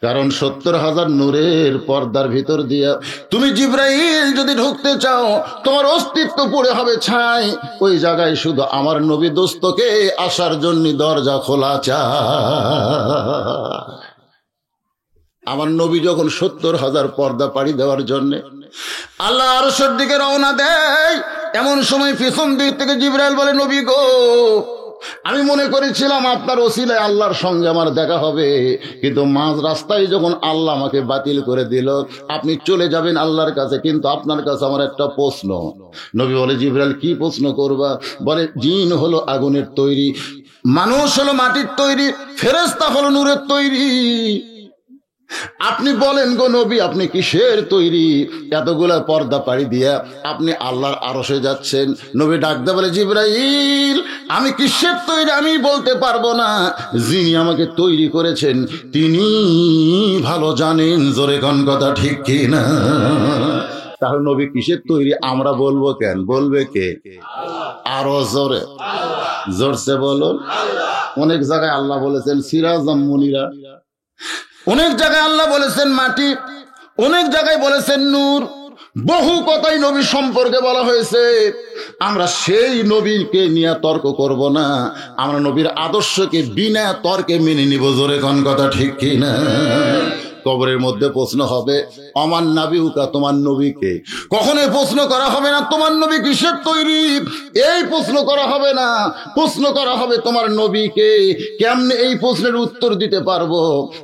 কারণ 70,000 নূরের পর্দার ভিতর দিয়া তুমি জিবরাইল যদি ঢুকতে চাও, তোমার অস্তিত্ব পুড়ে হবে ছাই। ওই জায়গায় শুধু আমার নবী দোস্তকে আসার জন্য দরজা খোলা চায়। আমার নবী যখন 70,000 পর্দা পাড়ি দেওয়ার জন্য আল্লাহ আরশের দিকে রওনা দেয়, এমন সময় পিছন দিক থেকে জিবরাইল বলে, নবী গো, আমি মনে করেছিলাম আপনার ওসিলায় আল্লাহর সঙ্গে আমার দেখা হবে, কিন্তু মাঝ রাস্তায় যখন আল্লাহ আমাকে বাতিল করে দিল, আপনি চলে যাবেন আল্লাহর কাছে, কিন্তু আপনার কাছে আমার একটা প্রশ্ন। নবী বলে, জিবরাইল কি প্রশ্ন করবা? বলে, জিন হলো আগুনের তৈরি, মানুষ হলো মাটির তৈরি, ফেরেশতা হলো নূরের তৈরি। আপনি বলেন গো নবী, আপনি কিসের তৈরি? এতগুলা পর্দা পাড়ি দিয়া আপনি আল্লাহর আরশে যাচ্ছেন। নবী ডাকতে বলে, জিবরাইল, আমি কিসের তৈরি আমি বলতে পারবো না, যিনি আমাকে তৈরি করেছেন তিনি ভালো জানেন। জোরে কোন কথা ঠিক কি না? তাহলে নবী কিসের তৈরি আমরা বলবো কেন? বলবে কে? আরো জোরে, জোরসে বলুন। অনেক জায়গায় আল্লাহ বলেছেন সিরাজাম মুনিরা, অনেক জায়গায় আল্লাহ বলেছেন মাটি, অনেক জায়গায় বলেছেন নূর। বহু কথাই নবী সম্পর্কে বলা হয়েছে। আমরা সেই নবীকে নিয়ে তর্ক করব না, আমরা নবীর আদর্শকে বিনা তর্কে মেনে নিব। জোরে কোন কথা ঠিক কি না? কবরের মধ্যে প্রশ্ন হবে, আমার নাবিউকা, তোমার নবীকে। কখনোই প্রশ্ন করা হবে না তোমার নবী কিসের তৈরি, এই প্রশ্ন করা হবে না। প্রশ্ন করা হবে তোমার নবীকে। কেমনে এই প্রশ্নের উত্তর দিতে পারবো?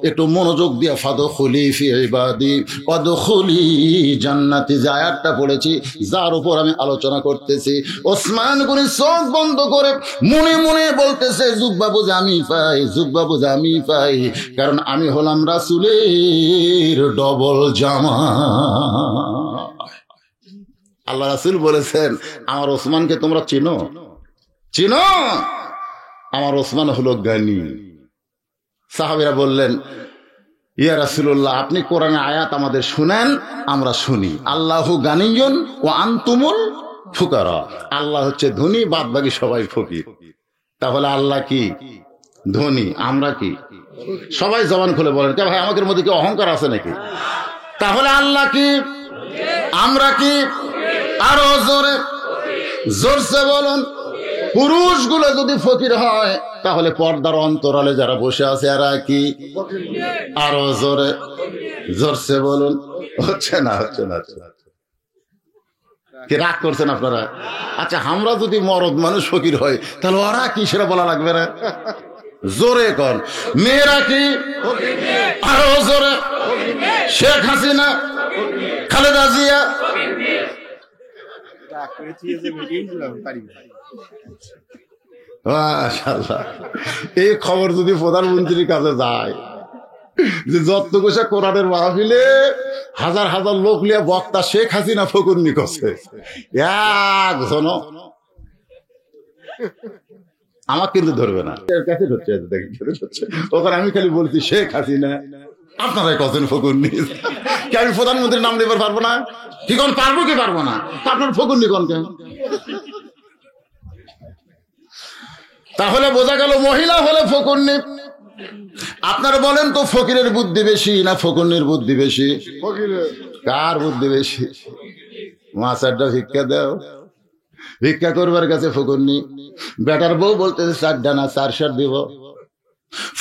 একটু মনোযোগ দিয়ে ফাদখুলি ফি ইবাদি ওয়াদখুলি জান্নাতি, যে আয়াতটা পড়েছি, যার উপর আমি আলোচনা করতেছি। ওসমান গনি চোখ বন্ধ করে মনে মনে বলতেছে, জুব্বা বুঝে আমি পাই, জুব্বা বুঝে আমি পাই, কারণ আমি হলাম রাসূলের ডবল জামা। আল্লাহ রাসূল বলেছেন, আমার ওসমানকে তোমরা চিনো? চিনো? আমার ওসমান হলো জ্ঞানী। সাহাবীরা বললেন, ইয়া রাসূলুল্লাহ, আপনি কোরআনের আয়াত আমাদের শুনেন, আমরা শুনি। আল্লাহু গানিয়ুন ওয়া আনতুমুল ফুকারা, আল্লাহ হচ্ছে ধনী, বাদ বাকি সবাই ফকির। তাহলে আল্লাহ কি ধনী, আমরা কি? সবাই জবান খুলে বলেন, কে ভাই আমাদের মধ্যে কি অহংকার আছে নাকি? তাহলে আল্লাহ কি, আমরা কি? আরো জোরে, জোরসে বলুন। পুরুষগুলো যদি ফকির হয়, তাহলে পর্দার অন্তরালে যারা বসে আছে এরা কি? আরো জোরে, জোরসে বলুন। হচ্ছে না, হচ্ছে না, কি রাগ করছেন আপনারা? আচ্ছা, আমরা যদি মরদ মানুষ ফকির হয়, তাহলে ওরা কি সেটা বলা লাগবে না? জোরে কর, মেয়েরা কি? আরো জোরে, শেখ হাসিনা, খালেদা জিয়া। মাশাআল্লাহ, এই খবর যদি প্রধানমন্ত্রীর কাছে যায় যে যত কোষা কোরআনের মাহফিলে হাজার হাজার লোক নিয়ে বক্তা শেখ হাসিনা ফকুন্নি করছে, একজন আমার কিন্তু ধরবে না। ওখানে আমি খালি বলছি শেখ হাসিনা, আপনারাই কছেন ফকুন্নি। কি আমি প্রধানমন্ত্রীর নাম নেবার পারবো না? কি কোন পারবো কি পারবো না? আপনার ফকুন্নি কোন কেন? তাহলে বোঝা গেল মহিলা হলে ফকুন্নি। আপনারা বলেন তো, ফকিরের বুদ্ধি বেশি না ফকুন্নির বুদ্ধি বেশি? কার বুদ্ধি বেশি? মাছারটা ভিক্ষা দাও, ভিক্ষা করবার কাছে ফকুন্নি। বেটার বউ বলতেছে চারটা না চার সার দিব।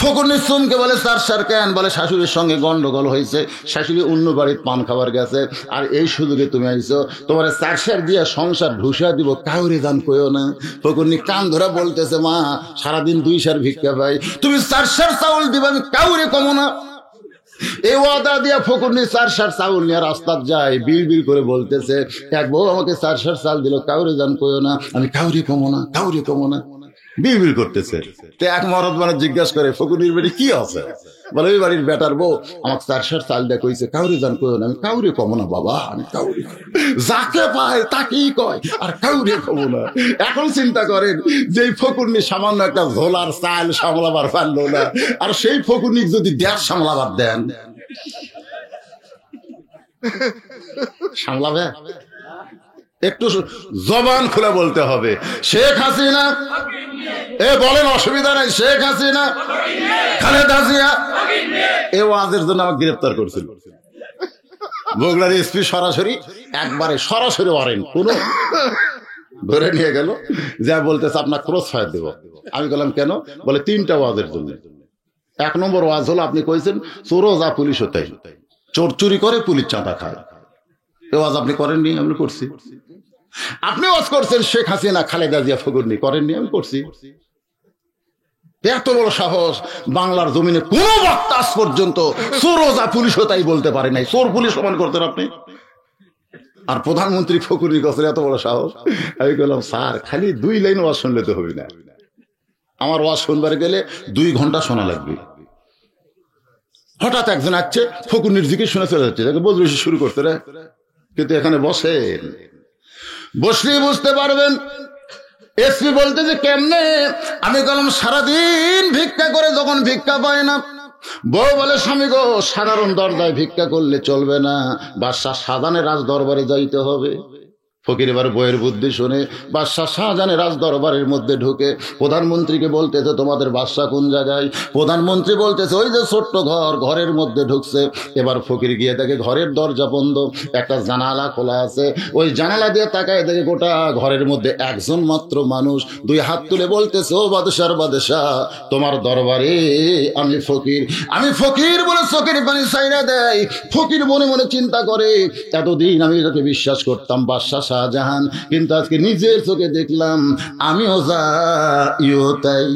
ফকুন্নি চুমকে বলে চার সার কেন? বলে শাশুড়ির সঙ্গে গন্ডগোল হয়েছে, শাশুড়ি অন্য বাড়ির পান খাবার গেছে, আর এই সুযোগে তুমি আইছো, তোমার চার সার দিয়ে সংসার ঢুসা দিব, কাউরে দান কইও না। ফকুন্নি কান ধরা বলতেছে, মা সারাদিন 2 সার ভিক্ষা পাই, তুমি 4 সার চাউল দিবা, আমি কাউরে কমো না। এই ওয়াদা দিয়া ফকুন্নি 4 সার চাউল নিয়ে রাস্তার যায়, বিল বিল করে বলতেছে, এক বউ আমাকে 4 সার চাল দিল, কাউরে দান কইও না, আমি কাউরে কমো না, কাউরে কমো না। বিল করতেছে। তো এক মরদ মানে জিজ্ঞাসা করে, ফকুনির বাড়ি কি আছে? বলে ওই বাড়ির বেটার বউ আমাকে 4 সার চাল দেয়া কইছে, কাউরে দান কইও না, আমি কাউরে কমো না বাবা, আমি কাউরে, যাকে পায় তাকেই কয়, আর কাউরে কমো না। এখন চিন্তা করেন, যে ফকুন্নি সামান্য একটা ঝোলার চাল সামলাবার পারলো না, আর সেই ফকুন্নি যদি 1.5 সামলাবার দেন, সামলাবে? একটু জবান খুলে বলতে হবে, শেখ হাসিনা, এ বলেন অসুবিধা নাই, শেখ হাসিনা, খালেদা জিয়া। এ ওয়াজের জন্য আমাকে গ্রেফতার করছিল বগুড়ার এসপি, সরাসরি একবারে সরাসরি ওয়ারেন্ট, কোন ধরে নিয়ে গেল, যা বলতেছে আপনার ক্রস ফায়ার দেব। আমি বললাম কেন? বলে 3টা ওয়াজের জন্য। 1 নম্বর ওয়াজ হলো আপনি কইছেন চোরও যা পুলিশ হতাই, চোর চুরি করে পুলিশ চাঁদা খায়, এ ওয়াজ আপনি করেননি, আমি করছি। আপনি ওয়াজ করছেন শেখ হাসিনা, খালেদা জিয়া, ফকুন্নি, করেননি, আমি করছি। এত বড় সাহস বাংলার জমিনে কোন বক্তা আজ পর্যন্ত চোরোজা পুলিশও তাই বলতে পারে নাই। চোর পুলিশ সমান করতেন আপনি, আর প্রধানমন্ত্রী ফখরুলের কাছে এত বড় সাহস। আমি বললাম স্যার খালি 2 লাইন ওয়াজ শুনলে তো হবে না, আমার ওয়াজ শুনবার গেলে 2 ঘন্টা শোনা লাগবে। হঠাৎ একজন আসছে ফখরুলের জিকির শুনে চলে যাচ্ছে, তাকে বদরুল শুরু করতে রে। কিন্তু এখানে বসেন, বসলেই বুঝতে পারবেন। এসপি বলতে যে কেমনে, আমি বললাম সারাদিন ভিক্ষা করে যখন ভিক্ষা পায় না, বউ বলে স্বামী গো সাধারণ দরজায় ভিক্ষা করলে চলবে না, বাদশাহ শাহজাহানের রাজ দরবারে যাইতে হবে। ফকির এবার বইয়ের বুদ্ধি শুনে বাদশাহ শাহজাহানের রাজ দরবারের মধ্যে ঢুকে প্রধানমন্ত্রীকে বলতেছে তোমাদের বাদশাহ কোন জায়গায়? প্রধানমন্ত্রী বলতেছে ওই যে ছোট্ট ঘর, ঘরের মধ্যে ঢুকছে। এবার ফকির গিয়ে দেখে ঘরের দরজা বন্ধ, একটা জানালা খোলা আছে। ওই জানালা দিয়ে তাকায় দেখে গোটা ঘরের মধ্যে একজন মাত্র মানুষ 2 হাত তুলে বলতেছে ও বাদশার বাদশাহ, তোমার দরবারে আমি ফকির। আমি ফকির বলে চোখের পানি ছাইরা দেয়। ফকির মনে মনে চিন্তা করে এতদিন আমি এটাকে বিশ্বাস করতাম বাদশাহ শাহজাহান, কিন্তু আজকে নিজের চোখে দেখলাম আমিও যা ইও তাই।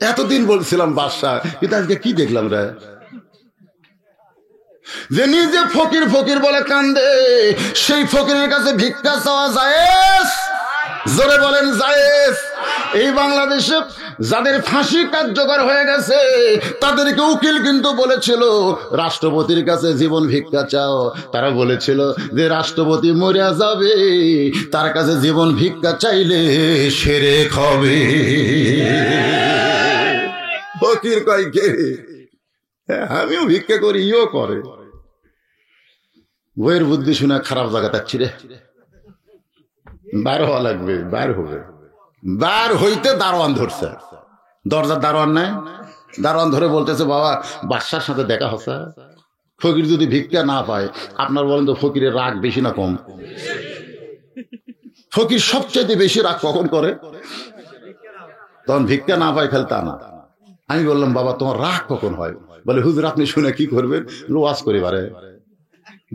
এতদিন বলছিলাম বাদশাহ, কিন্তু আজকে কি দেখলাম রে, যে নিজে ফকির ফকির বলে কান্দে, সেই ফকিরের কাছে ভিক্ষা চাওয়া জায়েজ? জোরে বলেন জায়েজ? এই বাংলাদেশে যাদের ফাঁসি কার্যকর হয়ে গেছে তাদেরকে উকিল কিন্তু বলেছিল রাষ্ট্রপতির কাছে জীবন ভিক্ষা চাও। তারা বলেছিল যে রাষ্ট্রপতি মরিয়া যাবে, তার কাছে জীবন ভিক্ষা চাইলে শিরক হবে। ফকির কয় কে, আমিও ভিক্ষা করি, ইও করে। বইয়ের বুদ্ধি শুনে খারাপ জায়গা থাকছি রে, বার হওয়া লাগবে। বার হবে, বার হইতে দারোয়ান ধরছে, দরজার দারোয়ান নাই, দারোয়ান ধরে বলতেছে বাবা বাদশার সাথে দেখা হচ্ছে। ফকির যদি ভিক্ষা না পায়, আপনার বলেন তো ফকিরের রাগ বেশি না কম? ফকির সবচেয়ে বেশি রাগ কখন করে? তখন ভিক্ষা না পায়, খালি তা না। আমি বললাম বাবা তোমার রাগ কখন হয়? বলে হুজুর আপনি শুনে কি করবেন, ওয়াজ করি বারে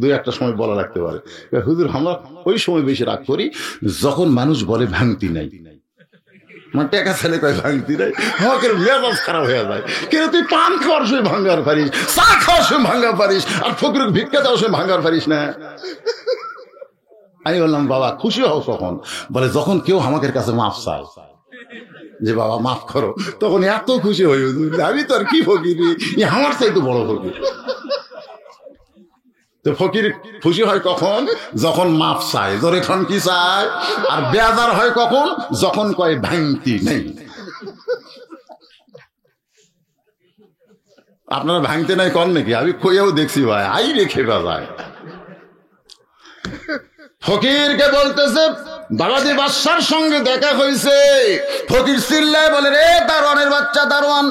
2-1টা সময় বলা লাগতে পারে। হুজুর আমরা ওই সময় বেশি রাগ করি যখন মানুষ বলে ভাঙতি নাই, মানে টাকা ছেলে কয় ভাঙতি নাই, আমাকে মেজাজ খারাপ হয়ে যায়। কিন্তু তুই পান খাওয়ার সময় ভাঙ্গার পারিস, চা খাওয়ার সময় ভাঙ্গা পারিস, আর ফকির ভিক্ষা দেওয়ার সময় ভাঙ্গার পারিস না। আমি বললাম বাবা খুশি হও কখন? বলে যখন কেউ আমাদের কাছে মাফ চায়, যে বাবা মাফ করো, তখন এত খুশি হই আমি তো আর কি ফকির, আমার চাই তো বড় ফকির। তো ফকির খুশি হয় কখন? যখন মাফ চায়, ধরে এখন কি চায়। আর বেজার হয় কখন? যখন কয় ভাঙতি নেই। আপনারা ভাঙতে নাই কন নাকি? আমি কইয়াও দেখছি ভাই, আই রেখে বাজায়। ফকিরকে বলতেছে বাবাজি বাদশার সঙ্গে দেখা হয়েছে। ফকির চিল্লায় বলে রে দারোয়ানের বাচ্চা দারোয়ান,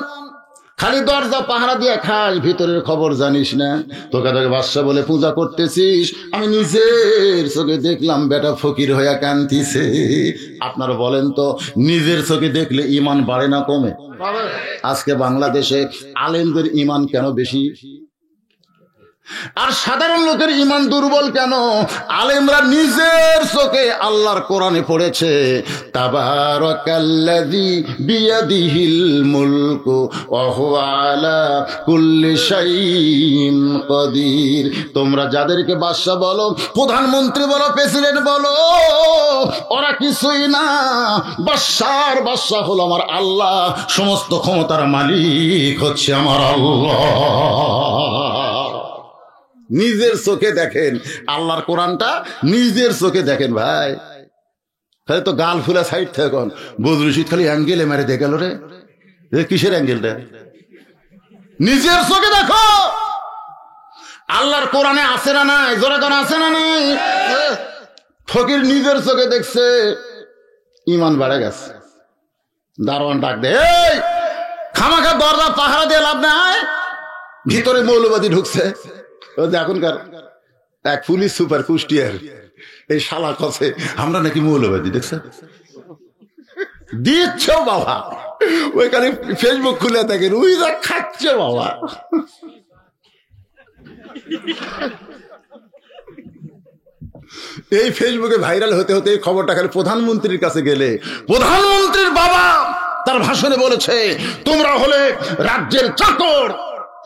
খালি দরজা পাহারা দিয়ে খাস, ভিতরের খবর জানিস না। তোকে তোকে বাদশা বলে পূজা করতেছিস, আমি নিজের চোখে দেখলাম বেটা ফকির হইয়া কান্দিছে। আপনারা বলেন তো নিজের চোখে দেখলে ইমান বাড়ে না কমে? আজকে বাংলাদেশে আলেমদের ইমান কেন বেশি, আর সাধারণ লোকের ইমান দুর্বল কেন? আলেমরা নিজের চোখে আল্লাহর কোরআনে পড়েছে তাবারাকাল্লাযী বিয়াদিহিল মুলকু ওয়া হুয়া আলা কুল্লি শাইইন কাদির। তোমরা যাদেরকে বাদশা বলো, প্রধানমন্ত্রী বলো, প্রেসিডেন্ট বলো, ওরা কিছুই না। বাদশা হলো আমার আল্লাহ, সমস্ত ক্ষমতার মালিক হচ্ছে আমার আল্লাহ। নিজের চোখে দেখেন আল্লাহর কোরআনটা, নিজের চোখে দেখেন ভাই। তাহলে তো গাল ফুলা সাইড থেকে বদরুল খালি অ্যাঙ্গেলে মেরে দিয়ে গেল রে, কিসের অ্যাঙ্গেলটা? নিজের চোখে দেখো আল্লাহর কোরআনে আছে না নাই? জোরে কোন আছে না নাই? ফকির নিজের চোখে দেখছে, ইমান বেড়ে গেছে। দারোয়ান ডাক দে, এই খামাখা দরজা পাহারা দিয়ে লাভ নাই, ভিতরে মৌলবাদী ঢুকছে। এখনকার এক পুলিশ সুপার কুষ্টিয়ার এই শালা কছে আমরা নাকি মৌলবাদী, দেখছে দিচ্ছ বাবা। ওইখানে ফেসবুক খুলে দেখেন ওই যা খাচ্ছে বাবা। এই ফেসবুকে ভাইরাল হতে হতে খবরটা খালি প্রধানমন্ত্রীর কাছে গেলে প্রধানমন্ত্রীর বাবা তার ভাষণে বলেছে, তোমরা হলে রাজ্যের চাকর,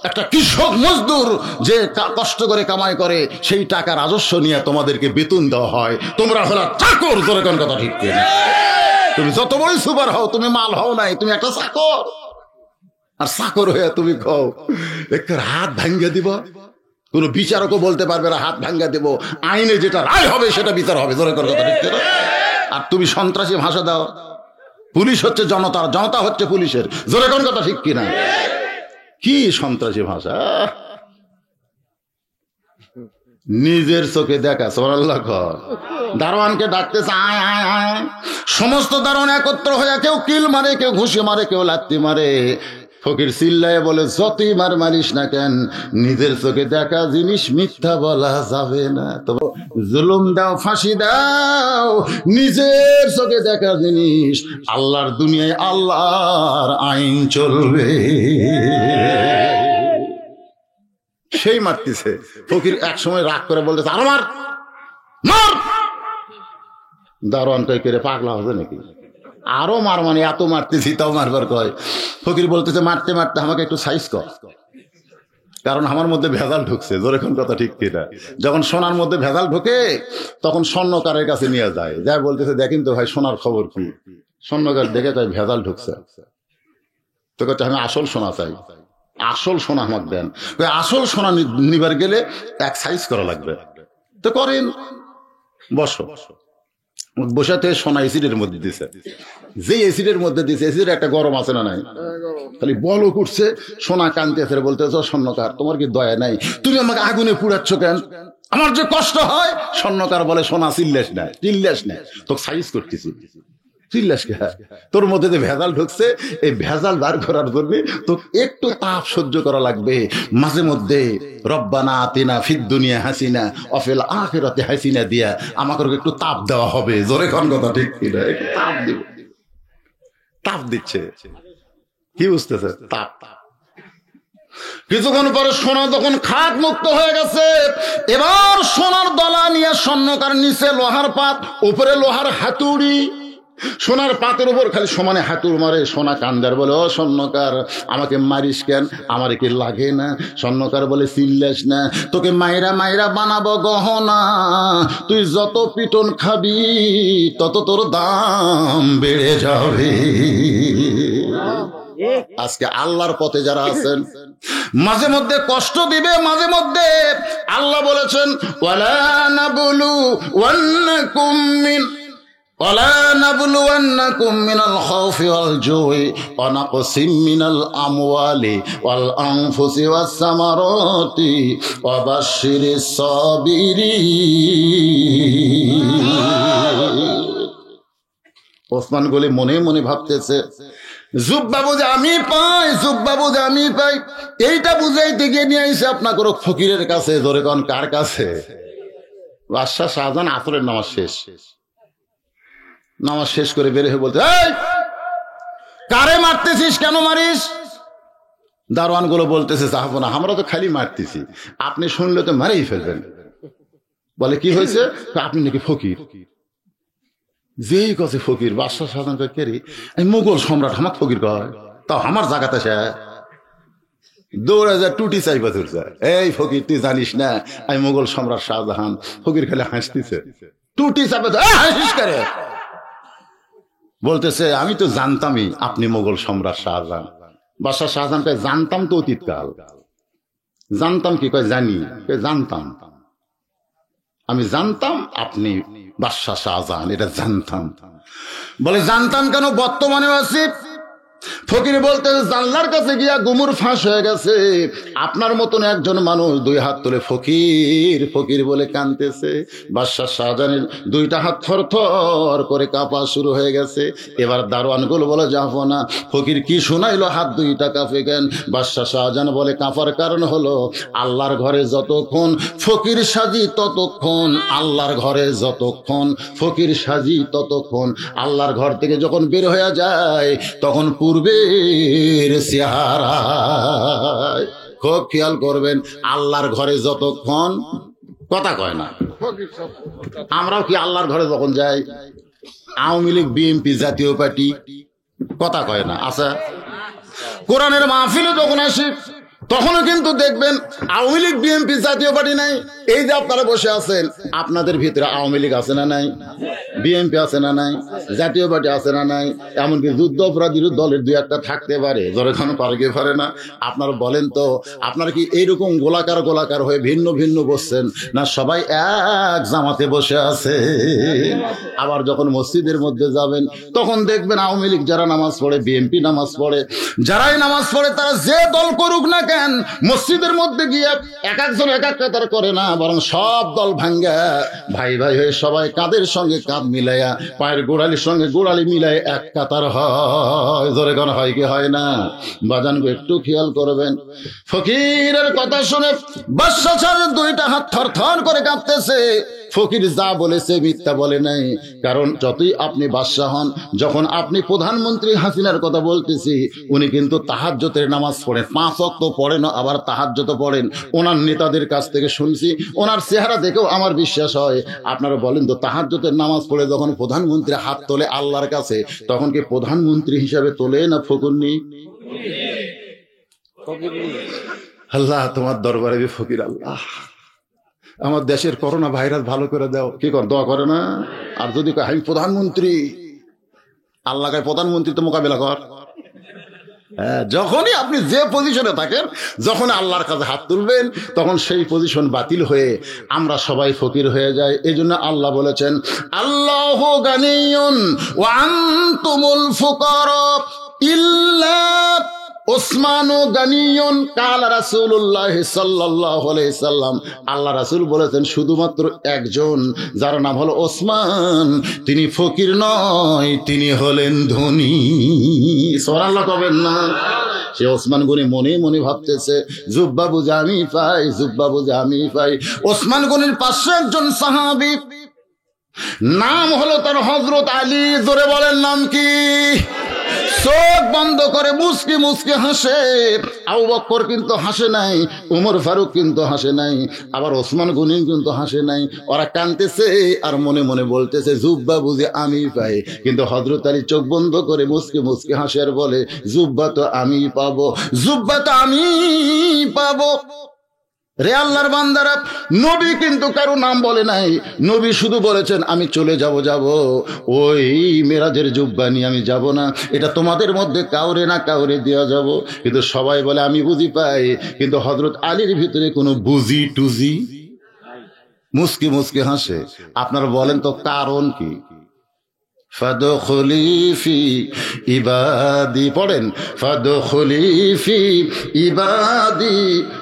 একটা কৃষক মজদুর যে কষ্ট করে কামাই করে সেই টাকা রাজস্ব নিয়ে তোমাদেরকে বেতন দেওয়া হয়, তোমরা হলো চাকর। তোর কোন কথা ঠিক কিনা? তুমি যত বড়ই সুপার হও, তুমি মাল হও নাই, তুমি একটা চাকর। আর চাকর হয়ে তুমি খাও একটু হাত ভাঙ্গে দিব, কোন বিচারকও বলতে পারবে না হাত ভাঙ্গা দেব, আইনে যেটা রায় হবে সেটা বিচার হবে। তোর কোন কথা ঠিক কিনা? আর তুমি সন্ত্রাসী ভাষা দাও, পুলিশ হচ্ছে জনতার, জনতা হচ্ছে পুলিশের। জোরে কোন কথা ঠিক কিনা? কি সন্ত্রাসী ভাষা! নিজের চোখে দেখা। সুবহানাল্লাহ। দারোয়ানকে ডাকতেছে, আয় আয় আয়। সমস্ত দারোয়ান একত্র হয়ে কেউ কিল মারে, কেউ ঘুষি মারে, কেউ লাত্তি মারে। ফকির চিল্লায় বলে, যতই মার মারিস না কেন, নিজের চোখে দেখা জিনিস মিথ্যা বলা যাবে না। তবে জুলুম দাও, ফাঁসি দাও, নিজের চোখে দেখা জিনিস আল্লাহর দুনিয়ায় আল্লাহর আইন চলবে। সেই মারতেছে। ফকির এক সময় রাগ করে বলতেছে, আরো মার মার। দারোয়ান কয়, করে পাগলা হবে নাকি? আরো মার মানে এত মারতেছি তাও মারবার কয়। ফকির বলতেছে, মারতে মারতে আমাকে একটু সাইজ কর, কারণ আমার মধ্যে ভেজাল ঢুকছে। জোরে কোন কথা ঠিক কিনা? যখন সোনার মধ্যে ভেজাল ঢোকে তখন স্বর্ণকারের কাছে নিয়ে যায়, যা বলতেছে, দেখেন তো ভাই সোনার খবর কি? স্বর্ণকার দেখে তাই ভেজাল ঢুকছে, তো কাছে আমি আসল সোনা চাই, আসল সোনা আমাকে দেন। আসল সোনা নিবার গেলে এক সাইজ করা লাগবে। তো করেন, বসো। বসাতে সোনা এসিডের মধ্যে দিছে, যে এসিডের মধ্যে দিছে, এসিডের একটা গরম আছে না নাই? খালি বলও করছে, সোনা কানতেছে, বলতেছে, স্বর্ণকার তোমার কি দয়া নাই? তুমি আমাকে আগুনে পুড়াচ্ছ কেন? আমার যে কষ্ট হয়। স্বর্ণকার বলে, সোনা চিল্লাস না, চিল্লাস না, তোকে সাইজ করতেছি। চিল্লাস কে? তোর মধ্যে যে ভেজাল ঢুকছে, এই ভেজাল বার করার জন্য তো একটু তাপ সহ্য করা লাগবে। মাঝে মধ্যে রব্বানা আতিনা ফিদ দুনিয়া হাসিনা অফিল আখিরাতে হাসিনা দিয়া আমাকে একটু তাপ দেওয়া হবে। জোরে কোন কথা ঠিক কিনা? একটু তাপ দিব। তাপ দিচ্ছে, কি বুঝতেছে? তাপ। কিছুক্ষণ পরে সোনা তখন খাট মুক্ত হয়ে গেছে। এবার সোনার দলা নিয়ে স্বর্ণকার, নিচে লোহার পাত, উপরে লোহার হাতুড়ি। সোনার পাতের উপর খালি সমানে হাতুড় মারে। সোনা কান্দার বলে, ও স্বর্ণকার আমাকে মারিস কেন? আমার কি লাগে না? স্বর্ণকার বলে, চিল্লাস না, তোকে মাইরা মাইরা বানাবো গহনা। তুই যত পিটন খাবি তত তোর দাম বেড়ে যাবে। আজকে আল্লাহর পথে যারা আছেন, মাঝে মধ্যে কষ্ট দিবে, মাঝে মধ্যে আল্লাহ বলেছেন, ওয়ালা নাবলু ওয়ান্নাকুম মিন ولا نبلونكم من الخوف والجوع ونقص من الأموال والأنفس والثمرات وبشر الصابرين। ওসমান গলি মনে মনে ভাবতেছে, জুব্বাবু যে আমি পাই, জুব্বাবু যে আমি পাই, এইটা বুঝাইতে গিয়ে নিয়ে আইসে আপনাকে ফকিরের কাছে। ধরে কোন কার কাছে? বাদশাহ শাহজাহান আসরের নামাজ শেষ, নামাজ শেষ করে বের হয়ে বলতে, এই কারে মারতেছিস, কেন মারিস? দারোয়ান গুলো বলতেছে, চাহবো না, আমরা তো খালি মারতেছি, আপনি শুনলে তো মারেই ফেলবেন। বলে, কি হয়েছে? আপনি নাকি ফকির। যেই কাছে ফকির, বাদশাহ শাহজাহান কেরি, এই মুঘল সম্রাট আমাকে ফকির কয়, তাও আমার জায়গাতে সে দৌড়ে যায়, টুটি চাইবা ধরছে, এই ফকির তুই জানিস না আমি মুঘল সম্রাট শাহজাহান? ফকির খালি হাসতেছে, টুটি চাপে হাসিস করে। বলতেছে, আমি তো জানতামই আপনি মোগল সম্রাট শাহজাহান। বাদশাহ শাহজাহান কয়, জানতাম তো অতীতকাল। জানতাম কি? কয়, জানি। জানতাম, আমি জানতাম আপনি বাদশাহ শাহজাহান, এটা জানতাম। বলে, জানতাম কেন? বর্তমানে আছি। ফকির বলতেছে, জানলার কাছে গিয়া গুমুর ফাঁস হয়ে গেছে। আপনার মতন একজন মানুষ দুই হাত তুলে ফকির ফকির বলে কাঁদতেছে। বাদশাহ শাহজাহানের দুইটা হাত থরথর করে কাঁপা শুরু হয়ে গেছে। এবার দারোয়ানগুলো বলে, যাবো না। ফকির কি শোনাইলো, হাত দুইটা কাঁপে কেন? বাদশাহ শাহজাহান বলে, কাঁপার কারণ হলো আল্লাহর ঘরে যতক্ষণ ফকির সাজি ততক্ষণ, আল্লাহর ঘরে যতক্ষণ ফকির সাজি ততক্ষণ, আল্লাহর ঘর থেকে যখন বের হয়ে যায় তখন পূর্বের চেহারা। খুব খেয়াল করবেন, আল্লাহর ঘরে যতক্ষণ, কথা কয় না। আমরাও কি আল্লাহর ঘরে যখন যাই, আওয়ামী লীগ, বিএনপি, জাতীয় পার্টি, কথা কয় না। আচ্ছা, কোরআনের মাহফিলে যখন আসি তখনও কিন্তু দেখবেন আওয়ামী লীগ বিএনপি জাতীয় পার্টি নাই। এই যে আপনারা বসে আছেন, আপনাদের ভিতরে আওয়ামী লীগ আছে না নাই, বিএনপি আছে না নাই, জাতীয় পার্টি আছে না নাই, এমনকি যুদ্ধ অপরাধী দলের দুই একটা থাকতে পারে, যখন পারে কি পারে না। আপনারা বলেন তো, আপনারা কি এইরকম গোলাকার গোলাকার হয়ে ভিন্ন ভিন্ন বসছেন, না সবাই এক জামাতে বসে আছে? আবার যখন মসজিদের মধ্যে যাবেন তখন দেখবেন আওয়ামী লীগ যারা নামাজ পড়ে, বিএনপি নামাজ পড়ে, যারাই নামাজ পড়ে তারা যে দল করুক না কেন, মসজিদের মধ্যে গিয়ে এক একজন এক এক কাতার করে না, বরং সব দল ভাঙ্গা ভাই ভাই হয়ে সবাই কাঁধের সঙ্গে কাঁধ মিলাইয়া, পায়ের গোড়ালির সঙ্গে গোড়ালি মিলাই এক কাতার হয়। জোরে গান হয় কি হয় না? বাজানগো একটু খেয়াল করবেন। ফকিরের কথা শুনে বাদশাহ সাহেবের দুইটা হাত থর থর করে কাঁপতেছে। ফকির যা বলেছে মিথ্যা বলে নাই, কারণ যতই আপনি বাদশাহ হন, যখন আপনি প্রধানমন্ত্রী হাসিনার কথা বলতেছি, উনি কিন্তু তাহাজ্জুদের নামাজ পড়েন, 5 ওয়াক্ত পড়েন, আবার তাহাজ্জুদ পড়েন। ওনার নেতাদের কাছ থেকে শুনছি, ওনার চেহারা দেখেও আমার বিশ্বাস হয়। আপনারা বলেন তো, তাহাজ্জুদের নামাজ পড়ে যখন প্রধানমন্ত্রী হাত তোলে আল্লাহর কাছে, তখন কি প্রধানমন্ত্রী হিসাবে তোলে না ফকুরনি? আল্লাহ তোমার দরবারে ফকির, আল্লাহ আমার দেশের করোনা ভাইরাস ভালো করে দাও। কি কর, দোয়া করে না? আর যদি আমি প্রধানমন্ত্রী, আল্লাহ কয় প্রধানমন্ত্রী তো মোকাবেলা কর। যখনই আপনি যে পজিশনে থাকেন, যখন আল্লাহর কাছে হাত তুলবেন, তখন সেই পজিশন বাতিল হয়ে আমরা সবাই ফকির হয়ে যাই। এই জন্য আল্লাহ বলেছেন, আল্লাহু গানিয়ুন ওয়া আনতুমুল ফুকারা ইল্লা ওসমানু গানিয়ুন কালা রাসূলুল্লাহ সাল্লাল্লাহু আলাইহি সাল্লাম। আল্লাহ রাসূল বলেছেন শুধুমাত্র একজন, যার নাম হলো ওসমান, তিনি ফকির নয়, তিনি হলেন ধনী। সুবহানাল্লাহ কবেন না? সে ওসমান গনি মনে মনে ভাবতেছে, জুব্বা বুঝে আমি পাই, জুব্বা বুঝে আমি পাই। ওসমান গনির পাশে একজন সাহাবী, নাম হলো তার হযরত আলী। জোরে বলেন নাম কি? চোখ বন্ধ করে মুসকি মুসকি হাসে। আবু বকর কিন্তু হাসে নাই, উমর ফারুক কিন্তু হাসে নাই, আবার ওসমান গনি কিন্তু হাসে নাই। ওরা কাঁদতেছে আর মনে মনে বলতেছে জুব্বা বুঝে আমি পাই। কিন্তু হযরত আলী চোখ বন্ধ করে মুসকি মুসকি হাসে আর বলে, জুব্বা তো আমি পাবো, জুব্বা তো আমি পাবো। রে আল্লাহর বান্দারা, নবী কিন্তু কারো নাম বলে নাই। নবী শুধু বলেছেন আমি চলে যাব, ওই মেরাজের জুব্বা নিয়ে আমি যাব না, এটা তোমাদের মধ্যে কাউরে না কাউরে দেওয়া যাব। কিন্তু সবাই বলে আমি বুঝি পাই, কিন্তু হযরত আলীর ভিতরে কোনো বুঝি টুজি, মুসকি মুসকি হাসে। আপনারা বলেন তো কারণ কি? ফাদখুলি ফি ইবাদি, পড়েন, ফাদখুলি ফি ইবাদি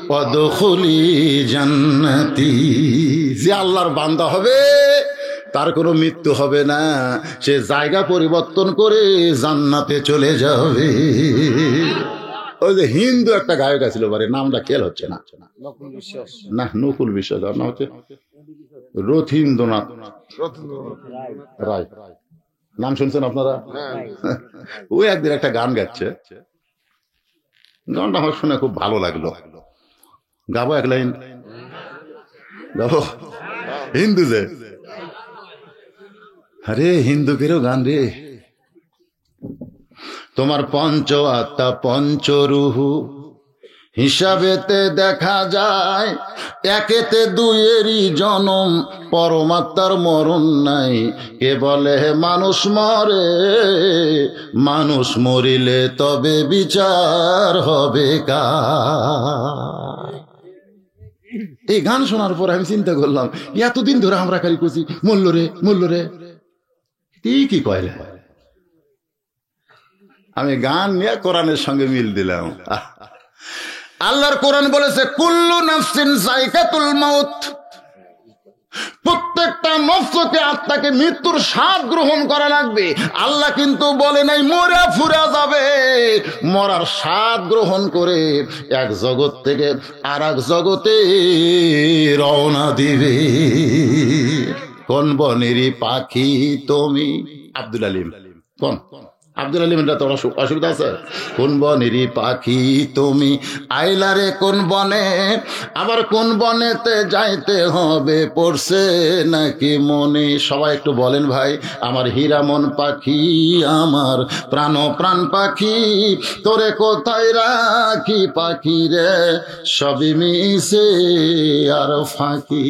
ওয়াদখুলি জান্নাতি। যে আল্লাহর বান্দা হবে তার কোনো মৃত্যু হবে না, সে জায়গা পরিবর্তন করে জান্নাতে চলে যাবে। ওই যে হিন্দু একটা গায়ক আছিল, বারে নামটা খেয়াল হচ্ছে না, না নকুল বিশ্বাস, না হচ্ছে রথীন্দ্রনাথ রায়, নাম শুনছেন আপনারা? ওই একদিন একটা গান গাচ্ছে, গানটা আমার শুনে খুব ভালো লাগলো। গাবো এক লাইন, গাবো? হিন্দু যে, আরে হিন্দুকেরও গান রে। তোমার পঞ্চ আত্মা পঞ্চরুহু হিসাবেতে দেখা যায়, একেতে দুইয়েরই জনম, পরমাত্মার মরণ নাই। কে বলে মানুষ মরে, মানুষ মরিলে তবে বিচার হবে কার। এই গান শোনার পর আমি চিন্তা করলাম, এতদিন ধরে আমরা খালি করছি মূল্য রে মূল্য রে, কি কয়? আমি গান নিয়ে কোরআনের সঙ্গে মিল দিলাম। আল্লাহর কোরআন বলেছে কুল্লু নাফসিন যায়কাতুল মাউত, প্রত্যেকটা নফসকে, আত্মাকে মৃত্যুর স্বাদ গ্রহণ করা লাগবে। আল্লাহ কিন্তু বলে নাই মরা ফুরা যাবে, মরার স্বাদ গ্রহণ করে এক জগৎ থেকে আর এক জগতে রওনা দিবে। কোন বনেরই পাখি তুমি? আব্দুল আলিম কোন? আব্দুল আলিমের তো অসুবিধা আছে। কোন বনেরই পাখি তুমি আইলা রে কোন বনে, আবার কোন বনেতে যাইতে হবে পড়ছে নাকি মনে। সবাই একটু বলেন ভাই, আমার হীরামন পাখি, আমার প্রাণ পাখি, তোরে কোথায় রাখি পাখি রে, সবই মিশে আর ফাঁকি।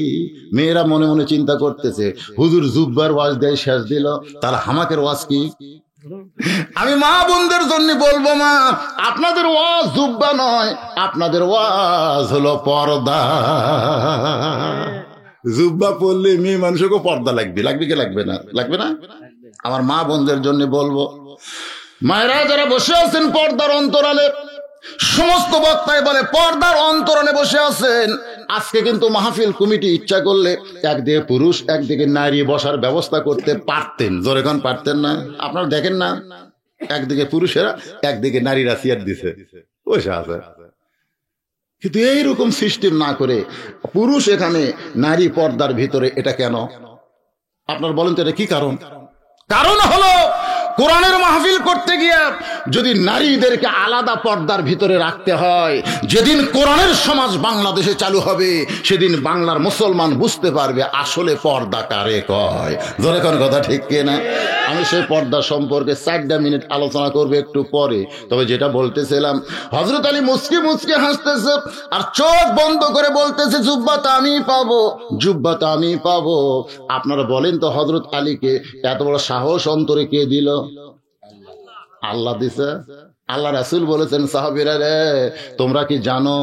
মেয়েরা মনে মনে চিন্তা করতেছে, হুজুর জুব্বার ওয়াজ দেয় শেষ দিল, তার হামাকের ওয়াজ কি? আমি মা বোনদের জন্য বলবো, মা আপনাদের ওয়াজ জুব্বা নয়, আপনাদের ওয়াজ হলো পর্দা। জুব্বা পড়লে মেয়ে মানুষকে পর্দা লাগবে, লাগবে কি লাগবে না? লাগবে না? আমার মা বোনদের জন্য বলবো, মায়েরা যারা বসে আছেন পর্দার অন্তরালে, সমস্ত বক্তাই বলে পর্দার অন্তরালে বসে আছেন। আজকে কিন্তু মাহফিল কমিটি ইচ্ছা করলে একদিকে পুরুষ একদিকে নারী বসার ব্যবস্থা করতে পারতেন, জোরে কোন পারতেন না? আপনারা দেখেন না, একদিকে পুরুষেরা একদিকে নারীরা চেয়ার দিছে বসে আছে। কিন্তু এইরকম সিস্টেম না করে পুরুষ এখানে নারী পর্দার ভিতরে, এটা কেন? আপনারা বলেন তো এটা কি কারণ? কারণ হলো কোরআনের মাহফিল করতে গিয়ে যদি নারীদেরকে আলাদা পর্দার ভিতরে রাখতে হয়, যেদিন কোরআনের সমাজ বাংলাদেশে চালু হবে সেদিন বাংলার মুসলমান বুঝতে পারবে আসলে পর্দা কারে কয়। ধরে কোন কথা ঠিক কিনা? আমি সেই পর্দা সম্পর্কে 4 মিনিট আলোচনা করবো একটু পরে। তবে যেটা বলতেছিলাম, হযরত আলী মুচকি মুচকি হাসতেছে আর চোখ বন্ধ করে বলতেছে, জুব্বাটা আমি পাবো, জুব্বাটা আমি পাবো। আপনারা বলেন তো, হযরত আলীকে এত বড় সাহস অন্তরে কে দিল? আল্লাহ দিছে। আল্লাহ রাসূল বলেছেন, সাহাবীরা রে, তোমরা কি জানো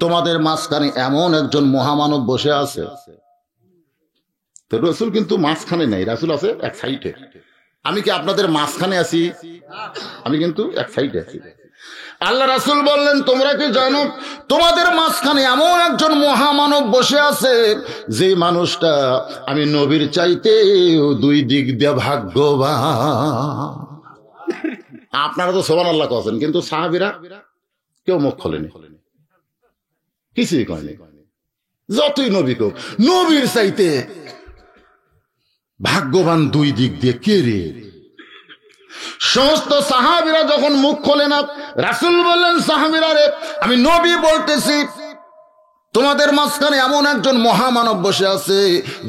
তোমাদের মাঝখানে এমন একজন মহামানব বসে আছে? তো রাসূল কিন্তু মাঝখানে নাই, রাসূল আছে এক সাইডে। আমি কি আপনাদের মাঝখানে আছি? আমি কিন্তু এক সাইডে আছি। আল্লাহ রাসূল বললেন, তোমরা কি জানো তোমাদের মাঝখানে এমন একজন মহামানব বসে আছে, যে মানুষটা আমি নবীর চাইতে 2 দিক দিয়ে ভাগ্যবান। আপনারা তো সুবহানাল্লাহ কছেন, কিন্তু সাহাবীরা কেউ মুখ খোলেনি, কিছুই কয়নি। যতই নবী হোক, নবীর চাইতে ভাগ্যবান 2 দিক দিয়ে কে রে? সমস্ত সাহাবীরা যখন মুখ খোলে না, রাসূল বললেন, সাহাবীরা রে, আমি নবী বলতেছি, তোমাদের মাঝখানে এমন একজন মহামানব বসে আছে,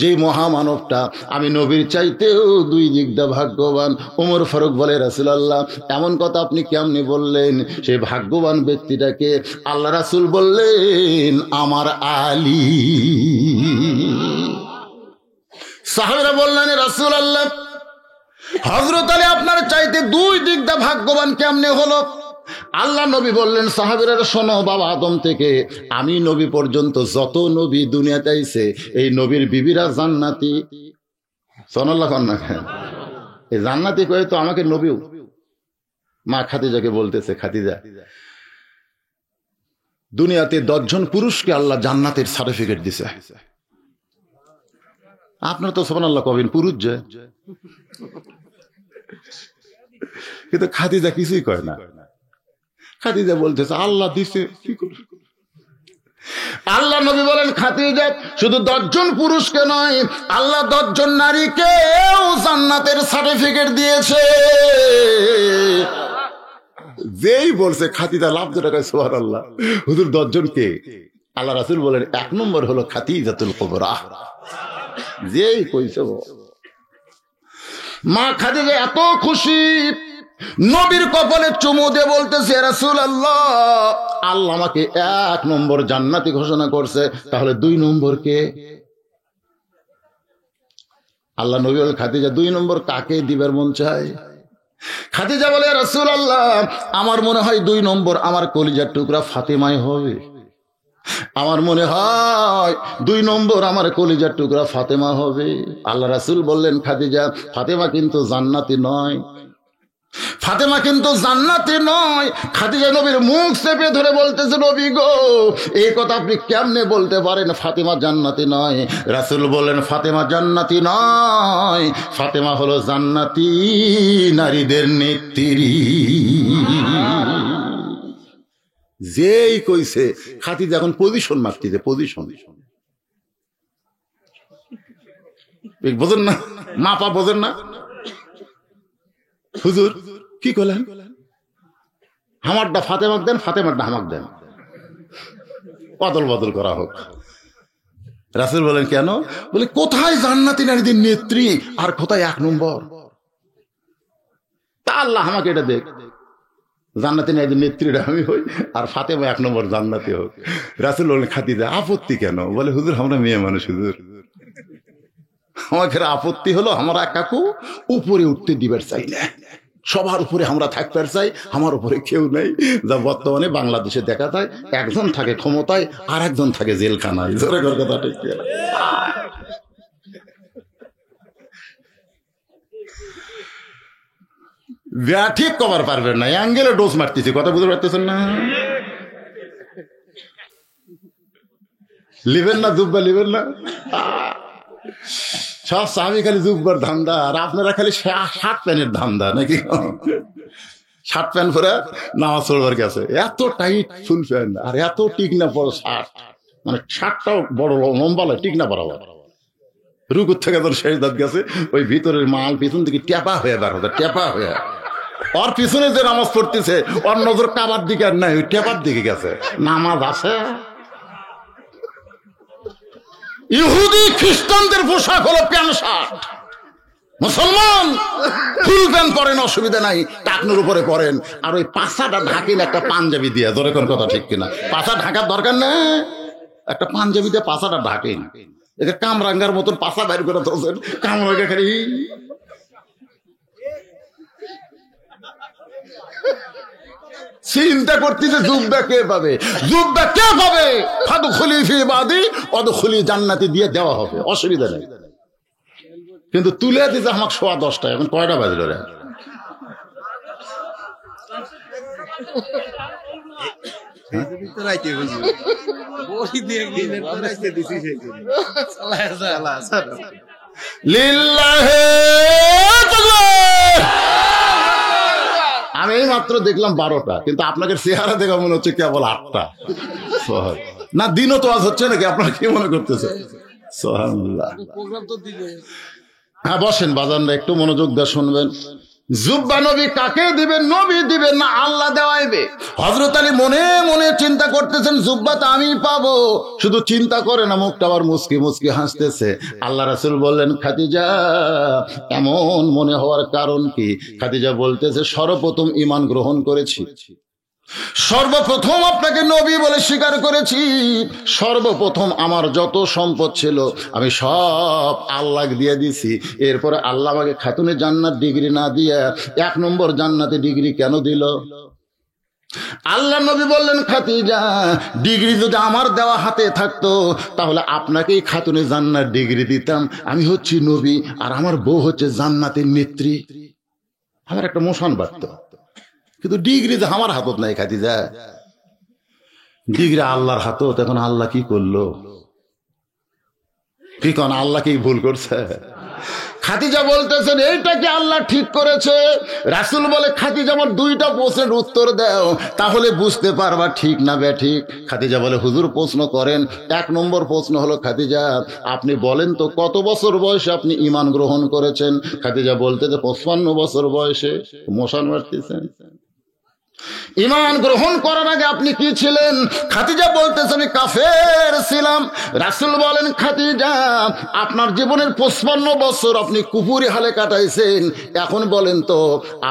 যে মহামানবটা আমি নবীর চাইতেও 2 দিক দিয়ে ভাগ্যবান। ওমর ফারুক বলে, রাসূলুল্লাহ, এমন কথা আপনি কেমনে বললেন? সেই ভাগ্যবান ব্যক্তিটাকে? আল্লাহ রাসূল বললেন, আমার আলী। সাহাবীরা বললেন, রাসূলুল্লাহ, হযরত আলী আপনার চাইতে 2 দিক দিয়ে ভাগ্যবান কেমনে হলো? আল্লাহ নবী বললেন, সাহাবীরা শোনো, বাবা আদম থেকে আমি নবী পর্যন্ত যত নবী দুনিয়াতে আইছে, এই নবীর বিবিরা জান্নাতি। সুবহানাল্লাহ কন না? এই জান্নাতি কয়ে তো আমাকে নবীও। মা খাদিজাকে বলতেছে, খাদিজা, দুনিয়াতে 10 জন পুরুষকে আল্লাহ জান্নাতের সার্টিফিকেট দিছে। আপনার তো সুবহানাল্লাহ কবেন পুরুষ যে, কিন্তু খাদিজা কিছুই কয় না। খাদিজা বলতেছে, আল্লাহ দিছে, কি করে? আল্লাহ নবী বলেন, খাদিজা শুধু 10 জন পুরুষকে নয়, আল্লাহ 10 জন নারীকেও জান্নাতের সার্টিফিকেট দিয়েছে। যেই বলছে খাদিজা লাভ ধরে কয়, সুবহানাল্লাহ, হুজুর 10 জন কে? আল্লাহ রাসূল বলেন, 1 নম্বর হলো খাদিজাতুল কুবরা। যেই কইছে, মা খাদিজা এত খুশি, নবীর কপালে চুমু দিয়ে বলতেছে, রাসূলুল্লাহ, আল্লাহ আমাকে 1 নম্বর জান্নাতি ঘোষণা করছে, তাহলে 2 নম্বর কে? আল্লাহ নবী বলেন, খাদিজা 2 নম্বর কাকে দিবার মন চায়? খাদিজা বলে, রাসূলুল্লাহ, আমার মনে হয় 2 নম্বর আমার কলিজার টুকরা ফাতেমাই হবে। আমার মনে হয় 2 নম্বর আমার কলিজার টুকরা ফাতেমা হবে। আল্লাহ রাসূল বললেন, খাদিজা, ফাতেমা কিন্তু জান্নাতি নয়, ফাতেমা কিন্তু জান্নাতি নয়। খাদিজা নবীর মুখ চেপে ধরে বলতেছে, নবী গো, এই কথা আপনি কেমনে বলতে পারেন ফাতেমা জান্নাতি নয়? রাসূল বললেন, ফাতেমা জান্নাতি নয়, ফাতেমা হলো জান্নাতি নারীদের নেত্রী। যেই কইছে, খাদিজা এখন পজিশন মারতেছে, পজিশন। বোঝেন না? মাপা বোঝেন না? হুজুর কি করলেন? আমারটা ফাতেমাক দেন, ফাতেমারটা আমাক দেন, অদল বদল করা হোক। রাসূল বলেন কেন? বলে কোথায় জান্নাতি নারীদের নেত্রী আর কোথায় এক নম্বর? তা আল্লাহ আমাকে এটা দেখ, জান্নাতি নারীদের নেত্রীরা আমি হই আর ফাতেমা এক নম্বর জান্নাতি হোক। রাসূল বলেন খাদিজা আপত্তি কেন? বলে হুজুর আমরা মেয়ে মানুষ, হুজুর আমাকে আপত্তি হলো আমরা কাকু উপরে উঠতে দিবার চাই না, সবার উপরে আমরা থাকতে চাই, আমার উপরে কেউ নেই। যা বর্তমানে বাংলাদেশে দেখা যায়, একজন থাকে ক্ষমতায় আর একজন থাকে জেলখানায়। জোরে কথা ঠিক ঠিক কভার পারবেন না, অ্যাঙ্গেলে ডোজ মারতেছি, কথা বুঝতে পারতেছেন না? লিবেন না জুব্বা, লিবেন না, সব স্বামী খালি জুব্বার ধান্দা আর আপনারা খালি শার্ট প্যান্টের ধান্দা নাকি? শার্ট প্যান্ট পরে নামাজ পড়বার গেছে, এত টাইট ফুল প্যান্ট আর এত টিকনা বড় শার্ট, মানে শার্টটাও বড় লম্বা টিকনা বরাবর, রুকুর থেকে তোর শেষ দাঁত গেছে, ওই ভিতরের মাল পিছন থেকে টেপা হয়ে বার হতো, টেপা হয়ে। ওর পিছনে যে নামাজ পড়তেছে ওর নজর কাবার দিকে আর নাই, ওই টেপার দিকে গেছে। নামাজ আছে। ইহুদি খ্রিস্টানদের পোশাক হলো প্যান্ট শার্ট, মুসলমান ফুল প্যান্ট পরেন, অসুবিধা নাই, টাকনুর উপরে পরেন, আর ওই পাছাটা ঢাকেন একটা পাঞ্জাবি দিয়ে। ধরে কোন কথা ঠিক কিনা? পাছা ঢাকার দরকার নেই, একটা পাঞ্জাবি দিয়ে পাছাটা ঢাকেন। এটা কামরাঙ্গার মতন পাছা বাইর করে ধরছেন, কামরাঙ্গা খালি চিন্তা করতেছে জুব্বা কে পাবে, জুব্বা কে পাবে? ফাদখুলি ফি ইবাদি ওয়াদখুলি জান্নাতি দিয়ে দেওয়া হবে, অসুবিধা নেই। কিন্তু তুলে দিতে আমাকে 10:15, এখন কয়টা বাজলো রে? আমি এই মাত্র দেখলাম 12টা, কিন্তু আপনাকে চেহারা দেখা মনে হচ্ছে কেবল 8টা। না দিনও তো আজ হচ্ছে নাকি? আপনারা কি মনে করতেছে? সুবহানাল্লাহ। হ্যাঁ বসেন বাজানরা, একটু মনোযোগ দিয়ে শুনবেন। জুব্বা নবী কাকে দিবেন? নবী দিবেন না আল্লাহ দেওয়াইবে? হযরত আলী মনে মনে চিন্তা করতেছেন জুব্বা তো আমি পাবো, শুধু চিন্তা করে না, মুখটা আবার মুচকি মুচকি হাসতেছে। আল্লাহ রাসূল বললেন খাদিজা এমন মনে হওয়ার কারণ কি? খাদিজা বলতেছে সর্বপ্রথম ঈমান গ্রহণ করেছি, সর্বপ্রথম আপনাকে নবী বলে স্বীকার করেছি, সর্বপ্রথম আমার যত সম্পদ ছিল আমি সব আল্লাহ দিয়ে দিছি। এরপরে আল্লাহ আমাকে খাতুনে জান্নাত ডিগ্রি না দিয়ে 1 নম্বর জান্নাতে ডিগ্রি কেন দিল? আল্লাহ নবী বললেন খাদিজা ডিগ্রি যদি আমার দেওয়া হাতে থাকতো তাহলে আপনাকেই খাতুনে জান্নাত ডিগ্রি দিতাম। আমি হচ্ছি নবী আর আমার বউ হচ্ছে জান্নাতের নেত্রী, আমার একটা মোশন বাড়ত। কিন্তু ডিগ্রি যে আমার হাতত নাই খাদিজা, ডিগ্রি আল্লাহর হাতত। এখন আল্লাহ কি করলো? কি কোন আল্লাহ কি ভুল করছে? খাদিজা বলতেছেন এইটা কি আল্লাহ ঠিক করেছে? রাসূল বলে খাদিজা আমার 2টা প্রশ্নের উত্তর দাও, তাহলে বুঝতে পারবা ঠিক না বেঠিক। খাদিজা বলে হুজুর প্রশ্ন করেন। 1 নম্বর প্রশ্ন হলো খাদিজা আপনি বলেন তো কত বছর বয়সে আপনি ঈমান গ্রহণ করেছেন? খাদিজা বলতেছে 55 বছর বয়সে। মোশন মারতেছেন। ঈমান গ্রহণ করার আগে আপনি কি ছিলেন? খাদিজা বলতেছে আমি কাফের ছিলাম। রাসূল বলেন খাদিজা আপনার জীবনের 55 বছর আপনি কুফরি হালে কাটাইছেন, এখন বলেন তো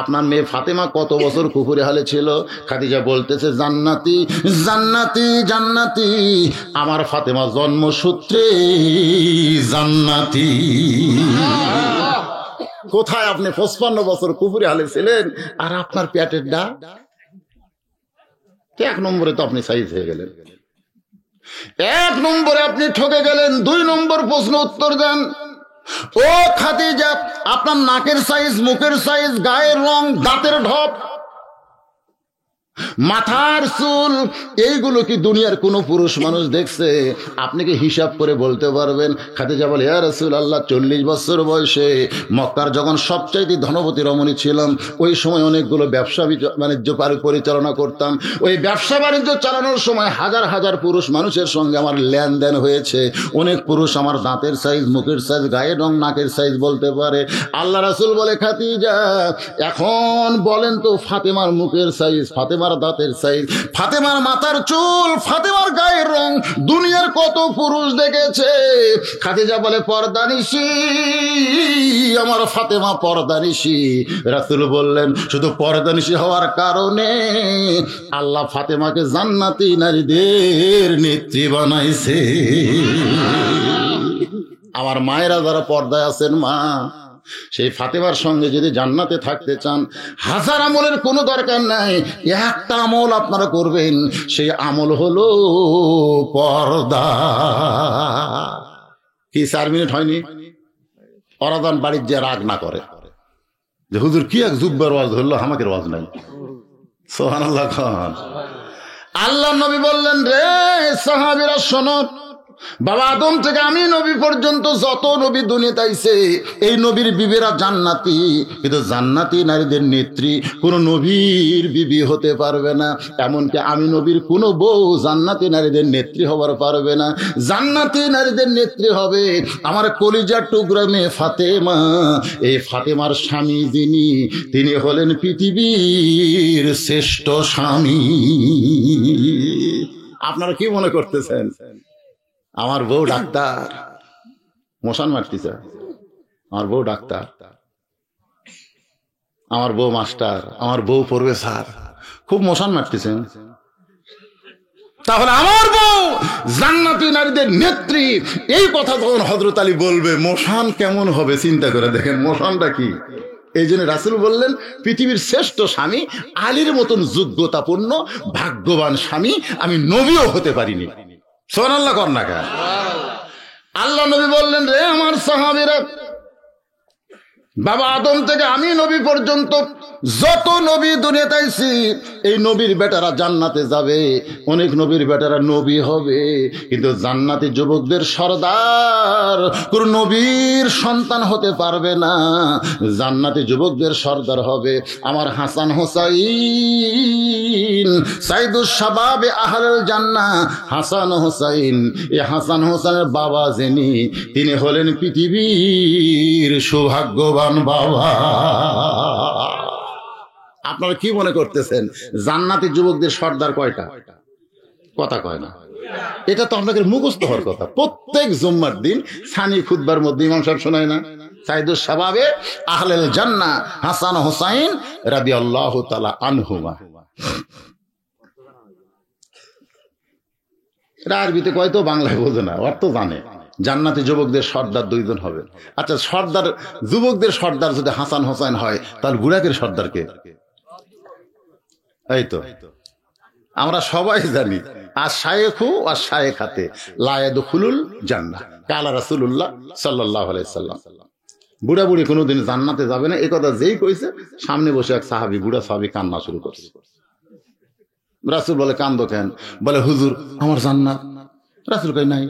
আপনার মেয়ে ফাতেমা কত বছর কুফরি হালে ছিল? খাদিজা বলতেছে জান্নাতি জান্নাতি জান্নাতি, আমার ফাতেমা জন্মসূত্রে জান্নাতি। কোথায় আপনি 55 বছর কুফরি হালে ছিলেন আর আপনার পেটের ডা? 1 নম্বরে তো আপনি সাইজ হয়ে গেলেন, 1 নম্বরে আপনি ঠকে গেলেন। 2 নম্বর প্রশ্ন উত্তর দেন। ও খাদিজা আপনার নাকের সাইজ, মুখের সাইজ, গায়ের রং, দাঁতের ঢপ মাথার চুল, এইগুলো কি দুনিয়ার কোন পুরুষ মানুষ দেখছে? আপনি কি হিসাব করে বলতে পারবেন? খাদিজা বলে, ইয়া রাসূলুল্লাহ, 40 বছর বয়সে মক্কার যখন সবচাইতে ধনবতী রমণী ছিলাম, ওই সময় অনেকগুলো ব্যবসা বাণিজ্য পরিচালনা করতাম। ওই ব্যবসা বাণিজ্য চালানোর সময় হাজার হাজার পুরুষ মানুষের সঙ্গে আমার লেনদেন হয়েছে। অনেক পুরুষ আমার দাঁতের সাইজ, মুখের সাইজ, গায়ের রং, নাকের সাইজ বলতে পারে। আল্লাহ রাসূল বলে, খাদিজা, এখন বলেন তো ফাতেমার মুখের সাইজ, ফাতেমার দাঁতের সাইজ, ফাতেমার মাথার চুল, ফাতেমার গায়ের রং দুনিয়ার কত পুরুষ দেখেছে? খাদিজা বলে, পর্দানিশী, আমার ফাতেমা পর্দানিশী। রাসূল বললেন, শুধু পর্দানিশী হওয়ার কারণে আল্লাহ ফাতেমাকে জান্নাতি নারীদের নেত্রী বানাইছে। আমার মায়েরা যারা পর্দায় আছেন, মা, সেই ফাতেমার সঙ্গে যদি জান্নাতে থাকতে চান, হাজার আমলের কোনো দরকার নাই, একটা আমল আপনারা করবেন, সেই আমল হলো পর্দা। কি 4 মিনিট হয়নি? অরাদান বাড়ির যে রাগ না করে যে হুজুর কি এক জুব্বার ওয়াজ ধরলো, আমাকে ওয়াজ নাই। সুবহানাল্লাহ খান। আল্লাহ নবী বললেন, রে সাহাবীরা শোনো, বাবা আদম থেকে আমি নবী পর্যন্ত যত নবী দুনিয়াতে আইছে, এই নবীর বিবিরা জান্নাতি, কিন্তু জান্নাতি নারীদের নেত্রী কোন নবীর বিবি হতে পারবে না। এমনকি আমি নবীর কোন বউ জান্নাতি নারীদের নেত্রী হবার পারবে না। জান্নাতি নারীদের নেত্রী হবে আমার কলিজার টুকরা মেয়ে ফাতেমা। এই ফাতেমার স্বামী যিনি, তিনি হলেন পৃথিবীর শ্রেষ্ঠ স্বামী। আপনারা কি মনে করতেছেন? আমার বউ ডাক্তার, মশান মারতেছে, আমার বউ ডাক্তার, আমার বউ মাস্টার, আমার বউ প্রফেসর, খুব মশান মারতেছেন। তাহলে আমার বউ জান্নাতি নারীদের নেত্রী, এই কথা যখন হযরত আলী বলবে, মশান কেমন হবে চিন্তা করে দেখেন। মশানটা কি? এই জন্য রাসূল বললেন, পৃথিবীর শ্রেষ্ঠ স্বামী আলীর মতন যোগ্যতাপূর্ণ ভাগ্যবান স্বামী আমি নবীও হতে পারিনি। সুবহানাল্লাহ কর না কেন? আল্লাহ নবী বললেন, রে আমার সাহাবীরা, বাবা আদম থেকে আমি নবী পর্যন্ত যত নবী দুনিয়াতে আইছি, এই নবীর বেটারা জান্নাতে যাবে, অনেক নবীর বেটারা নবী হবে, কিন্তু জান্নাতি যুবকদের সর্দার কোন নবীর সন্তান হতে পারবে না। জান্নাতি যুবকদের সর্দার হবে আমার হাসান হোসাইন, সাইদুস শাবাবে আহলুল জান্নাহ, হাসান হোসাইন। এই হাসান হোসেনের বাবা যিনি, তিনি হলেন পৃথিবীর সৌভাগ্যবান বাবা। আপনারা কি মনে করতেছেন জান্নাতি যুবকদের সর্দার কয়টা? কথা কয় না। এটা তো আপনাদের মুখস্থ হওয়ার কথা। প্রত্যেক জুম্মার দিন সানি খুতবার মধ্যে ইমাম সাহেব শোনায় না, সাইদুস শাবাবে আহলুল জান্নাহ হাসান হোসাইন রাদিয়াল্লাহু তাআলা আনহুমা। এটা আরবিতে কয় তো বাংলায় বোঝে না, অর্থ জানে। জান্নাতি যুবকদের সর্দার 2 জন হবে। আচ্ছা, সর্দার যুবকদের সর্দার যদি হাসান হোসেন হয়, তাহলে বুড়াকের সর্দার কে? এই তো আমরা সবাই জানি, আর শায়েখু আর শায়েখাতে লা ইয়াদখুলুল জান্নাহ কালা রাসূলুল্লাহ সাল্লাল্লাহু আলাইহি সাল্লাম। বুড়া বুড়ি কোনোদিন জান্নাতে যাবে না, এই কথা যেই কইছে, সামনে বসে এক সাহাবী, বুড়া সাহাবী কান্না শুরু করছে। রাসূল বলে, কান্দো কেন? বলে, হুজুর আমার জান্নাত। রাসূল কয়, নাই।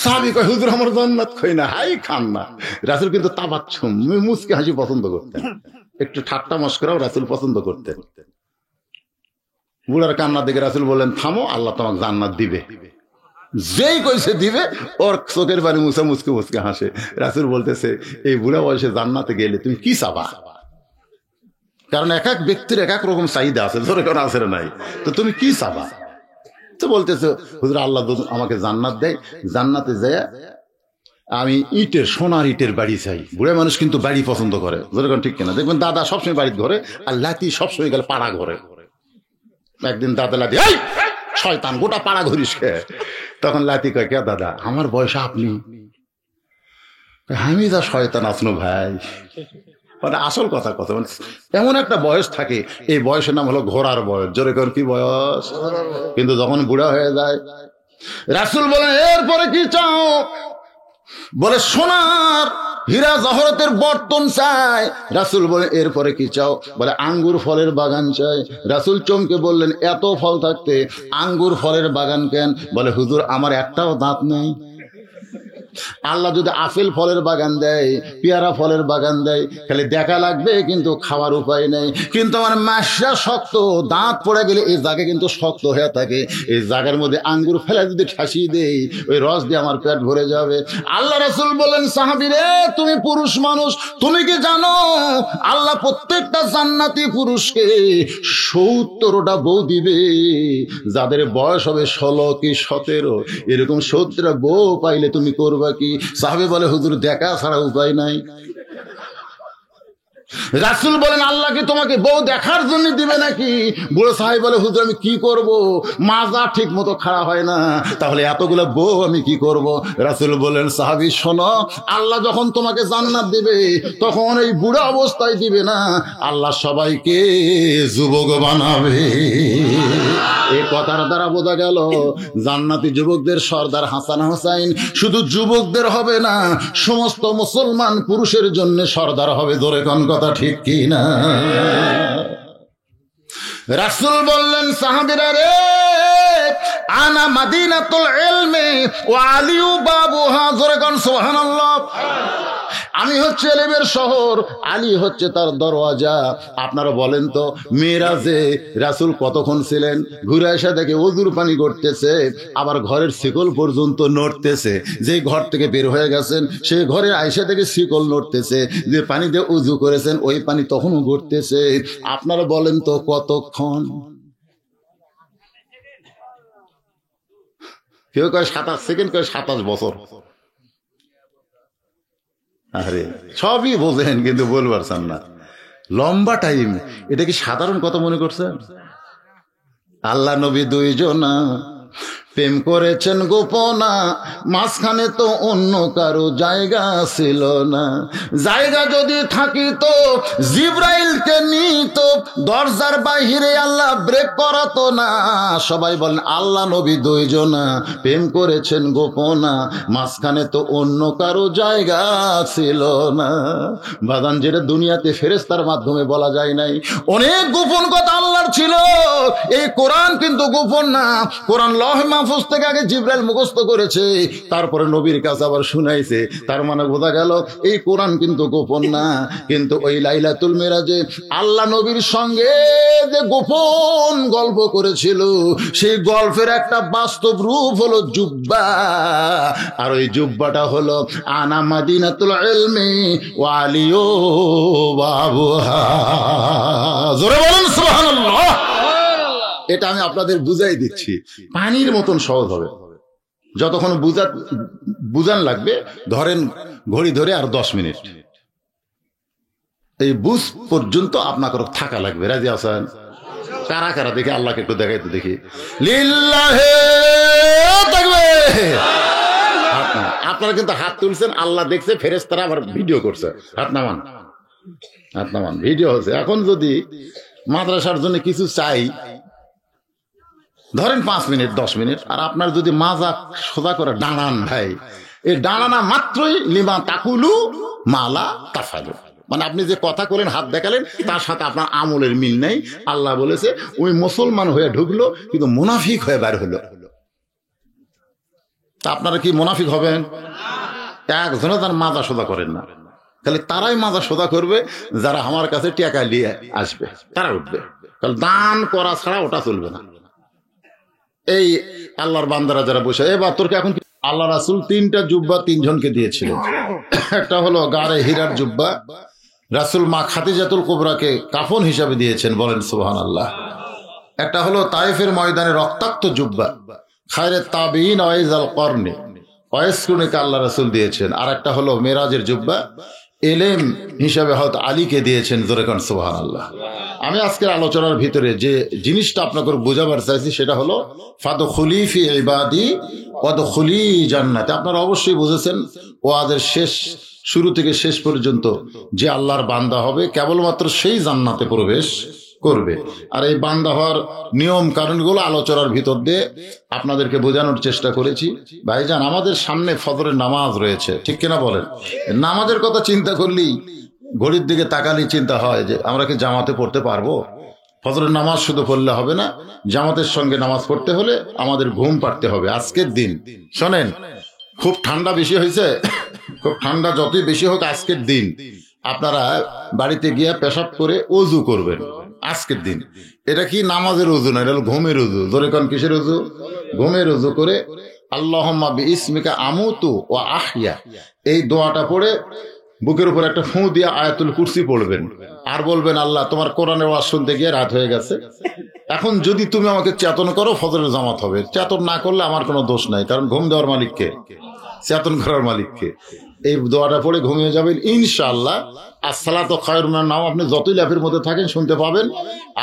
সাহাবী কয়, হুজুর আমার জান্নাত। কই না, হাই কান্না। রাসূল কিন্তু তাবাচ্ছুম, মুচকি হাসি পছন্দ করতেন, একটু ঠাট্টা মশকরাও রাসূল পছন্দ করতেন। বুড়ার কান্না দেখে রাসূল বললেন, থামো, আল্লাহ তোমাকে জান্নাত দিবে। যেই কইছে দিবে, ওর চোখের পানি মুছে মুচকে মুচকে হাসে। রাসূল বলতেছে, এই বুড়া বয়সে জান্নাতে গেলে তুমি কি চাবা? কারণ এক এক ব্যক্তির এক এক রকম চাহিদা আছে, ধরে কোন আছে নাই, তো তুমি কি চাবা? তো বলতেছে, হুজুর আল্লাহ আমাকে জান্নাত দেয়, জান্নাতে যায় আমি ইটের, সোনার ইটের বাড়ি চাই। বুড়া মানুষ কিন্তু বাড়ি পছন্দ করে, ধরে কোন ঠিক কিনা? দেখবেন দাদা সবসময় বাড়ির ঘরে, আর লাতি সবসময় গেলে পাড়া ঘরে। একদিন দাদা লাতি, এই শয়তান, গোটা পাড়া ঘুরিস কে? তখন লাতি কয়, কে দাদা? আমার বয়স আপনি। আমি যা শয়তান আসনো ভাই, মানে আসল কথা কথা মানে এমন একটা বয়স থাকে, এই বয়সের নাম হলো ঘোড়ার বয়স। জোরে কোন কি বয়স? কিন্তু যখন বুড়া হয়ে যায়, রাসূল বলেন, এরপরে কি চাও? বলে, সোনার হীরা জহরতের বর্তন চাই। রাসূল বলে এরপরে কি চাও? বলে আঙ্গুর ফলের বাগান চাই। রাসূল চমকে বললেন এত ফল থাকতে আঙ্গুর ফলের বাগান কেন? বলে হুজুর আমার একটাও দাঁত নেই। আল্লাহ যদি আপেল ফলের বাগান দেয়, পেয়ারা ফলের বাগান দেয়, খালি দেখা লাগবে কিন্তু খাওয়ার উপায় নেই। কিন্তু আমার মাসা শক্ত, দাঁত পড়ে গেলে এই জায়গা কিন্তু শক্ত হয়ে থাকে। এই জায়গার মধ্যে আঙ্গুর ফেলে যদি ঠাসিয়ে দেই, ওই রস দিয়ে আমার পেট ভরে যাবে। আল্লাহ রাসূল বলেন সাহাবী রে, তুমি পুরুষ মানুষ, তুমি কি জানো আল্লাহ প্রত্যেকটা জান্নাতি পুরুষকে 70টা বউ দিবে। যাদের বয়স হবে 16 কি 17, এরকম 70টা বউ পাইলে তুমি করবা কি? সাহাবী বলে হুজুর দেখা ছাড়া উপায় নাই। রাসূল বলেন আল্লাহ কি তোমাকে বউ দেখার জন্য দিবে নাকি? বুড়ো সাহাবী বলে হুজুর আমি কি করব, মাজা ঠিক মতো খাড়া হয় না, তাহলে এতগুলো বউ আমি কি করব? রাসূল বলেন সাহাবী শোনো, আল্লাহ যখন তোমাকে জান্নাত দিবে তখন এই বুড়ো অবস্থায় দিবে না, আল্লাহ সবাইকে যুবক বানাবে। এই কথার দ্বারা বোঝা গেল জান্নাতি যুবকদের সর্দার হাসান হোসাইন শুধু যুবকদের হবে না, সমস্ত মুসলমান পুরুষের জন্য সর্দার হবে। জোরে কোন কথা ঠিক কি না? রাসূল বললেন সাহাবীরা রে, আনা মাদিনাতুল ইলমি ওয়া আলিউ বাবুহা। জোরে কোন সুবহানাল্লাহ। আমি হচ্ছে ইলমের শহর, আলী হচ্ছে তার দরওয়াজা। আপনারা বলেন তো মেরাজে রাসূল কতক্ষণ ছিলেন? ঘুরে এসে দেখে ওযুর পানি করতেছে, আবার ঘরের শিকল পর্যন্ত নড়তেছে। যে ঘর থেকে বের হয়ে গেছেন সেই ঘরে আয়েশা থেকে শিকল নড়তেছে। যে পানি দিয়ে উযু করেছেন ওই পানি তখনও ঘটতেছে। আপনারা বলেন তো কতক্ষণ? কেউ কয় 27 সেকেন্ড, কয় 27 বছর। আরে সবই বোঝেন কিন্তু বলবার চান না। লম্বা টাইম, এটা কি সাধারণ কথা মনে করছেন? আল্লাহ নবী দুইজনা প্রেম করেছেন গোপনা, মাঝখানে তো অন্য কারো জায়গা ছিল না। জায়গা যদি থাকিত জিব্রাইলকে নিত, দরজার বাহিরে আল্লাহ ব্রেক করাতো না। সবাই বলেন আল্লাহ নবী দুইজনা প্রেম করেছেন গোপনা, মাঝখানে তো অন্য কারো জায়গা ছিল না। বাদান যেটা দুনিয়াতে ফেরেশতার মাধ্যমে বলা যায় নাই, অনেক গোপন কথা আল্লাহর ছিল। এই কোরআন কিন্তু গোপন না। কোরআন লৌহ মাহফুজ থেকে আগে জিবরাইল মুখস্থ করেছে, তারপরে নবীর কাছে আবার শুনাইছে। তার মানে বোঝা গেল এই কোরআন কিন্তু গোপন না। কিন্তু ওই লাইলাতুল মিরাজে আল্লাহ নবীর সঙ্গে যে গোপন গল্প করেছিল, সেই গল্পের একটা বাস্তব রূপ হলো জুব্বা। আর ওই জুব্বাটা হলো আনা মাদিনাতুল ইলমি ওয়া আলিউ বাবুহা। জোরে বলুন সুবহানাল্লাহ। এটা আমি আপনাদের বুঝাই দিচ্ছি, পানির মতন সহজ হবে। যতক্ষণ বুঝান লাগবে, ধরেন ঘড়ি ধরে আর 10 মিনিট, এই বুঝ পর্যন্ত আপনাকে থাকা লাগবে। রাজি আছেন? কারা কারা দেখি আল্লাহকে একটু দেখাইতে দেখি। লিল্লাহে তাকবীর। আপনারা কিন্তু হাত তুলছেন, আল্লাহ দেখছে, ফেরেশতারা আবার ভিডিও করছে। হাত নামান, হাত নামান, ভিডিও হচ্ছে। এখন যদি মাদ্রাসার জন্য কিছু চাই, ধরেন 5 মিনিট 10 মিনিট, আর আপনার যদি মাজা সোজা করে দাঁড়ান ভাই, এই দাঁড়ানা মাত্রই লিমা তাকুলু মালা তাফালু, মানে আপনি যে কথা করেন হাত দেখালেন তার সাথে আপনার আমলের মিল নেই। আল্লাহ বলেছে ওই মুসলমান হয়ে ঢুকলো কিন্তু মুনাফিক হয়ে বের হলো। তা আপনারা কি মুনাফিক হবেন? একজনে তার মাজা সোজা করেন না, তাহলে তারাই মাজা সোজা করবে যারা আমার কাছে টাকা নিয়ে আসবে, তারা উঠবে। তাহলে দান করা ছাড়া ওটা চলবে না। এই আল্লাহর বান্দারা যারা বসে, এবার তোর এখন আল্লাহ রাসূল 3টা জুব্বা 3 জনকে দিয়েছিলেন। একটা হলো গারে হীরার জুব্বা, রাসূল মা খাদিজাতুল কুবরাকে কাফন হিসাবে দিয়েছেন, বলেন সুবহানাল্লাহ। একটা হলো তায়েফের ময়দানে রক্তাক্ত জুব্বা, খায়রে তাবিঈন ওয়াইজাল করনি, ওয়াইসকুনিকে আল্লাহ রাসূল দিয়েছেন। আর একটা হলো মেরাজের জুব্বা, এলেম হিসাবে হয়তো আলীকে দিয়েছেন। জোরে কোন সুবহানাল্লাহ। আমি আজকের আলোচনার ভিতরে যে জিনিসটা আপনাকে বোঝাবার চাইছি সেটা হলো ফাদখুলি ফি ইবাদি ওয়াদখুলি জান্নাতে। আপনারা অবশ্যই বুঝেছেন ওয়াদের শেষ, শুরু থেকে শেষ পর্যন্ত যে আল্লাহর বান্দা হবে কেবলমাত্র সেই জান্নাতে প্রবেশ করবে। আর এই বান্দা হওয়ার নিয়ম কারণগুলো আলোচনার ভিতর দিয়ে আপনাদেরকে বোঝানোর চেষ্টা করেছি। ভাইজান, আমাদের সামনে ফজরের নামাজ রয়েছে, ঠিক কিনা বলেন? নামাজের কথা চিন্তা করলেই, ঘড়ির দিকে তাকালেই চিন্তা হয় যে আমরা কি জামাতে পড়তে পারবো? ফজরের নামাজ শুধু পড়লে হবে না, জামাতের সঙ্গে নামাজ পড়তে হলে আমাদের ঘুম পাড়তে হবে। আজকের দিন শোনেন, খুব ঠান্ডা বেশি হয়েছে, খুব ঠান্ডা যতই বেশি হোক, আজকের দিন আপনারা বাড়িতে গিয়ে পেশাব করে অজু করবেন। আজকের দিন এটা কি নামাজের অজু না, এটা হলো ঘুমের অজু। ধরে কোন কিসের অজু? ঘুমের অজু করে আল্লাহুম্মা বিইসমিকা আমুতু ওয়া আহইয়া, এই দোয়াটা পড়ে বুকের উপর একটা ফুঁ দিয়ে আয়াতুল কুরসি পড়বেন। আর বলবেন, আল্লাহ, তোমার কোরআনের ওয়াজ শুনতে গিয়ে রাত হয়ে গেছে, এখন যদি তুমি আমাকে চেতন করো ফজরের জামাত হবে। চেতন না করলে আমার কোনো দোষ নাই, কারণ ঘুম দেওয়ার মালিককে, চেতন করার মালিককে। এই দোয়াটা পড়ে ঘুমিয়ে যাবেন ইনশাআল্লাহ। আসসালাতু খায়রুম মিনান নাওম আপনি যতই ল্যাপের মধ্যে থাকেন শুনতে পাবেন।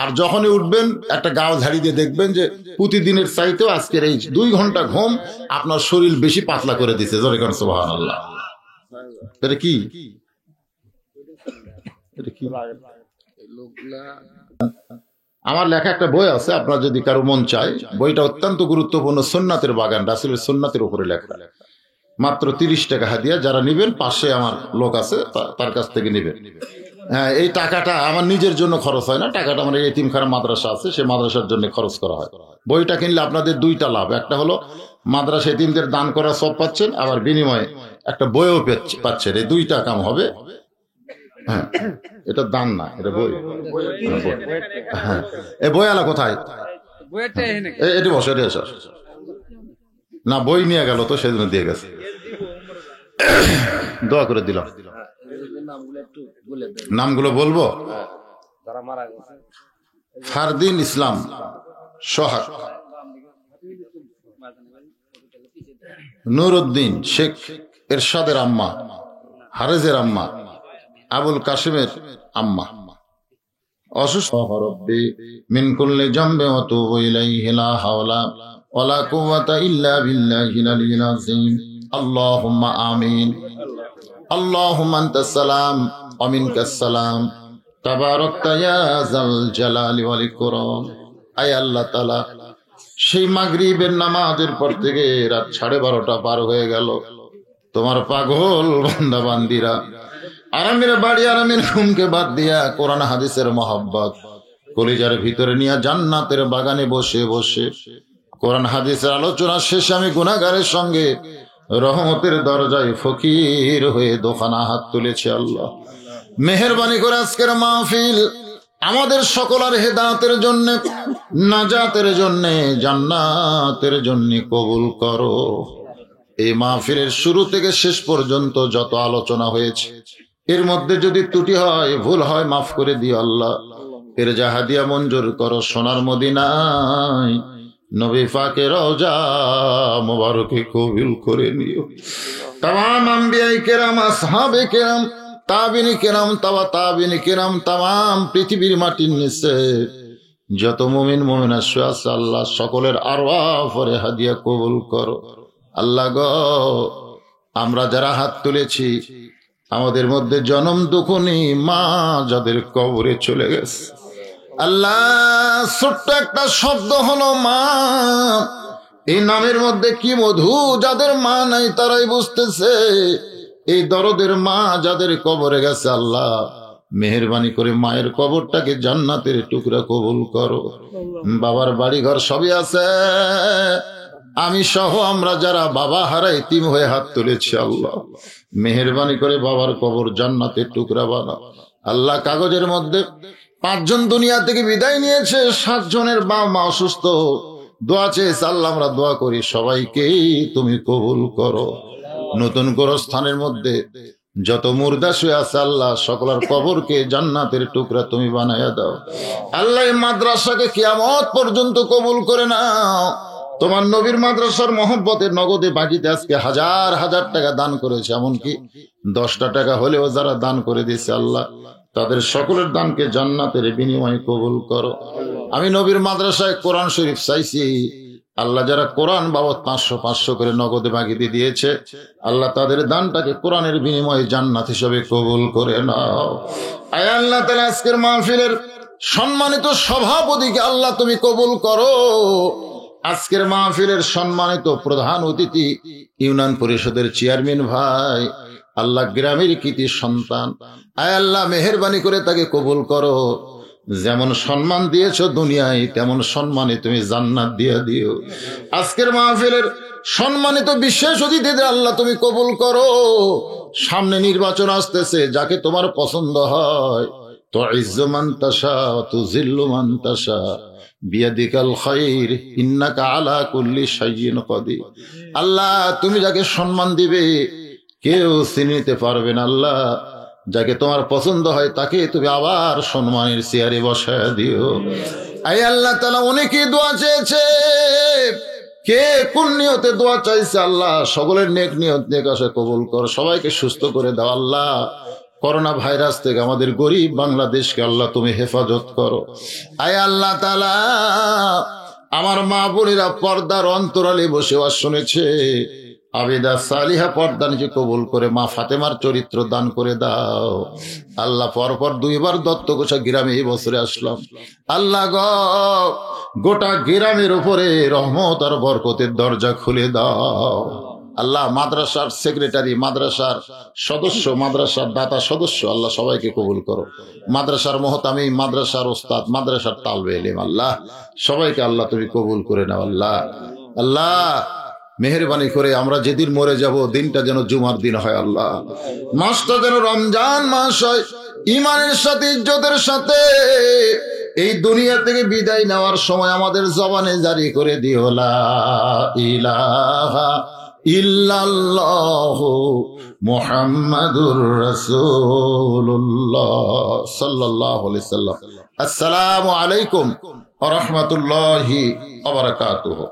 আর যখনই উঠবেন একটা গাও ঝাড়ি দিয়ে দেখবেন যে প্রতিদিনের চাইতেও আজকের এই 2 ঘন্টা ঘুম আপনার শরীর বেশি পাতলা করে দিচ্ছে। জোরে কোন সুবহানাল্লাহ। এটা কি? এটা কি? আমার লেখা একটা বই আছে, আপনার যদি কারো মন চায়, বইটা অত্যন্ত গুরুত্বপূর্ণ। সুন্নাতের বাগান, রাসূলের সুন্নাতের উপরে লেখা। মাত্র 30 টাকা হাদিয়া। যারা নেবেন, পাশে আমার লোক আছে, তার কাছ থেকে নেবেন। হ্যাঁ, এই টাকাটা আমার নিজের জন্য খরচ হয় না, টাকাটা আমার এতিমখানা মাদ্রাসা আছে, সে মাদ্রাসার জন্য খরচ করা হয়। বইটা কিনলে আপনাদের 2টা লাভ। একটা হলো মাদ্রাসা এতিমদের দান করা সব পাচ্ছেন, আবার বিনিময়ে একটা বইও পাচ্ছেন। এই 2টা কাম হবে। হ্যাঁ, এটা দান না, এটা বই। হ্যাঁ, এই বইওয়ালা কোথায়? এটি বসে, এটি আসা না, বই নিয়ে গেল তো, সেজন্য দিয়ে গেছে। দোয়া করে দিলাম। নামগুলো বলবো? ফারদিন ইসলাম সোহাগ, নুরউদ্দিন শেখ এরশাদের আম্মা, হারেজের আম্মা, আবুল কাসিমের আম্মা। অসুস্থ রব্বি মিন কুল্লি জামবি ওয়া তুবু ইলাইহি লা হাওলা ওয়ালা কুওয়াতা ইল্লা বিল্লাহিল আলিয়্যিল আযীম। আল্লাহুম্মা আমিন। আল্লাহুম্মা আনতাস সালাম ওয়া মিনকাস সালাম, তাবারাকতা ইয়া যাল জালালি ওয়াল ইকরাম। আয় আল্লাহ তাআলা, সেই মাগরিবের নামাজের পর থেকে রাত 12:30 পার হয়ে গেল, তোমার পাগল বান্দা বান্দিরা আরামের বাড়ি, আরামের ঘুমকে বাদ দিয়া কোরআন হাদিসের মহব্বত কলিজার ভিতরে নিয়ে জান্নাতের বাগানে বসে বসে কোরআন হাদিসের আলোচনা শেষে আমি গুনাহগারের সঙ্গে রহমতের দরজায় ফকির হয়ে দোকানা হাত তুলেছি। আল্লাহ, মেহেরবানি করে আজকের মাহফিল আমাদের সকলের হেদায়েতের জন্য, নাজাতের জন্য, জান্নাতের জন্য কবুল করো। এই মাহফিলের শুরু থেকে শেষ পর্যন্ত যত আলোচনা হয়েছে, এর মধ্যে যদি ত্রুটি হয়, ভুল হয়, মাফ করে দিও আল্লাহ। এর জাহাদিয়া মঞ্জুর করো সোনার মদিনায়, নবী পাকের রওজা মুবারকে কবুল করে নিও। तमाम আম্বিয়ায়ে কেরাম, আসহাবে কেরাম, তাবিনী কেরাম, তাবিনী কেরাম, तमाम পৃথিবীর মাটির নিচে যত মুমিন মুমিনা শুয়ে আছে, আল্লাহ সকলের আরওয়াহ পরে হাদিয়া কবুল করো। আল্লাহ গো, আমরা যারা হাত তুলেছি, আমাদের মধ্যে জনম দুঃখনী মা যাদের কবরে চলে গেছে, আল্লাহ ছোট্ট একটা শব্দ হলো মা, এই নামের মধ্যে কি মধু। যাদের মা নাই তারাই বুঝতেছে। এই দরদের মা যাদের কবরে গেছে, আল্লাহ মেহেরবানি করে মায়ের কবরটাকে জান্নাতের টুকরা কবুল করো। বাবার বাড়ি ঘর সবই আছে, আমি সহ আমরা যারা বাবা হারা এতিম হয়ে হাত তুলেছি, আল্লাহ মেহেরবানি করে বাবার কবর জান্নাতের টুকরা বানাও। আল্লাহ, কাগজের মধ্যে 5 জন দুনিয়া থেকে বিদায় নিয়েছে, 7 জনের বাবা মা অসুস্থ, দোয়া চেয়েছে। আল্লাহ, আমরা দোয়া করি সবাইকেই তুমি কবুল করো। নতুন গোরস্থানের মধ্যে যত মুর্দা শুয়ে আছে, আল্লাহ সকলের কবরকে জান্নাতের টুকরা তুমি বানায়া দাও। আল্লাহ, এই মাদ্রাসাকে কিয়ামত পর্যন্ত কবুল করে নাও। তোমার নবীর মাদ্রাসার মহব্বতের নগদে বাকিতে আজকে হাজার হাজার টাকা দান করেছে, এমনকি 10টা টাকা হলেও যারা দান করে দিয়েছে, আল্লাহ তাদের সকলের দানকে জান্নাতের বিনিময়ে কবুল করো। আমি নবীর মাদ্রাসায় কোরআন শরীফ চাইছি, আল্লাহ যারা কোরআন বাবদ 500 করে নগদে বাকিতে দিয়েছে, আল্লাহ তাদের দানটাকে কোরআনের বিনিময়ে জান্নাত হিসেবে কবুল করে নাও। আয় আল্লাহ তাআলা, আজকের মাহফিলের সম্মানিত সভাপতিকে আল্লাহ তুমি কবুল করো। আজকের মাহফিলের সম্মানিত প্রধান অতিথি ইউনিয়ন পরিষদের চেয়ারম্যান ভাই, আল্লাহ গ্রামের কৃতি সন্তান, আয় আল্লাহ মেহেরবানি করে তাকে কবুল করো। যেমন সম্মান দিয়েছ দুনিয়ায়, তেমন সম্মানে তুমি জান্নাত দিয়ে দিও। আজকের মাহফিলের সম্মানিত বিশেষ অতিথিদের আল্লাহ তুমি কবুল করো। সামনে নির্বাচন আসতেছে, যাকে তোমার পছন্দ হয় তুইজ্জু মান তাশা তুযিল্লু মান তাশা বিয়াদিকাল খায়র ইন্নাকা আলা কুল্লি শাইইন কাদির। আল্লাহ তুমি যাকে সম্মান দিবে কেউ চিনতে পারবে না। আল্লাহ যাকে তোমার পছন্দ হয় তাকে তুমি আবার সম্মানের চেয়ারে বসায় দিও। আয় আল্লাহ তাআলা অনেকেই দোয়া চেয়েছে, কে কোন নিয়তে দোয়া চাইছে আল্লাহ সকলের নেক নিয়ত নেক আশা কবুল কর, সবাইকে সুস্থ করে দাও। আল্লাহ করোনা ভাইরাস থেকে আমাদের গরিব বাংলাদেশকে আল্লাহ তুমি হেফাজত করো। আয় আল্লাহ তাআলা আমার মা বোনেরা পর্দার অন্তরালে বসে ওয়াজ শুনেছে, আবেদা সালিহা পর্দা নিচে কবুল করে মা ফাতেমার চরিত্র দান করে দাও। আল্লাহ পরপর দুইবার দত্তগোছা গ্রামে এই বছরে আসলাম। আল্লাহ গোটা গ্রামের উপরে রহমত আর বরকতের দরজা খুলে দাও। আল্লাহ মাদ্রাসার সেক্রেটারি, মাদ্রাসার সদস্য, মাদ্রাসার দাতা সদস্য আল্লাহ সবাইকে কবুল করো। মাদ্রাসার মহতামিম, মাদ্রাসার ওস্তাদ, মাদ্রাসার তালবে ইলম আল্লাহ সবাইকে আল্লাহ তুমি কবুল করে নাও। আল্লাহ আল্লাহ মেহেরবানি করে আমরা যেদিন মরে যাব দিনটা যেন জুমার দিন হয়। আল্লাহ মাসটা যেন রমজান মাস হয়, ইমানের সাথে ইজ্জতের সাথে এই দুনিয়া থেকে বিদায় নেওয়ার সময় আমাদের জবানে জারি করে দিও লা ইলাহা ইল্লাল্লাহু মুহাম্মাদুর রাসূলুল্লাহ সাল্লাল্লাহু আলাইহি সাল্লাম। আসসালামু আলাইকুম ওয়া রাহমাতুল্লাহি ওয়া বারাকাতুহু।